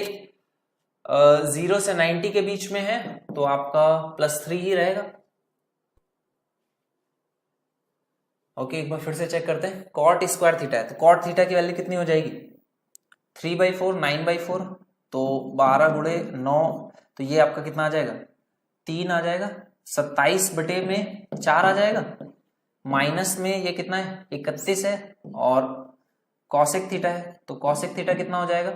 [SPEAKER 1] 0 से 90 के बीच में है, तो आपका +3 ही रहेगा। ओके एक बार फिर से चेक करते हैं, कॉट स्क्वायर थीटा है, तो कॉट थीटा की वैल्यू कितनी हो जाएगी 3/4 9/4, तो 12 गुणे 9, तो ये आपका कितना आ जाएगा 3 आ जाएगा, 27/4 आ जाएगा, माइनस में ये कितना है 31 है, और कॉसेक थीटा है, तो कॉसेक थीटा कितना हो जाएगा,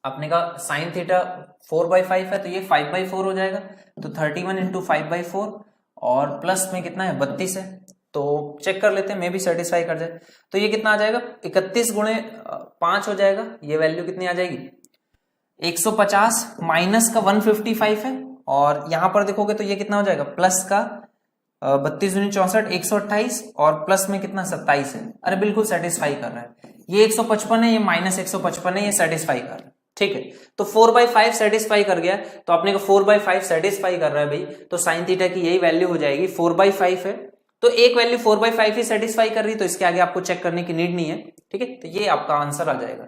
[SPEAKER 1] आपने कहा साइन थीटा 4/5 है तो ये 5/4 हो जाएगा, तो 31 इंटू 5/4 और प्लस में कितना है 32 है, तो चेक कर लेते हैं मे भी सेटिस्फाई कर जाए। तो ये कितना आ जाएगा 31 गुणे 5 हो जाएगा, ये वैल्यू कितनी आ जाएगी 150, माइनस का 155 है, और यहां पर देखोगे तो ये कितना हो जाएगा प्लस का 32 दूनी 64 128, और प्लस में कितना 27 है, अरे बिल्कुल सेटिस्फाई कर रहा है, ये 155 है ये माइनस 155 है, ये सेटिस्फाई कर रहा है, ठीक है। तो 4/5 सेटिस्फाई कर गया, तो आपने कहा 4/5 सेटिस्फाई कर रहा है भाई, तो साइन थीटा की यही वैल्यू हो जाएगी 4/5 है, तो एक वैल्यू 4/5 ही सेटिस्फाई कर रही है, तो इसके आगे आपको चेक करने की नीड नहीं है, ठीक है। तो ये आपका आंसर आ जाएगा।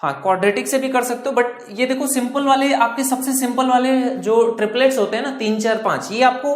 [SPEAKER 1] हाँ क्वाड्रेटिक से भी कर सकते हो, बट ये देखो सिंपल वाले आपके सबसे सिंपल वाले जो ट्रिपलेट्स होते हैं ना 3 4 5, ये आपको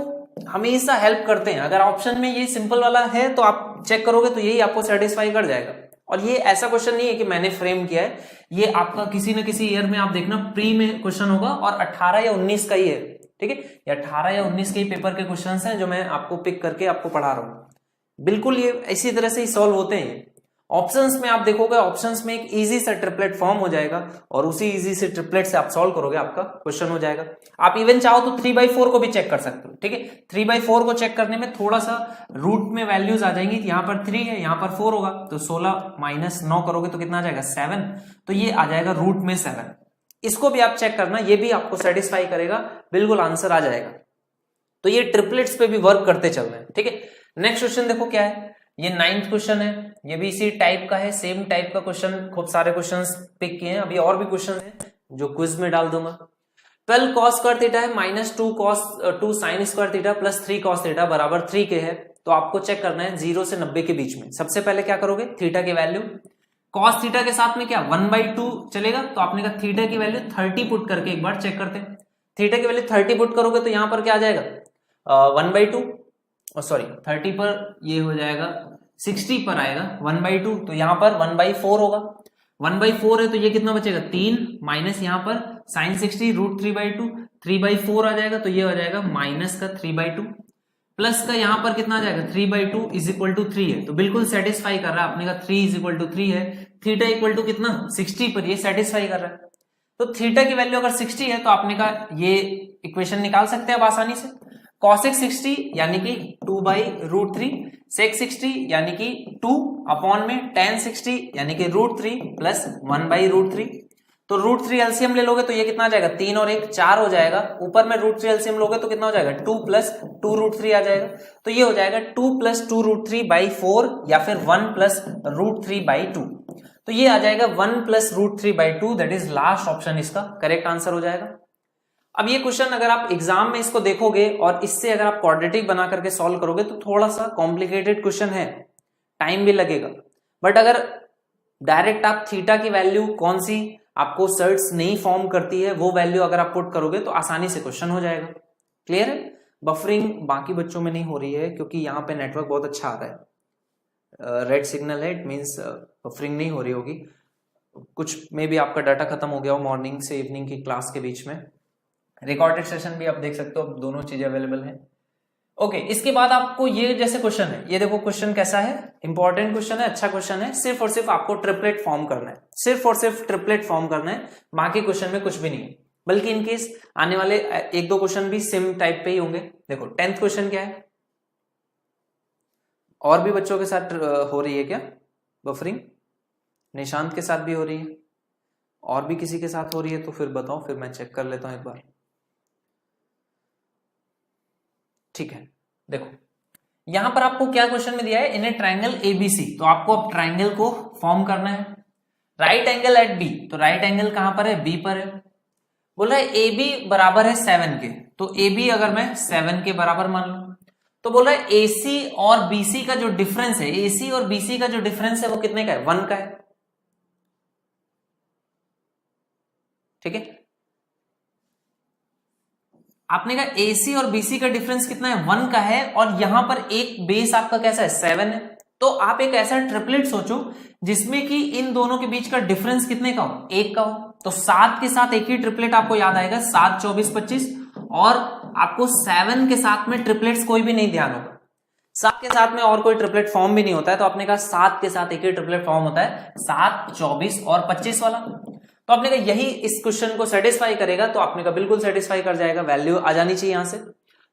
[SPEAKER 1] हमेशा हेल्प करते हैं। अगर ऑप्शन में ये सिंपल वाला है तो आप चेक करोगे तो यही आपको सेटिस्फाई कर जाएगा। और ये ऐसा क्वेश्चन नहीं है कि मैंने फ्रेम किया है, ये आपका किसी न किसी ईयर में आप देखना प्री में क्वेश्चन होगा और 18 या 19 का ही है, ठीक है, ये 18 या 19 के पेपर के क्वेश्चंस हैं जो मैं आपको पिक करके आपको पढ़ा रहा हूं। बिल्कुल ये इसी तरह से ही सॉल्व होते हैं। ऑप्शंस में आप देखोगे, ऑप्शंस में एक इजी सा ट्रिपलेट फॉर्म हो जाएगा और उसी इजी से ट्रिपलेट से आप सॉल्व करोगे, आपका क्वेश्चन हो जाएगा। आप इवन चाहो तो 3/4 को भी चेक कर सकते हो, ठीक है। 3/4 को चेक करने में थोड़ा सा रूट में वैल्यूज आ जाएंगी, यहाँ पर 3 है, यहाँ पर 4 होगा, तो 16 - 9 करोगे तो कितना आ जाएगा 7, तो ये आ जाएगा रूट में 7। इसको भी आप चेक करना, ये भी आपको सेटिस्फाई करेगा, बिल्कुल आंसर आ जाएगा। तो ये ट्रिपलेट्स पे भी वर्क करते चल रहे हैं, ठीक है। नेक्स्ट क्वेश्चन देखो क्या है, ये 9th क्वेश्चन है, ये भी इसी टाइप का है, सेम टाइप का क्वेश्चन, खूब सारे क्वेश्चंस पिक किए हैं, अभी और भी क्वेश्चन है जो क्विज में डाल दूंगा। 12 cos स्क्वायर थीटा है -2 sin square theta plus 3 cos theta बराबर 3 के है। तो आपको चेक करना है 0 से 90 के बीच में। सबसे पहले क्या करोगे, थीटा की वैल्यू, cos थीटा के साथ में क्या 1/2 चलेगा, तो आपने कहा थीटा की वैल्यू 30 पुट करके एक बार चेक करते हैं। थीटा की वैल्यू 30 पुट करोगे तो यहां पर क्या आ जाएगा 1/2, सॉरी 30 पर ये हो जाएगा 60 पर आएगा 1/2, तो यहां पर 1/4 होगा। 1/4 है तो ये कितना बचेगा 3 माइनस यहाँ पर sin 60 √3/2, 3/4 आ जाएगा, तो ये हो जाएगा माइनस का 3/2 प्लस का यहाँ पर कितना आ जाएगा 3/2 = 3 है, तो बिल्कुल सेटिस्फाई कर रहा है। आपने कहा 3 = 3 है, थीटा इक्वल टू कितना 60 पर, ये सेटिस्फाई कर रहा है। तो थीटा की वैल्यू अगर 60 है तो आपने कहा ये इक्वेशन निकाल सकते हैं आप आसानी से। cosec 60 यानी कि 2/√3, sec 60 यानी कि 2 अपॉन में tan 60 यानी कि √3 प्लस 1/√3। तो √3 एलसीएम ले लोगे तो ये कितना आ जाएगा 3 और 1 4 हो जाएगा। ऊपर में √3 एलसीएम लोगे तो कितना हो जाएगा 2 प्लस 2√3 आ जाएगा। तो ये हो जाएगा 2 प्लस 2√3/4 या फिर 1 प्लस √3/2। तो ये आ जाएगा 1 plus √3/2, that is last option इसका करेक्ट आंसर हो जाएगा। अब ये क्वेश्चन अगर आप एग्जाम में इसको देखोगे और इससे अगर आप क्वाड्रेटिक बना करके सॉल्व करोगे तो थोड़ा सा कॉम्प्लिकेटेड क्वेश्चन है, टाइम भी लगेगा। बट अगर डायरेक्ट आप थीटा की वैल्यू कौन सी आपको सर्ट्स नहीं फॉर्म करती है वो वैल्यू अगर आप पुट करोगे तो आसानी से क्वेश्चन हो जाएगा। क्लियर है। बफरिंग बाकी बच्चों में नहीं हो रही है क्योंकि यहाँ पे नेटवर्क बहुत अच्छा आ रहा है, रेड सिग्नल है, इट मीन्स बफरिंग नहीं हो रही होगी। कुछ में भी आपका डाटा खत्म हो गया हो मॉर्निंग से इवनिंग की क्लास के बीच में। रिकॉर्डेड सेशन भी आप देख सकते हो, दोनों चीजें अवेलेबल हैं। ओके, इसके बाद आपको ये जैसे क्वेश्चन है, ये देखो क्वेश्चन कैसा है, इंपॉर्टेंट क्वेश्चन है, अच्छा क्वेश्चन है। सिर्फ और सिर्फ आपको ट्रिपलेट फॉर्म करना है, सिर्फ और सिर्फ ट्रिपलेट फॉर्म करना है, बाकी क्वेश्चन में कुछ भी नहीं है। बल्कि इनकेस आने वाले 1-2 क्वेश्चन भी सेम टाइप पे ही होंगे। देखो 10th क्वेश्चन क्या है, और भी बच्चों के साथ हो रही है क्या बफरिंग? निशांत के साथ भी हो रही है, और भी किसी के साथ हो रही है तो फिर बताओ, फिर मैं चेक कर लेता हूं एक बार। ठीक है, देखो यहां पर आपको क्या क्वेश्चन में दिया है, इन ए ट्राइंगल एबीसी, तो आपको अब ट्राइंगल को फॉर्म करना है। राइट एंगल एट बी, तो राइट एंगल कहां पर है, बी पर है। बोल रहा है ए बी बराबर है 7 के, तो ए बी अगर मैं 7 के बराबर मान लू तो बोल रहा है एसी और बीसी का जो डिफरेंस है, एसी और बीसी का जो डिफरेंस है वो कितने का है, 1 का है। ठीक है, आपने कहा एसी और बीसी का डिफरेंस कितना है, 1 का है, और यहां पर एक बेस आपका कैसा है 7 है। तो आप एक ऐसा ट्रिपलेट सोचो जिसमें कि इन दोनों के बीच का डिफरेंस कितने का हो, 1 का हो। तो 7 के साथ एक ही ट्रिपलेट आपको याद आएगा, 7 24 25, और आपको 7 के साथ में ट्रिपलेट्स कोई भी नहीं ध्यान होगा। 7 के साथ में और कोई ट्रिपलेट फॉर्म भी नहीं होता है, तो आपने कहा 7 के साथ एक ही ट्रिपलेट फॉर्म होता है, 7 24 और 25 वाला। तो आपने कहा यही इस क्वेश्चन को सेटिस्फाई करेगा, तो आपने कहा बिल्कुल सेटिस्फाई कर जाएगा, वैल्यू आ जानी चाहिए यहां से।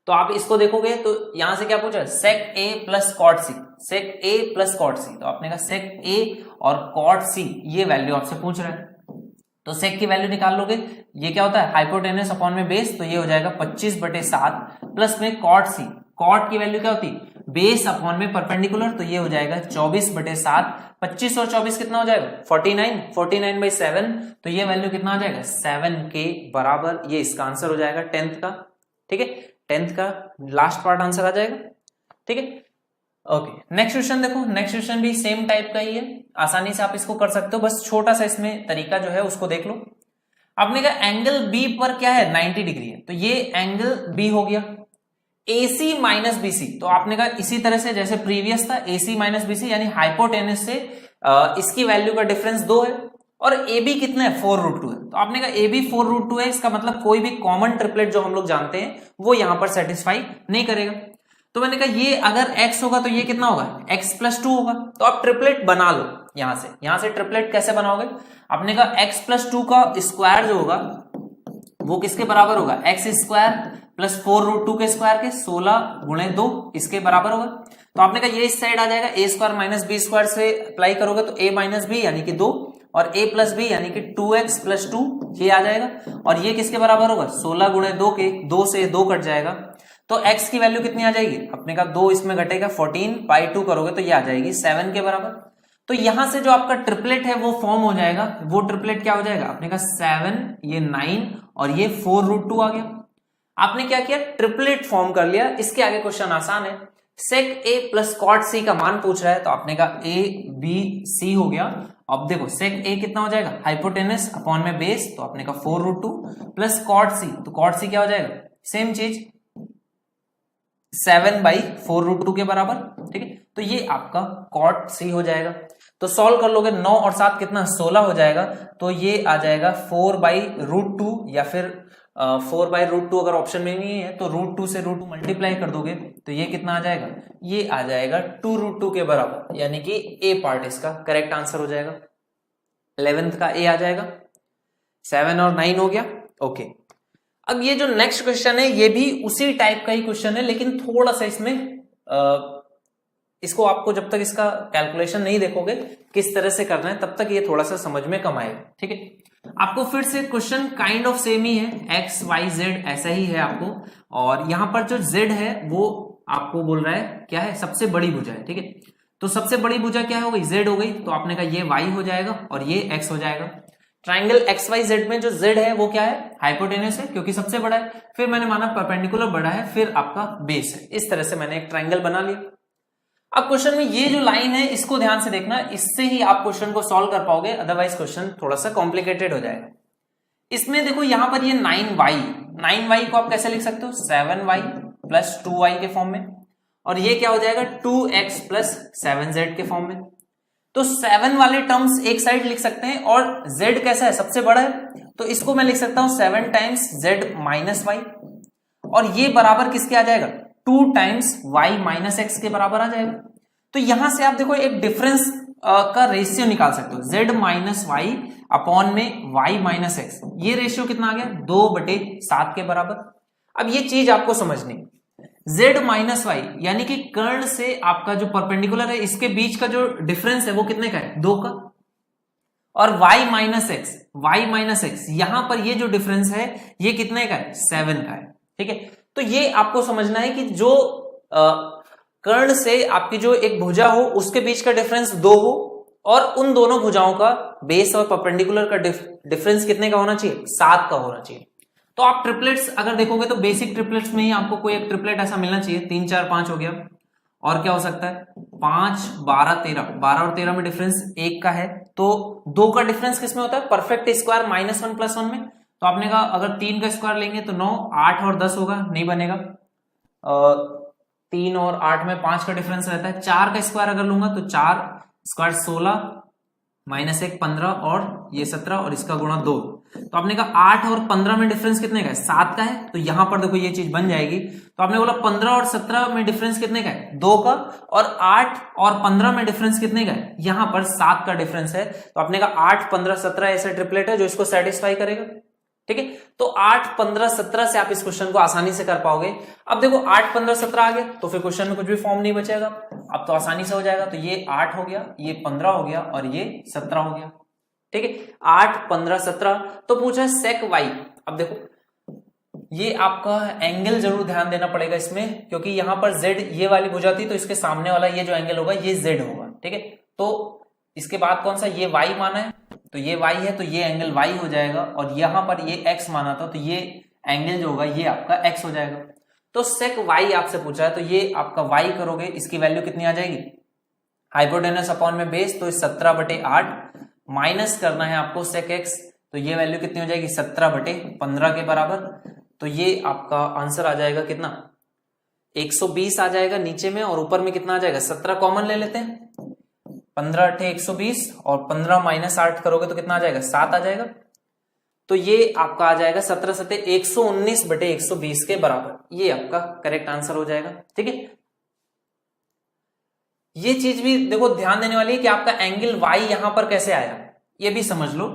[SPEAKER 1] तो आप इसको देखोगे तो यहां से क्या पूछा, सेक ए प्लस कॉट सी, सेक ए प्लस कॉट सी, तो आपने कहा सेक ए और कॉट सी ये वैल्यू आपसे पूछ रहा है। तो सेक की वैल्यू निकाल लोगे, ये क्या होता है हाइपोटेनस अपॉन में बेस, तो ये हो जाएगा 25/7 प्लस में कॉट सी, कॉट की वैल्यू क्या होती है बेस अपॉन में परपेंडिकुलर, तो ये हो जाएगा 24/7, 25 और 24 कितना हो जाएगा 49, 49/7, तो ये वैल्यू कितना आ जाएगा 7 के बराबर। ये इसका आंसर हो जाएगा 10th का। ठीक है, 10th का लास्ट पार्ट आंसर आ जाएगा। ठीक है, ओके नेक्स्ट क्वेश्चन देखो, नेक्स्ट क्वेश्चन भी सेम टाइप का ही है, आसानी से आप इसको कर सकते हो, बस छोटा सा इसमें तरीका जो है उसको देख लो। आपने कहा एंगल बी पर क्या है 90 डिग्री है, तो ये एंगल बी हो गया। AC माइनस BC, तो आपने कहा इसी तरह से जैसे प्रीवियस था AC माइनस BC यानी हाइपोटेनस से इसकी वैल्यू का डिफरेंस 2 है और AB कितना है 4√2 है, तो आपने कहा AB 4√2 है, इसका मतलब कोई भी कॉमन ट्रिपलेट जो हम लोग जानते हैं वो यहां पर सेटिस्फाई नहीं करेगा। तो मैंने कहा ये अगर x होगा तो ये कितना होगा x+2 होगा, तो आप ट्रिपलेट बना लो यहां से ट्रिपलेट कैसे बनाओगे, आपने कहा x+2 का स्क्वायर जो होगा वो किसके बराबर होगा x² प्लस 4√2 के स्क्वायर के 16 गुणे 2 इसके बराबर होगा। तो आपने कहा ये इस साइड आ जाएगा a² माइनस b² से अप्लाई करोगे तो a माइनस बी यानी कि 2 और a प्लस बी यानी कि 2x प्लस 2 ये आ जाएगा और ये किसके बराबर होगा 16 गुणे 2 के 2 से 2 कट जाएगा, तो x की वैल्यू कितनी आ जाएगी, अपने कहा 2 इसमें घटेगा 14/2 करोगे तो ये आ जाएगी 7 के बराबर। तो यहां से जो आपका ट्रिपलेट है वो फॉर्म हो जाएगा, वो ट्रिपलेट क्या हो जाएगा, आपने कहा 7 ये 9 और ये 4√2 आ गया। आपने क्या किया ट्रिपलेट फॉर्म कर लिया। इसके आगे क्वेश्चन आसान है, सेक A प्लस कॉट C का मान पूछ रहा है, तो आपने कहा A B C हो गया। अब देखो सेक A कितना हो जाएगा हाइपोटेनस अपॉन में बेस, तो आपने कहा 4√2 प्लस कॉट C, तो कॉट C क्या हो जाएगा सेम चीज 7/4√2 के बराबर, ठीक है। तो ये आपका कॉट C हो जाएगा। तो सॉल्व कर लोगे 9 और 7 कितना 16 हो जाएगा, तो ये आ जाएगा 4/√2 या फिर 4/√2 अगर ऑप्शन में नहीं है तो √2 से √2 मल्टीप्लाई कर दोगे तो ये कितना आ जाएगा, ये आ जाएगा 2√2 के बराबर, यानी कि A पार्ट इसका करेक्ट आंसर हो जाएगा। 11th का A आ जाएगा। 7 और 9 हो गया, ओके। अब ये जो नेक्स्ट क्वेश्चन है ये भी उसी टाइप का ही क्वेश्चन है, लेकिन थोड़ा सा इसमें इसको आपको जब तक इसका कैलकुलेशन नहीं देखोगे किस तरह से करना है तब तक ये थोड़ा सा समझ में कम आएगा, ठीक है। आपको फिर से क्वेश्चन काइंड ऑफ सेम ही है, x y z ऐसा ही है आपको, और यहां पर जो z है वो आपको बोल रहा है क्या है सबसे बड़ी भुजा है, ठीक है। तो सबसे बड़ी भुजा क्या हो गई z हो गई, तो आपने कहा ये y हो जाएगा और ये x हो जाएगा। ट्राइंगल XYZ में जो z है वो क्या है हाइपोटेनस है क्योंकि सबसे बड़ा है, फिर मैंने माना परपेंडिकुलर बड़ा है, फिर आपका बेस है। इस तरह से मैंने एक ट्राइंगल बना लिया। अब क्वेश्चन में ये जो लाइन है इसको ध्यान से देखना, इससे ही आप क्वेश्चन को सॉल्व कर पाओगे, अदरवाइज क्वेश्चन थोड़ा सा कॉम्प्लिकेटेड हो जाएगा। इसमें देखो यहां पर ये 9y को आप कैसे लिख सकते हो 7y प्लस 2y के फॉर्म में, और ये क्या हो जाएगा 2x प्लस 7z के फॉर्म में। तो 7 वाले टर्म्स एक साइड लिख सकते हैं और z कैसा है सबसे बड़ा है, तो इसको मैं लिख सकता हूं 7 टाइम्स z माइनस y, और ये बराबर किसके आ जाएगा 2 टाइम्स y माइनस x के बराबर आ जाएगा। तो यहां से आप देखो एक डिफरेंस का रेशियो निकाल सकते हो, z माइनस वाई अपॉन में y माइनस x, ये रेशियो कितना आ गया 2/7 के बराबर। अब ये चीज आपको समझनी, z माइनस वाई यानी कि कर्ण से आपका जो परपेंडिकुलर है इसके बीच का जो डिफरेंस है वो कितने का है 2 का, और y माइनस x यहां पर ये जो डिफरेंस है ये कितने का है 7 का है, ठीक है। तो ये आपको समझना है कि जो कर्ण से आपकी जो एक भुजा हो उसके बीच का डिफरेंस 2 हो, और उन दोनों भुजाओं का बेस और परपेंडिकुलर का डिफरेंस कितने का होना चाहिए 7 का होना चाहिए। तो आप ट्रिपलेट्स अगर देखोगे तो बेसिक ट्रिपलेट्स में ही आपको कोई एक ट्रिपलेट ऐसा मिलना चाहिए, 3 4 5 हो गया, और क्या हो सकता है 5 12 13, 12 और 13 में डिफरेंस 1 का है, तो 2 का डिफरेंस किसमें होता है परफेक्ट स्क्वायर -1 + 1 में। तो आपने कहा अगर 3 का स्क्वायर लेंगे तो 9, 8 और 10 होगा, नहीं बनेगा। 3 और 8 में 5 का डिफरेंस रहता है। 4 का स्क्वायर अगर लूंगा तो 4 स्क्वायर 16 -1 15 और ये 17 और इसका गुणा 2, तो आपने कहा 8 और 15 में डिफरेंस कितने का है 7 का है, तो यहां पर देखो ये चीज बन जाएगी। तो आपने बोला 15 और 17 में डिफरेंस कितने का है 2 का, और 8 और 15 में डिफरेंस कितने का है यहां पर 7 का डिफरेंस है। तो आपने कहा 8 15 17 ऐसा ट्रिपलेट है जो इसको सेटिस्फाई करेगा, ठीक है। तो 8 15 17 से आप इस क्वेश्चन को आसानी से कर पाओगे। अब देखो 8 15 17 आ गया तो फिर क्वेश्चन में कुछ भी फॉर्म नहीं बचेगा, अब तो आसानी से हो जाएगा। तो ये 8 हो गया, ये 15 हो गया और ये 17 हो गया, ठीक है। 8 15 17। तो पूछा है सेक वाई। अब देखो ये आपका एंगल जरूर ध्यान देना पड़ेगा इसमें, क्योंकि यहां पर z ये वाली भुजा थी तो इसके सामने वाला ये जो एंगल होगा ये z होगा, ठीक है। तो इसके बाद कौन सा ये y माना है तो ये y है, तो ये एंगल y हो जाएगा, और यहां पर ये x माना था तो ये एंगल जो होगा ये आपका x हो जाएगा। तो सेक y आपसे पूछा है तो ये आपका y करोगे, इसकी वैल्यू कितनी आ जाएगी हाइपोटेनस अपॉन में बेस, तो 17/8 माइनस करना है आपको सेक x, तो ये वैल्यू कितनी हो जाएगी 17/15 के बराबर। तो ये आपका आंसर आ जाएगा कितना 120 आ जाएगा नीचे में और ऊपर में कितना आ जाएगा 17 कॉमन ले लेते हैं, 15 अठे 120 और 15 माइनस 8 करोगे तो कितना आ जाएगा 7 आ जाएगा। तो ये आपका आ जाएगा 17 सते 119 बटे 120 के बराबर, ये आपका करेक्ट आंसर हो जाएगा। ठीक है, ये चीज भी देखो ध्यान देने वाली है कि आपका एंगल y यहां पर कैसे आया, ये भी समझ लो।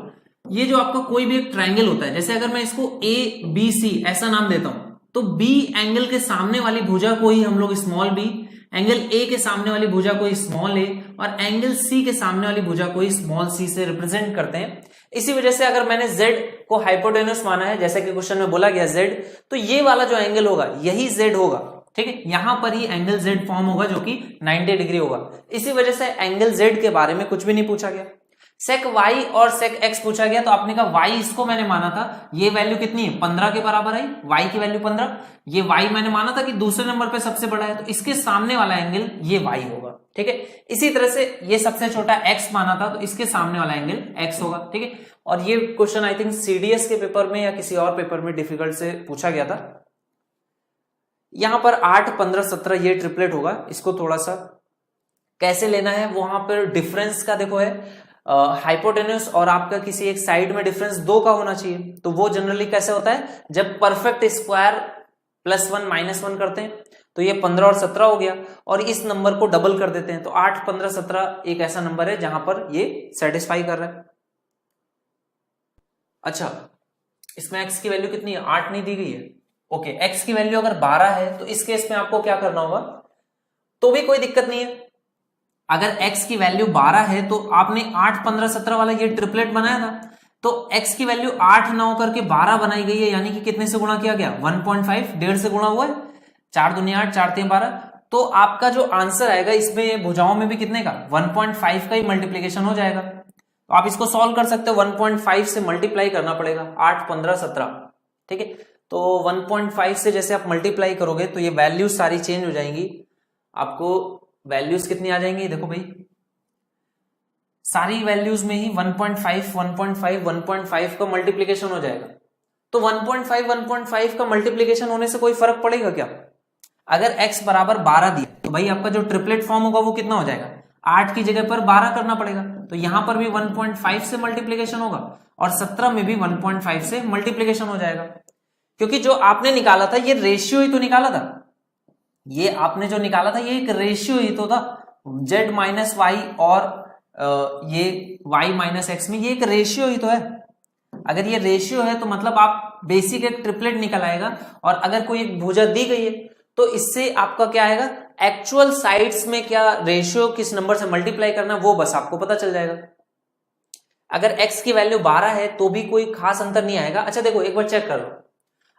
[SPEAKER 1] ये जो आपका कोई भी एक ट्रायंगल होता है, जैसे अगर मैं इसको ए बी सी ऐसा नाम देता हूं, तो बी एंगल के सामने वाली भुजा को ही हम लोग स्मॉल बी, एंगल ए के सामने वाली भुजा को स्मॉल ए और एंगल सी के सामने वाली भुजा को स्मॉल सी से रिप्रेजेंट करते हैं। इसी वजह से अगर मैंने z को हाइपोटेन्यूस माना है, जैसे कि क्वेश्चन में बोला गया z, तो ये वाला जो एंगल होगा यही z होगा। ठीक है, यहां पर ही एंगल z फॉर्म होगा जो कि 90 डिग्री होगा। इसी वजह से एंगल z के बारे में कुछ भी नहीं पूछा गया। सेक y और सेक x पूछा गया, तो आपने कहा y इसको मैंने माना था, ये वैल्यू कितनी है 15 के बराबर आई, y की वैल्यू 15, ये y मैंने माना था कि दूसरे नंबर पे सबसे बड़ा है, तो इसके सामने वाला एंगल ये y होगा। ठीक है, इसी तरह से ये सबसे छोटा x माना था, तो इसके सामने वाला एंगल x होगा। ठीक है, और ये क्वेश्चन आई थिंक सीडीएस के पेपर में या किसी और पेपर में डिफिकल्ट से पूछा गया था। यहां पर 8 15 17 ये ट्रिपलेट होगा, इसको थोड़ा सा कैसे लेना है, वहां पर डिफरेंस का देखो है हाइपोटेन्यूस और आपका किसी एक साइड में डिफरेंस 2 का होना चाहिए। तो वो जनरली कैसे होता है, जब परफेक्ट स्क्वायर +1 -1 करते हैं, तो ये 15 और 17 हो गया, और इस नंबर को डबल कर देते हैं, तो 8 15 17 एक ऐसा नंबर है जहां पर ये सेटिस्फाई कर रहा है। अच्छा, इसमें x की वैल्यू कितनी है, 8 नहीं दी गई है। ओके, x की वैल्यू अगर 12 है तो इस केस में आपको क्या करना होगा, तो भी कोई दिक्कत नहीं है। अगर x की वैल्यू 12 है तो आपने 8 15 17 वाला ये ट्रिपलेट बनाया था, तो x की वैल्यू 8 9 करके 12 बनाई गई है, यानी कि कितने से गुणा किया गया 1.5, 1.5 से गुणा हुआ है, 4 दूनी 8 4 3 12। तो आपका जो आंसर आएगा इसमें भुजाओं में भी कितने का 1.5 का ही मल्टीप्लीकेशन हो जाएगा। तो आप इसको सॉल्व कर सकते हो, 1.5 से मल्टीप्लाई करना पड़ेगा 8 15 17। ठीक है, तो 1.5 से जैसे आप मल्टीप्लाई करोगे तो ये वैल्यूज सारी चेंज हो जाएंगी, आपको वैल्यूज कितनी आ जाएंगी, देखो भाई सारी वैल्यूज में ही 1.5 1.5 1.5 का मल्टीप्लीकेशन हो जाएगा। तो 1.5 का मल्टीप्लीकेशन होने से कोई फर्क पड़ेगा क्या? अगर x बराबर 12 दिया तो भाई आपका जो ट्रिपलेट फॉर्म होगा वो कितना हो जाएगा, 8 की जगह पर 12 करना पड़ेगा, तो यहां पर भी 1.5 से मल्टीप्लीकेशन होगा और 17 में भी 1.5 से मल्टीप्लीकेशन हो जाएगा। क्योंकि जो आपने निकाला था ये रेशियो ही तो निकाला था, ये आपने जो निकाला था ये एक रेशियो ही तो था, z माइनस वाई और ये y माइनस एक्स में ये एक रेशियो ही तो है। अगर ये रेशियो है तो मतलब आप बेसिक एक ट्रिपलेट निकल आएगा, और अगर कोई एक भुजा दी गई है तो इससे आपका क्या आएगा, एक्चुअल साइड्स में क्या रेशियो किस नंबर से मल्टीप्लाई करना वो बस आपको पता चल जाएगा। अगर x की वैल्यू 12 है तो भी कोई खास अंतर नहीं आएगा। अच्छा देखो एक बार चेक कर लो,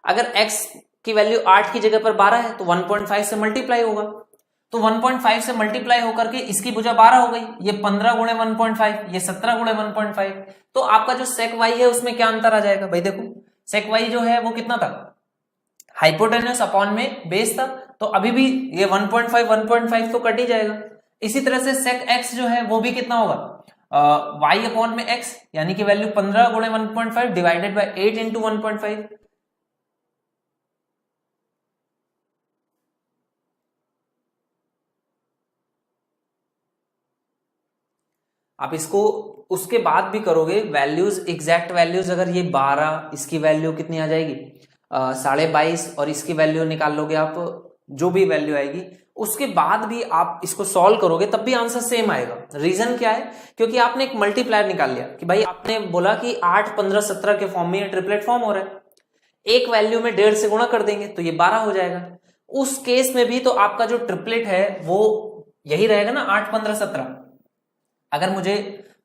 [SPEAKER 1] अगर x की वैल्यू 8 की जगह पर 12 है तो 1.5 से मल्टीप्लाई होगा, तो 1.5 से मल्टीप्लाई होकर के इसकी भुजा 12 हो गई, ये 15 गुणे 1.5, ये 17 गुणे 1.5, तो आपका जो सेक y है उसमें क्या अंतर आ जाएगा भाई, देखो सेक y जो है वो कितना था, हाइपोटेन्यूस अपॉन में बेस था, तो अभी भी ये 1.5 तो कट ही जाएगा। इसी तरह से सेक x जो है वो भी कितना होगा, y अपॉन में x, यानी कि वैल्यू 15 गुणे 1.5 डिवाइडेड बाय 8 इंटू 1.5। आप इसको उसके बाद भी करोगे, वैल्यूज एग्जैक्ट वैल्यूज अगर ये 12, इसकी वैल्यू कितनी आ जाएगी 22.5 और इसकी वैल्यू निकाल लोगे आप, जो भी वैल्यू आएगी उसके बाद भी आप इसको सॉल्व करोगे तब भी आंसर सेम आएगा। रीजन क्या है, क्योंकि आपने एक मल्टीप्लायर निकाल लिया कि भाई आपने बोला कि 8 15 17 के फॉर्म में ये ट्रिपलेट फॉर्म हो रहा है, एक वैल्यू में 1.5 से गुणा कर देंगे तो ये 12 हो जाएगा। उस केस में भी तो आपका जो ट्रिपलेट है वो यही रहेगा ना 8 15 17। अगर मुझे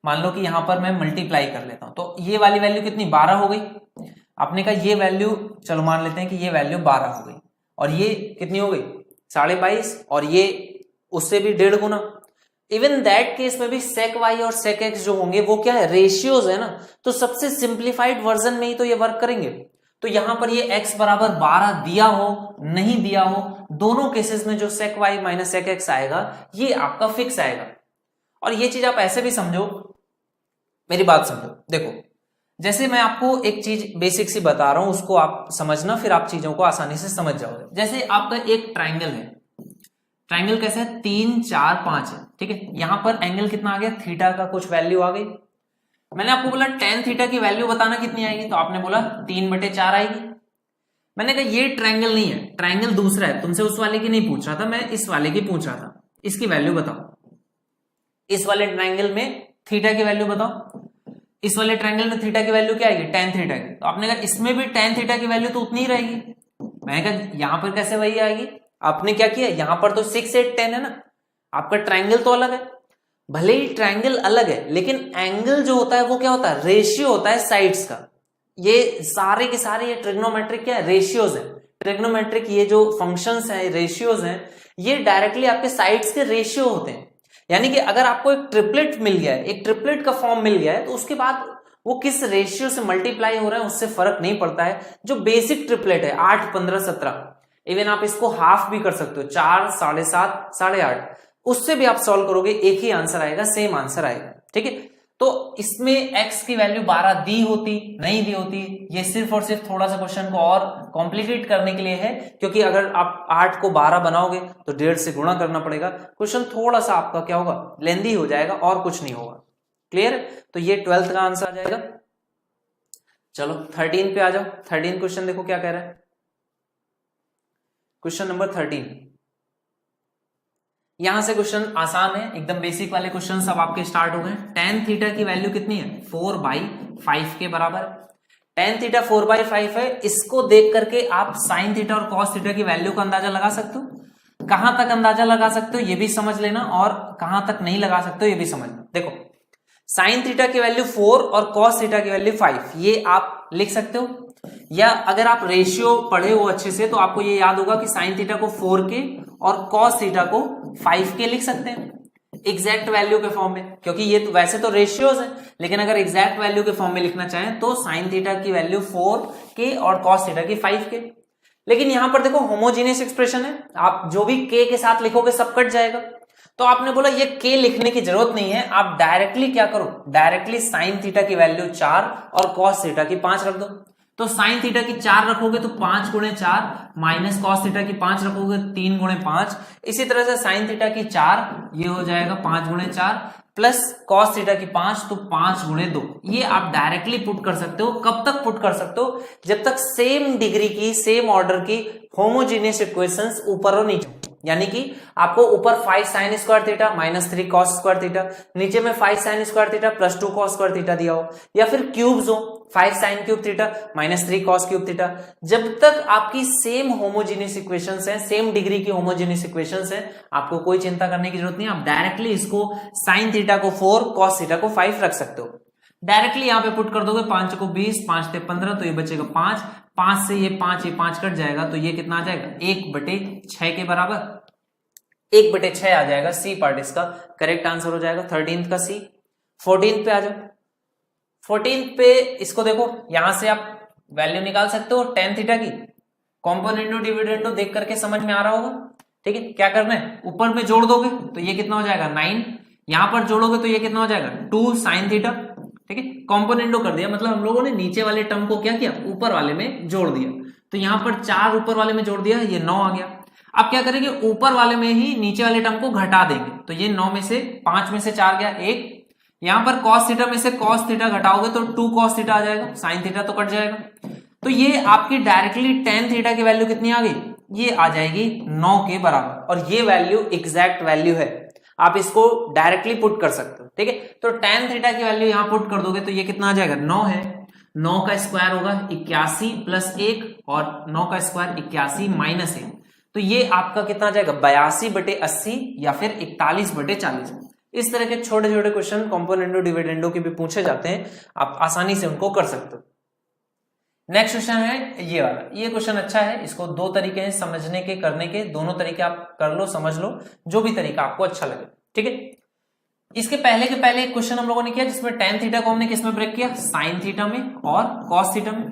[SPEAKER 1] मान लो कि यहां पर मैं मल्टीप्लाई कर लेता हूं तो ये वाली वैल्यू कितनी 12 हो गई, आपने कहा ये वैल्यू चलो मान लेते हैं कि ये वैल्यू 12 हो गई, और ये कितनी हो गई 22.5, और ये उससे भी 1.5 गुना। इवन दैट केस में भी सेक y और सेक x जो होंगे वो क्या है, रेशियोज है ना, तो सबसे सिंप्लीफाइड वर्जन में ही तो ये वर्क करेंगे। तो यहां पर ये x बराबर 12 दिया हो नहीं दिया हो, दोनों केसेस में जो सेक y माइनस सेक x आएगा ये आपका फिक्स आएगा। और ये चीज आप ऐसे भी समझो, मेरी बात समझो, देखो जैसे मैं आपको एक चीज बेसिक सी बता रहा हूं, उसको आप समझना, फिर आप चीजों को आसानी से समझ जाओगे। जैसे आपका एक ट्राइंगल है, ट्राइंगल कैसा है, 3 4 5 है, ठीक है। यहां पर एंगल कितना आ गया, थीटा का कुछ वैल्यू आ गई। मैंने आपको बोला tan थीटा की वैल्यू बताना कितनी आएगी, तो आपने बोला 3/4 आएगी। मैंने कहा ये ट्राइंगल नहीं है, ट्राइंगल दूसरा है, तुमसे उस वाले की नहीं पूछ रहा था, मैं इस वाले की पूछ रहा था। इसकी वैल्यू बताओ, इस वाले ट्राइंगल में थीटा की वैल्यू बताओ। इस वाले ट्राइंगल में थीटा की वैल्यू क्या आएगी, tan थीटा की। तो आपने कहा इसमें भी tan थीटा की वैल्यू तो उतनी ही रहेगी। मैंने कहा यहां पर कैसे वही आएगी, आपने क्या किया, यहां पर तो 6 8 10 है ना, आपका ट्राइंगल तो अलग है। भले ही ट्राइंगल अलग है, लेकिन एंगल जो होता है वो क्या होता है, रेशियो होता है साइड्स का। ये सारे के सारे ये ट्रिग्नोमेट्रिक क्या है, रेशियोज है। ट्रिग्नोमेट्रिक ये जो फंक्शंस हैं, रेशियोज हैं, ये डायरेक्टली आपके साइड्स के रेशियो होते हैं। यानी कि अगर आपको एक ट्रिपलेट मिल गया है, एक ट्रिपलेट का फॉर्म मिल गया है, तो उसके बाद वो किस रेशियो से मल्टीप्लाई हो रहा है उससे फर्क नहीं पड़ता है। जो बेसिक ट्रिपलेट है 8 15 17, इवन आप इसको हाफ भी कर सकते हो, 4 7.5 8.5, उससे भी आप सॉल्व करोगे एक ही आंसर आएगा, सेम आंसर आएगा, ठीक है। तो इसमें x की वैल्यू 12 दी होती, नहीं दी होती, ये सिर्फ और सिर्फ थोड़ा सा क्वेश्चन को और कॉम्प्लिकेट करने के लिए है, क्योंकि अगर आप 8 को 12 बनाओगे तो 1.5 से गुणा करना पड़ेगा। क्वेश्चन थोड़ा सा आपका क्या होगा, लेंदी हो जाएगा, और कुछ नहीं होगा। क्लियर? तो ये 12th का आंसर आ जाएगा। चलो 13 पे आ जाओ। 13 क्वेश्चन देखो क्या कह रहा है, क्वेश्चन नंबर 13। यहां से क्वेश्चन आसान है, एकदम बेसिक वाले क्वेश्चन सब आपके स्टार्ट हो गए। tan थीटा की वैल्यू कितनी है, 4/5 के बराबर। tan थीटा 4/5 है, इसको देख करके आप sin थीटा और cos थीटा की वैल्यू का अंदाजा लगा सकते हो। कहां तक अंदाजा लगा सकते हो ये भी समझ लेना, और कहां तक नहीं लगा सकते हो ये भी समझना। देखो sin थीटा की वैल्यू 4 और cos थीटा की वैल्यू 5, ये आप लिख सकते हो। या अगर आप रेशियो पढ़े हो अच्छे से तो आपको ये याद होगा कि sin थीटा को 4 के और cos थीटा को 5 के लिख सकते हैं एग्जैक्ट वैल्यू के फॉर्म में, क्योंकि ये तो वैसे तो रेशियोज है, लेकिन अगर एग्जैक्ट वैल्यू के फॉर्म में लिखना चाहें तो sin थीटा की वैल्यू 4 के और cos थीटा की 5 के। लेकिन यहां पर देखो होमोजीनियस एक्सप्रेशन है, आप जो भी k के साथ लिखोगे सब कट जाएगा। तो आपने बोला ये k लिखने की जरूरत नहीं है, आप डायरेक्टली क्या करो, डायरेक्टली sin थीटा की वैल्यू 4 और cos थीटा की 5 रख दो। तो sin थीटा की 4 रखोगे तो 5 गुणे 4, माइनस cos थीटा की 5 रखोगे 3 गुणे 5। इसी तरह से sin थीटा की 4 ये हो जाएगा 5 गुणे 4, प्लस cos थीटा की 5 तो 5 गुणे 2। ये आप डायरेक्टली पुट कर सकते हो। कब तक पुट कर सकते हो, जब तक सेम डिग्री की, सेम ऑर्डर की होमोजीनियस इक्वेशंस ऊपर और नीचे, यानी कि आपको ऊपर 5 sin square theta minus 3 cos square theta, नीचे में 5 sin square theta plus 2 cos square theta दिया हो, या फिर क्यूब्स हो 5 sin cube theta minus 3 cos cube theta. जब तक आपकी सेम होमोजीनियस इक्वेशंस हैं, सेम डिग्री की होमोजीनियस इक्वेशंस हैं, आपको कोई चिंता करने की जरूरत नहीं। आप डायरेक्टली इसको sin थीटा को 4 cos थीटा को 5 रख सकते हो। डायरेक्टली यहां पे पुट कर दोगे, 5 को 20, 5 ते 15, तो ये बचेगा 5, 5 से ये 5 कट जाएगा, तो ये कितना आ जाएगा 1/6 के बराबर। 1/6 आ जाएगा, सी पार्ट इसका करेक्ट आंसर हो जाएगा, 13th का सी। 14th पे आ जाओ। 14th पे इसको देखो, यहां से आप वैल्यू निकाल सकते हो tan थीटा की, कॉम्पोनेंटो डिविडेंडो देख करके समझ में आ रहा होगा, ठीक है। क्या करना है, ऊपर में जोड़ दोगे तो ये कितना हो जाएगा 9, यहां पर जोड़ोगे तो ये कितना हो जाएगा 2 sin थीटा, ठीक है। कॉम्पोनेंटो कर दिया, मतलब हम लोगों ने नीचे वाले टर्म को क्या किया, ऊपर वाले में जोड़ दिया। तो यहां पर 4 ऊपर वाले में जोड़ दिया, ये 9 आ गया। अब क्या करेंगे, ऊपर वाले में ही नीचे वाले टर्म को घटा देंगे, तो ये 9 में से 5 में से 4 गया 1। यहां पर cos थीटा में से cos थीटा घटाओगे तो 2 cos थीटा आ जाएगा, sin थीटा तो कट जाएगा। तो ये आपकी डायरेक्टली tan थीटा की वैल्यू कितनी आ गई, ये आ जाएगी 9 के बराबर, और ये वैल्यू एग्जैक्ट वैल्यू है, आप इसको डायरेक्टली पुट कर सकते हो, ठीक है। तो tan थीटा की वैल्यू यहां पुट कर दोगे तो ये कितना आ जाएगा 9 है, 9 का स्क्वायर होगा 81 प्लस 1, और 9 का स्क्वायर 81 माइनस 1, तो ये आपका कितना आ जाएगा 82/80 या फिर 41/40। इस तरह के छोटे छोटे क्वेश्चन कॉम्पोनेंटो डिविडेंडो के भी पूछे जाते हैं, आप आसानी से उनको कर सकते हो। नेक्स्ट क्वेश्चन है ये वाला, ये क्वेश्चन अच्छा है, इसको 2 तरीके हैं समझने के, करने के, दोनों तरीके आप कर लो, समझ लो, जो भी तरीका आपको अच्छा लगे, ठीक है। इसके पहले के पहले एक क्वेश्चन हम लोगों ने किया जिसमें tan थीटा को हमने किसमें ब्रेक किया, sin थीटा में और cos थीटा में।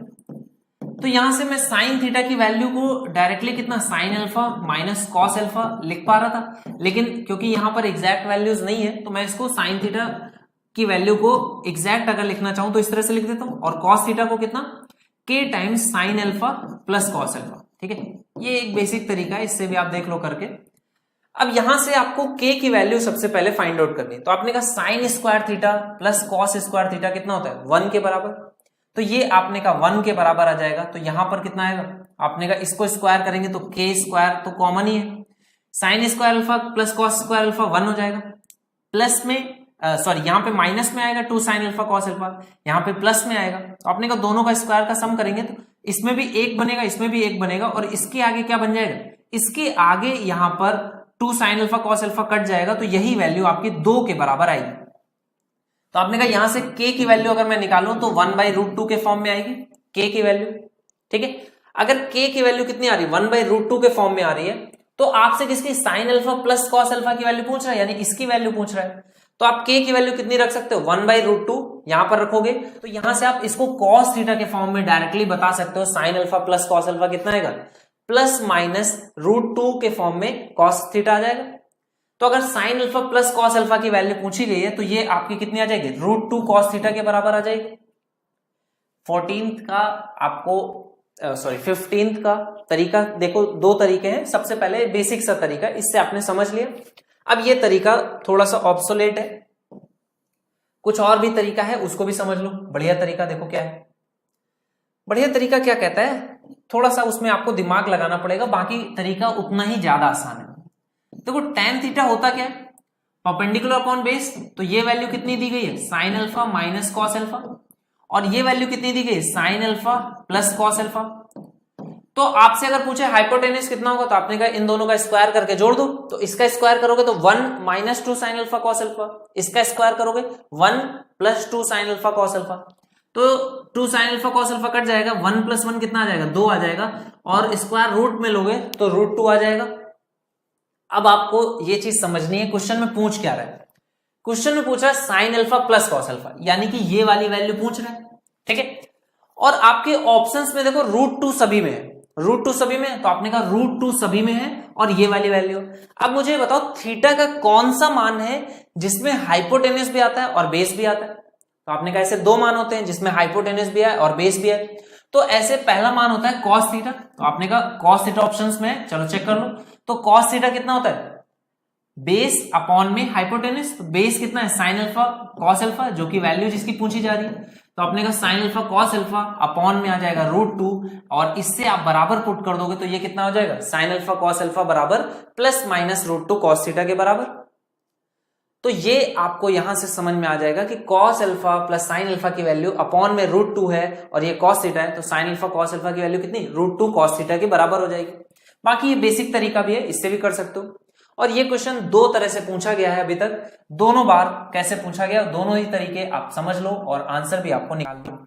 [SPEAKER 1] तो यहां से मैं sin थीटा की वैल्यू को डायरेक्टली कितना sin alpha minus cos alpha लिख पा रहा था, लेकिन क्योंकि यहां पर एग्जैक्ट वैल्यूज नहीं है तो मैं इसको sin थीटा की वैल्यू को एग्जैक्ट अगर लिखना चाहूं तो इस तरह से लिख देता हूं, और कॉस थीटा को कितना, k times sine alpha plus cos alpha. ठीक है, ये एक बेसिक तरीका है, इससे भी आप देख लो करके। अब यहां से आपको k की वैल्यू सबसे पहले फाइंड आउट करनी है। तो आपने कहा sign square theta plus cos square theta कितना होता है, 1 के बराबर। तो ये आपने कहा 1 के बराबर आ जाएगा, तो यहां पर कितना आएगा, आपने कहा इसको स्क्वायर करेंगे तो k स्क्वायर तो कॉमन ही है, sine square alpha plus cos square alpha 1 हो जाएगा, प्लस में सॉरी यहाँ पे माइनस में आएगा 2 साइन अल्फा कॉस अल्फा, यहाँ पे प्लस में आएगा। तो आपने कहा दोनों का स्क्वायर का सम करेंगे तो इसमें भी 1 बनेगा, इसमें भी 1 बनेगा, और इसके आगे क्या बन जाएगा, इसके आगे यहां पर 2 sine alpha cos alpha cut जाएगा, तो यही वैल्यू आपकी 2 के बराबर आएगी। तो आपने कहा यहां से k की वैल्यू अगर मैं निकालूं तो 1/√2 के फॉर्म में आएगी k की वैल्यू। ठीक है, अगर k की वैल्यू कितनी आ रही है, 1/√2 के फॉर्म में आ रही है, तो आपसे किसकी sine alpha plus cos alpha की वैल्यू पूछ रहा है, यानी इसकी वैल्यू पूछ रहा है। तो आप k की वैल्यू कितनी रख सकते हो, 1/√2 यहां पर रखोगे, तो यहां से आप इसको कॉस थीटा के फॉर्म में डायरेक्टली बता सकते हो, sine alpha plus cos alpha कितना आएगा, प्लस माइनस √2 के फॉर्म में कॉस थीटा आ जाएगा। तो अगर sine alpha plus cos alpha की वैल्यू पूछी गई है तो ये आपकी कितनी आ जाएगी, √2 कॉस थीटा के बराबर आ जाएगी। 14th का आपको सॉरी 15th का तरीका देखो, दो तरीके हैं। सबसे पहले बेसिक सा तरीका, इससे आपने समझ लिया। अब ये तरीका थोड़ा सा ऑब्सोलेट है, कुछ और भी तरीका है, उसको भी समझ लो। बढ़िया तरीका देखो क्या है, बढ़िया तरीका क्या कहता है, थोड़ा सा उसमें आपको दिमाग लगाना पड़ेगा, बाकी तरीका उतना ही ज्यादा आसान है। देखो tan थीटा होता क्या है, परपेंडिकुलर अपॉन बेस, तो ये वैल्यू कितनी दी गई है, sign alpha minus cos alpha, और ये वैल्यू कितनी दी गई है, sine alpha plus cos alpha. तो आपसे अगर पूछे हाइपोटेन्यूज कितना होगा, तो आपने कहा इन दोनों का स्क्वायर करके जोड़ दो, तो इसका स्क्वायर करोगे तो 1 minus 2 sine alpha cos alpha, इसका स्क्वायर करोगे 1 plus 2 sine alpha cos alpha, तो 2 sine alpha cos alpha cut जाएगा, 1 प्लस 1 कितना आ जाएगा, 2 आ जाएगा, और स्क्वायर रूट में लोगे तो √2 आ जाएगा। अब आपको ये चीज समझनी है, क्वेश्चन में पूछ क्या रहा है, क्वेश्चन में पूछ रहा है sine alpha plus cos alpha, यानी कि ये वाली वैल्यू पूछ रहा है। ठीक है, और आपके ऑप्शंस में देखो √2 सभी में है, √2 सभी में है, तो आपने कहा √2 सभी में है और ये वाली वैल्यू। अब मुझे बताओ थीटा का कौन सा मान है जिसमें हाइपोटेन्यूज भी आता है और बेस भी आता है। तो आपने कहा ऐसे दो मान होते हैं जिसमें हाइपोटेन्यूज भी है और बेस भी है। तो ऐसे पहला मान होता है कॉस थीटा, तो आपने कहा कॉस थीटा ऑप्शंस में है, चलो चेक कर लो। तो कॉस थीटा कितना होता है, बेस अपॉन में हाइपोटेन्यूज, तो बेस कितना है, साइन अल्फा कॉस अल्फा, जो कि वैल्यू जिसकी पूछी जा रही है। तो आपने कहा sine alpha cos alpha upon में आ जाएगा √2, और इससे आप बराबर पुट कर दोगे तो ये कितना हो जाएगा, साइन अल्फा कॉस अल्फा बराबर प्लस माइनस √2 कॉस थीटा के बराबर। तो ये आपको यहां से समझ में आ जाएगा कि cos alpha plus sine alpha की वैल्यू अपॉन में √2 है और ये कॉस थीटा है, तो साइन अल्फा कॉस अल्फा की वैल्यू कितनी, √2 कॉस थीटा के बराबर हो जाएगी। बाकी ये बेसिक तरीका भी है, इससे भी कर सकते हो। और ये क्वेश्चन दो तरह से पूछा गया है अभी तक, दोनों बार कैसे पूछा गया, दोनों ही तरीके आप समझ लो और आंसर भी आपको निकाल लो।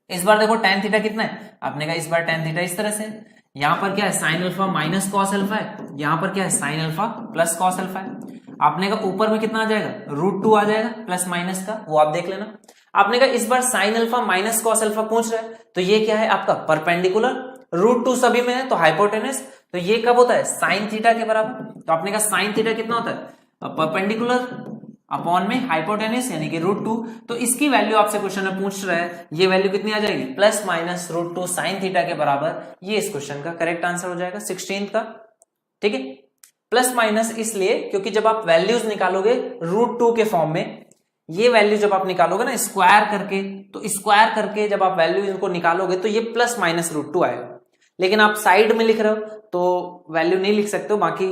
[SPEAKER 1] इस बार देखो tan थीटा कितना है, आपने कहा इस बार tan थीटा इस तरह से, यहां पर क्या है sign alpha minus cos alpha है, यहां पर क्या है sine alpha plus cos alpha है। आपने कहा ऊपर में कितना आ जाएगा, √2 आ जाएगा प्लस माइनस का, वो आप देख लेना। आपने कहा इस बार sine alpha minus cos alpha पूछ रहा है, तो ये क्या है आपका परपेंडिकुलर, √2 सभी में है तो हाइपोटेन्यूज, तो ये कब होता है, साइन थीटा के बराबर। तो आपने कहा साइन थीटा कितना होता है, परपेंडिकुलर अपॉन में हाइपोटेन्यूज यानी कि √2, तो इसकी वैल्यू आपसे क्वेश्चन में पूछ रहा है, ये वैल्यू कितनी आ जाएगी, प्लस माइनस √2 साइन थीटा के बराबर। ये इस क्वेश्चन का करेक्ट आंसर हो जाएगा 16th का। ठीक है, प्लस माइनस इसलिए क्योंकि जब आप वैल्यूज निकालोगे √2 के फॉर्म में, ये वैल्यू जब आप निकालोगे ना स्क्वायर करके, तो स्क्वायर करके जब आप वैल्यू इनको निकालोगे तो ये प्लस माइनस √2 आएगा। लेकिन आप साइड में लिख रहे हो तो वैल्यू नहीं लिख सकते हो, बाकी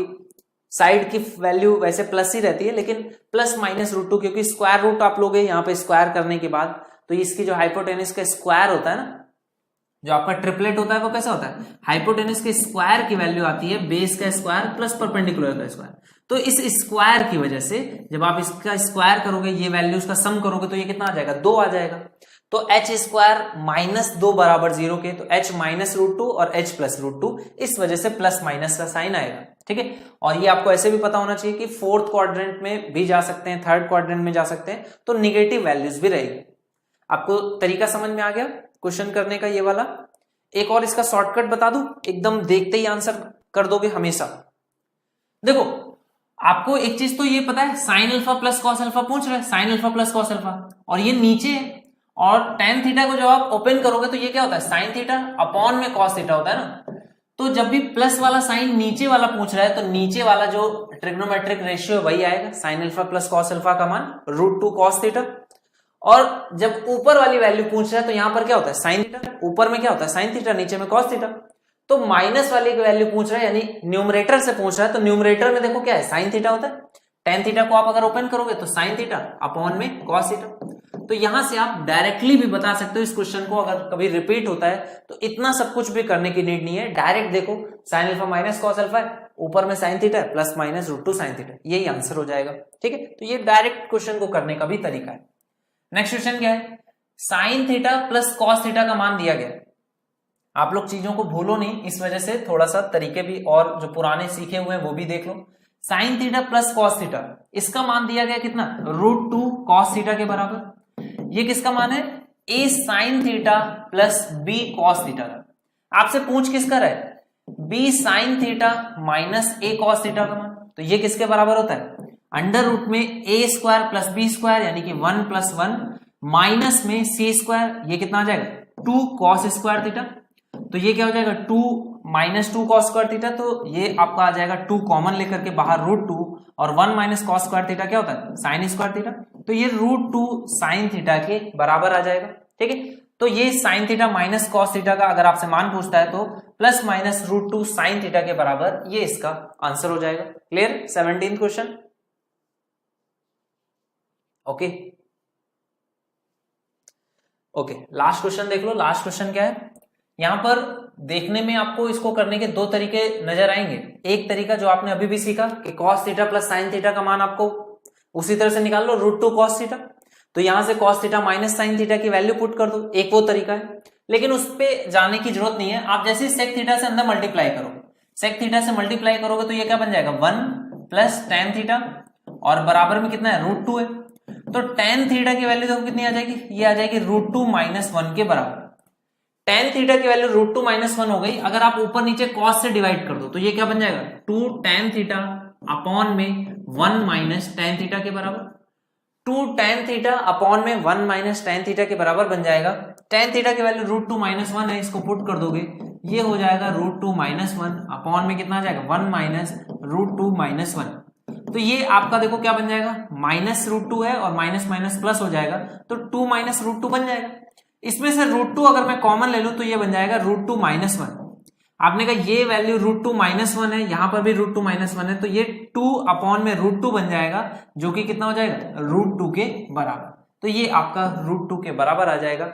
[SPEAKER 1] साइड की वैल्यू वैसे प्लस ही रहती है, लेकिन प्लस माइनस √2 क्योंकि स्क्वायर रूट आप लोगे यहाँ पे स्क्वायर करने के बाद, तो इसकी जो हाइपोटेन्यूज का स्क्वायर होता है ना, जो आपका ट्रिपलेट होता है वो कैसा होता है, हाइपोटेन्यूज के स्क्वायर की वैल्यू आती है बेस का स्क्वायर प्लस परपेंडिकुलर का स्क्वायर। तो इस स्क्वायर की वजह से जब आप इसका स्क्वायर करोगे, ये वैल्यूज का सम करोगे, तो ये कितना आ जाएगा, 2 आ जाएगा। तो h स्क्वायर माइनस 2 बराबर 0 के, तो h माइनस √2 और h प्लस √2, इस वजह से प्लस माइनस का साइन आएगा। ठीक है, और ये आपको ऐसे भी पता होना चाहिए कि 4th क्वाड्रेंट में भी जा सकते हैं, 3rd क्वाड्रेंट में जा सकते हैं, तो निगेटिव वैल्यूज भी रहेगी। आपको तरीका समझ में आ गया क्वेश्चन करने का ये वाला। एक और इसका शॉर्टकट बता दूं, एकदम देखते ही आंसर कर दोगे हमेशा। देखो आपको एक चीज तो ये पता है, sine alpha plus cos alpha पूछ रहा है, sine alpha plus cos alpha, और ये नीचे है, और टेन थीटा को जब आप ओपन करोगे तो ये क्या होता है, साइन थीटा अपॉन में कॉस थीटा होता है ना। तो जब भी प्लस वाला साइन नीचे वाला पूछ रहा है तो नीचे वाला जो ट्रिग्नोमेट्रिक रेशियो है वही आएगा, sine alpha plus cos alpha का मान √2 कॉस थीटा। और जब ऊपर वाली वैल्यू पूछ रहा है तो यहां पर क्या होता है, साइन थीटा, ऊपर में क्या होता है, साइन थीटा, नीचे में कॉस थीटा। तो माइनस वाली की वैल्यू पूछ रहा है, यानी न्यूमरेटर से पूछ रहा है, तो न्यूमरेटर में देखो क्या है, साइन थीटा होता है, टेन थीटा को आप अगर ओपन करोगे तो साइन थीटा अपॉन में कॉस थीटा। तो यहां से आप डायरेक्टली भी बता सकते हो इस क्वेश्चन को, अगर कभी रिपीट होता है तो इतना सब कुछ भी करने की नीड नहीं है, डायरेक्ट देखो sign alpha minus cos alpha है, ऊपर में साइन थीटा है, प्लस माइनस √2 साइन थीटा, यही आंसर हो जाएगा। ठीक है, तो ये डायरेक्ट क्वेश्चन को करने का भी तरीका है। नेक्स्ट क्वेश्चन क्या है, sine theta plus cos theta का मान दिया गया। आप लोग चीजों को भूलो नहीं, इस वजह से थोड़ा सा तरीके भी और जो पुराने सीखे हुए हैं वो भी देख लो। Sine theta plus cos theta, इसका मान दिया गया कितना, √2 कॉस थीटा के बराबर। ये किसका मान है, a sign theta plus b cos theta का। आपसे पूछ किसका रहा है, b sine theta minus a cos theta का मान। तो ये किसके बराबर होता है, अंडर रूट में a square plus b square, यानी कि 1 + 1 माइनस में c स्क्वायर, ये कितना आ जाएगा, 2 कॉस स्क्वायर थीटा। तो ये क्या हो जाएगा, 2 - 2 कॉस स्क्वायर थीटा, तो ये आपका आ जाएगा 2 कॉमन लेकर के बाहर √2, और 1 - कॉस स्क्वायर थीटा क्या होता है, साइन स्क्वायर थीटा। तो ये √2 साइन थीटा के बराबर आ जाएगा। ठीक है, तो ये sine theta minus cos theta का अगर आपसे मान पूछता है तो प्लस माइनस √2 साइन थीटा के बराबर, ये इसका आंसर हो जाएगा। Clear, 17th question. Okay okay, last question देख लो। लास्ट क्वेश्चन क्या है, यहां पर देखने में आपको इसको करने के दो तरीके नजर आएंगे। एक तरीका जो आपने अभी भी सीखा कि cos theta plus sine theta का मान आपको उसी तरह से निकाल लो, √2 कॉस थीटा। तो यहां से cos theta minus sine theta की वैल्यू पुट कर दो, एक वो तरीका है। लेकिन उस पर जाने की जरूरत नहीं है, आप जैसे सेक थीटा से अंदर मल्टीप्लाई करो, सेक थीटा से मल्टीप्लाई करोगे तो ये क्या बन जाएगा, 1 + tan थीटा, और बराबर में कितना है, √2 है। तो tan थीटा की वैल्यू देखो कितनी आ जाएगी, ये आ जाएगी √2 - 1 के बराबर। tan थीटा की वैल्यू √2 - 1 हो गई। अगर आप ऊपर नीचे cos से डिवाइड कर दो तो ये क्या बन जाएगा, 2 tan थीटा अपॉन में 1 - tan थीटा के बराबर। 2 tan थीटा अपॉन में 1 - tan थीटा के बराबर बन जाएगा। tan थीटा की वैल्यू √2 - 1 है, इसको पुट कर दोगे, ये हो जाएगा √2 - 1 अपॉन में कितना आ जाएगा, 1 - √2 - 1। तो ये आपका देखो क्या बन जाएगा, -√2 है और माइनस माइनस प्लस हो जाएगा, तो 2 - √2 बन जाएगा। इसमें से √2 अगर मैं कॉमन ले लूं तो ये बन जाएगा √2 - 1। आपने कहा ये वैल्यू √2 - 1 है, यहां पर भी √2 - 1 है, तो ये 2 अपॉन में √2 बन जाएगा, जो कि कितना हो जाएगा, √2 के बराबर। तो ये आपका √2 के बराबर आ जाएगा।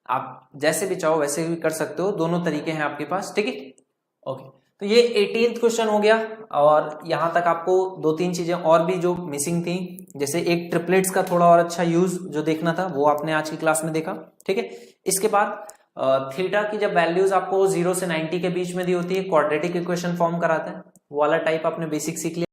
[SPEAKER 1] आप जैसे भी चाहो वैसे भी कर सकते हो, दोनों तरीके हैं आपके पास। ठीक है, ओके। तो ये 18th क्वेश्चन हो गया, और यहां तक आपको 2-3 चीजें और भी जो मिसिंग थी, जैसे एक ट्रिपलेट्स का थोड़ा और अच्छा यूज जो देखना था वो आपने आज की क्लास में देखा। ठीक है, इसके बाद थीटा की जब वैल्यूज आपको 0 से 90 के बीच में दी होती है, क्वाड्रेटिक इक्वेशन फॉर्म कराता है, वो वाला टाइप आपने बेसिक सीख लिया।